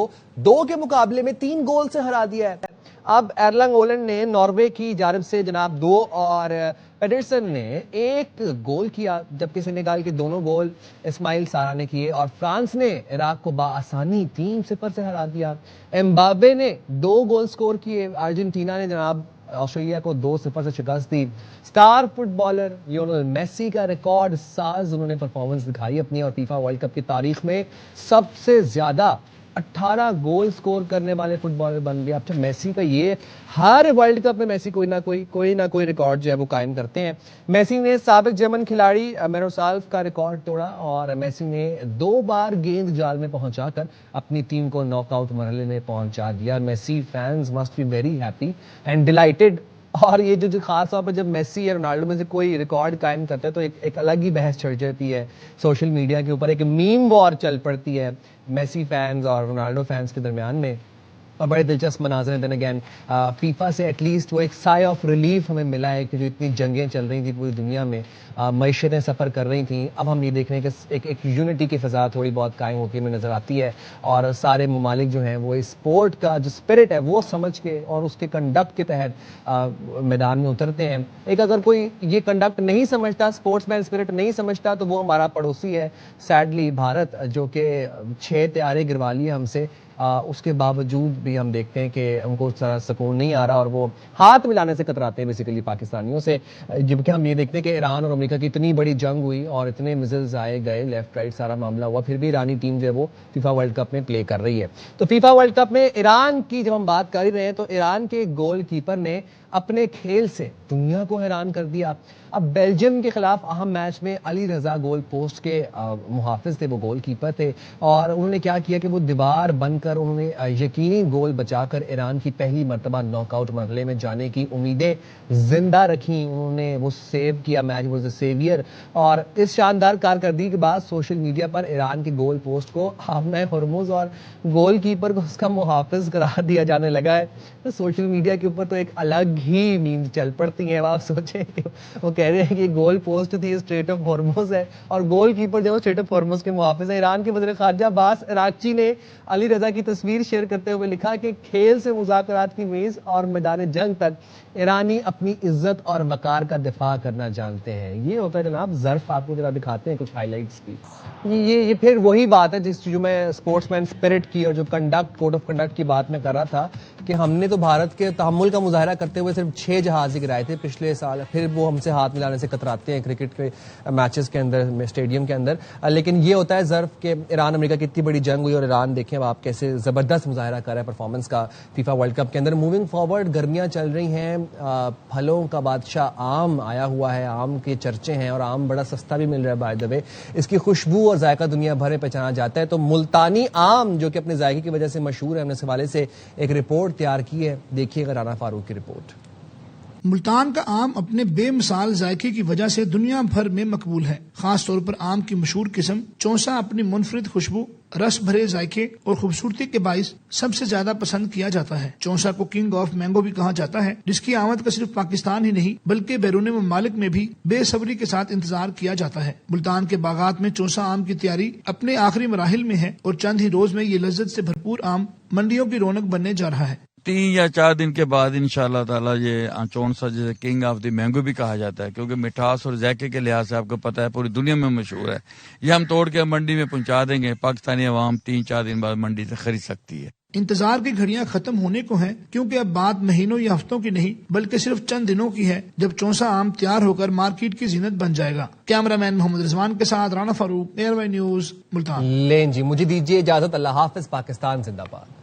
Speaker 1: 2 کے مقابلے میں 3 گول سے ہرا دیا ہے. اب ایرلنگ ہولینڈ نے ناروے کی جانب سے جناب 2 اور پیڈرسن نے 1 گول کیا, جبکہ سنیگال کے دونوں گول اسماعیل سارا نے کیے. اور فرانس نے عراق کو بآسانی 3-0 سے ہرا دیا. امبابے نے 2 گول سکور کیے. ارجنٹینا نے جناب آسٹریلیا کو 2-0 سے شکست دی. Star footballer Lionel Messi کا ریکارڈ ساز انہوں نے پرفارمنس دکھائی اپنی, اور فیفا ورلڈ کپ کی تاریخ میں سب سے زیادہ 18 گول سکور کرنے والے فٹ بالر بن گیا. اب میسی کا یہ ہر ورلڈ کپ میں میسی کوئی نہ کوئی ریکارڈ جو ہے وہ قائم کرتے ہیں. میسی نے سابق جرمن کھلاڑی میروسالف کا ریکارڈ توڑا, اور میسی نے 2 بار گیند جال میں پہنچا کر اپنی ٹیم کو ناک آؤٹ مرحلے میں پہنچا دیا. Messi fans must be very happy and delighted. اور یہ جو خاص طور پر جب میسی یا رونالڈو میں سے کوئی ریکارڈ قائم کرتا ہے تو ایک الگ ہی بحث چڑھ جاتی ہے سوشل میڈیا کے اوپر, ایک میم وار چل پڑتی ہے میسی فینز اور رونالڈو فینز کے درمیان میں. اور بڑے دلچسپ مناظر ہیں. دین اگین فیفا سے ایٹ لیسٹ وہ ایک سائے آف ریلیف ہمیں ملا ہے کہ جو اتنی جنگیں چل رہی تھیں پوری دنیا میں, معیشتیں سفر کر رہی تھیں, اب ہم یہ دیکھ رہے ہیں کہ ایک یونٹی کی فضا تھوڑی بہت قائم ہوتی ہمیں نظر آتی ہے. اور سارے ممالک جو ہیں وہ اسپورٹ کا جو اسپرٹ ہے وہ سمجھ کے اور اس کے کنڈکٹ کے تحت میدان میں اترتے ہیں. ایک اگر کوئی یہ کنڈکٹ نہیں سمجھتا, اسپورٹس مین اسپرٹ نہیں سمجھتا, تو وہ ہمارا پڑوسی ہے سیڈلی بھارت, جو کہ 6 طیارے گروا لیے ہم سے. اس کے باوجود بھی ہم دیکھتے ہیں کہ ان کو اس طرح سکون نہیں آ رہا اور وہ ہاتھ ملانے سے کتراتے ہیں بیسیکلی پاکستانیوں سے. جبکہ ہم یہ دیکھتے ہیں کہ ایران اور امریکہ کی اتنی بڑی جنگ ہوئی اور اتنے میزلز آئے گئے, لیفٹ رائٹ سارا معاملہ ہوا, پھر بھی ایرانی ٹیم جو ہے وہ فیفا ورلڈ کپ میں پلے کر رہی ہے. تو فیفا ورلڈ کپ میں ایران کی جب ہم بات کر ہی رہے ہیں تو ایران کے گول کیپر نے اپنے کھیل سے دنیا کو حیران کر دیا. اب بیلجیم کے خلاف اہم میچ میں علی رضا گول پوسٹ کے محافظ تھے, وہ گول کیپر تھے, اور انہوں نے کیا کیا کہ وہ دیوار بن کر انہوں نے یقینی گول بچا کر ایران کی پہلی مرتبہ ناک آؤٹ مرحلے میں جانے کی امیدیں زندہ رکھی. انہوں نے وہ سیو کیا, میچ واز اے سیویئر. اور اس شاندار کارکردگی کے بعد سوشل میڈیا پر ایران کے گول پوسٹ کو آمنہ ہرمز اور گول کیپر کو اس کا محافظ قرار دیا جانے لگا ہے. تو سوشل میڈیا کے اوپر تو ایک الگ ہی میمز چل پڑتی ہیں. آپ سوچیں وہ کہہ رہے ہیں کہ گول پوسٹ تھی اسٹریٹ آف ہرمز ہے اور گول کیپر جو اسٹریٹ آف ہرمز کے محافظ ہیں. ایران کے وزیر خارجہ عباس عراقچی نے علی رضا کی تصویر شیئر کرتے ہوئے لکھا کہ کھیل سے مذاکرات کی میز اور میدان جنگ تک ایرانی اپنی عزت اور وقار کا دفاع کرنا جانتے ہیں. یہ ہوتا ہے جناب ظرف, آپ کو ذرا دکھاتے ہیں کچھ ہائی لائٹس کی. یہ پھر وہی بات ہے جس جو میں اسپورٹس مین اسپرٹ کی اور جو کوڈ آف کنڈکٹ کی بات میں کر رہا تھا کہ ہم نے تو بھارت کے تحمل کا مظاہرہ کرتے ہوئے صرف 6 جہاز گرائے تھے پچھلے سال, پھر وہ ہم سے ہاتھ ملانے سے کتراتے ہیں کرکٹ کے میچز کے اندر, اسٹیڈیم کے اندر. لیکن یہ ہوتا ہے ظرف کہ ایران امریکہ کی اتنی بڑی جنگ ہوئی اور ایران دیکھیں اب آپ کیسے زبردست مظاہرہ کر رہا ہے پرفارمنس کا فیفا ورلڈ کپ کے اندر. موونگ فارورڈ, گرمیاں چل رہی ہیں, پھلوں کا بادشاہ آم آیا ہوا ہے, آم کے چرچے ہیں اور آم بڑا سستا بھی مل رہا ہے بائی دا وے. اس کی خوشبو اور ذائقہ دنیا بھر میں پہچانا جاتا ہے. تو ملتانی آم جو کہ اپنے ذائقے کی وجہ سے مشہور ہے, ہم نے اس حوالے سے ایک رپورٹ تیار کی ہے, دیکھیے گا رانا فاروق کی رپورٹ.
Speaker 12: ملتان کا آم اپنے بے مثال ذائقے کی وجہ سے دنیا بھر میں مقبول ہے. خاص طور پر آم کی مشہور قسم چونسا اپنی منفرد خوشبو, رس بھرے ذائقے اور خوبصورتی کے باعث سب سے زیادہ پسند کیا جاتا ہے. چونسا کو کنگ آف مینگو بھی کہا جاتا ہے, جس کی آمد کا صرف پاکستان ہی نہیں بلکہ بیرون ممالک میں بھی بے صبری کے ساتھ انتظار کیا جاتا ہے. ملتان کے باغات میں چونسا آم کی تیاری اپنے آخری مراحل میں ہے اور چند ہی روز میں یہ لذت سے بھرپور آم منڈیوں کی رونق بننے جا رہا ہے.
Speaker 13: 3 یا 4 دن کے بعد انشاءاللہ تعالی یہ چونسا جسے کنگ آف دی مینگو بھی کہا جاتا ہے, کیونکہ مٹھاس اور ذائقے کے لحاظ سے آپ کو پتہ ہے پوری دنیا میں مشہور ہے. یہ ہم توڑ کے منڈی میں پہنچا دیں گے, پاکستانی عوام 3-4 دن بعد منڈی سے خرید سکتی ہے.
Speaker 12: انتظار کی گھڑیاں ختم ہونے کو ہیں, کیونکہ اب بات مہینوں یا ہفتوں کی نہیں بلکہ صرف چند دنوں کی ہے جب چونسا آم تیار ہو کر مارکیٹ کی زینت بن جائے گا. کیمرہ مین محمد رضوان کے ساتھ رانا فاروق, ایئر وائی نیوز, ملتان.
Speaker 1: لیں جی, مجھے دیجیے اجازت. اللہ حافظ. پاکستان زندہ باد.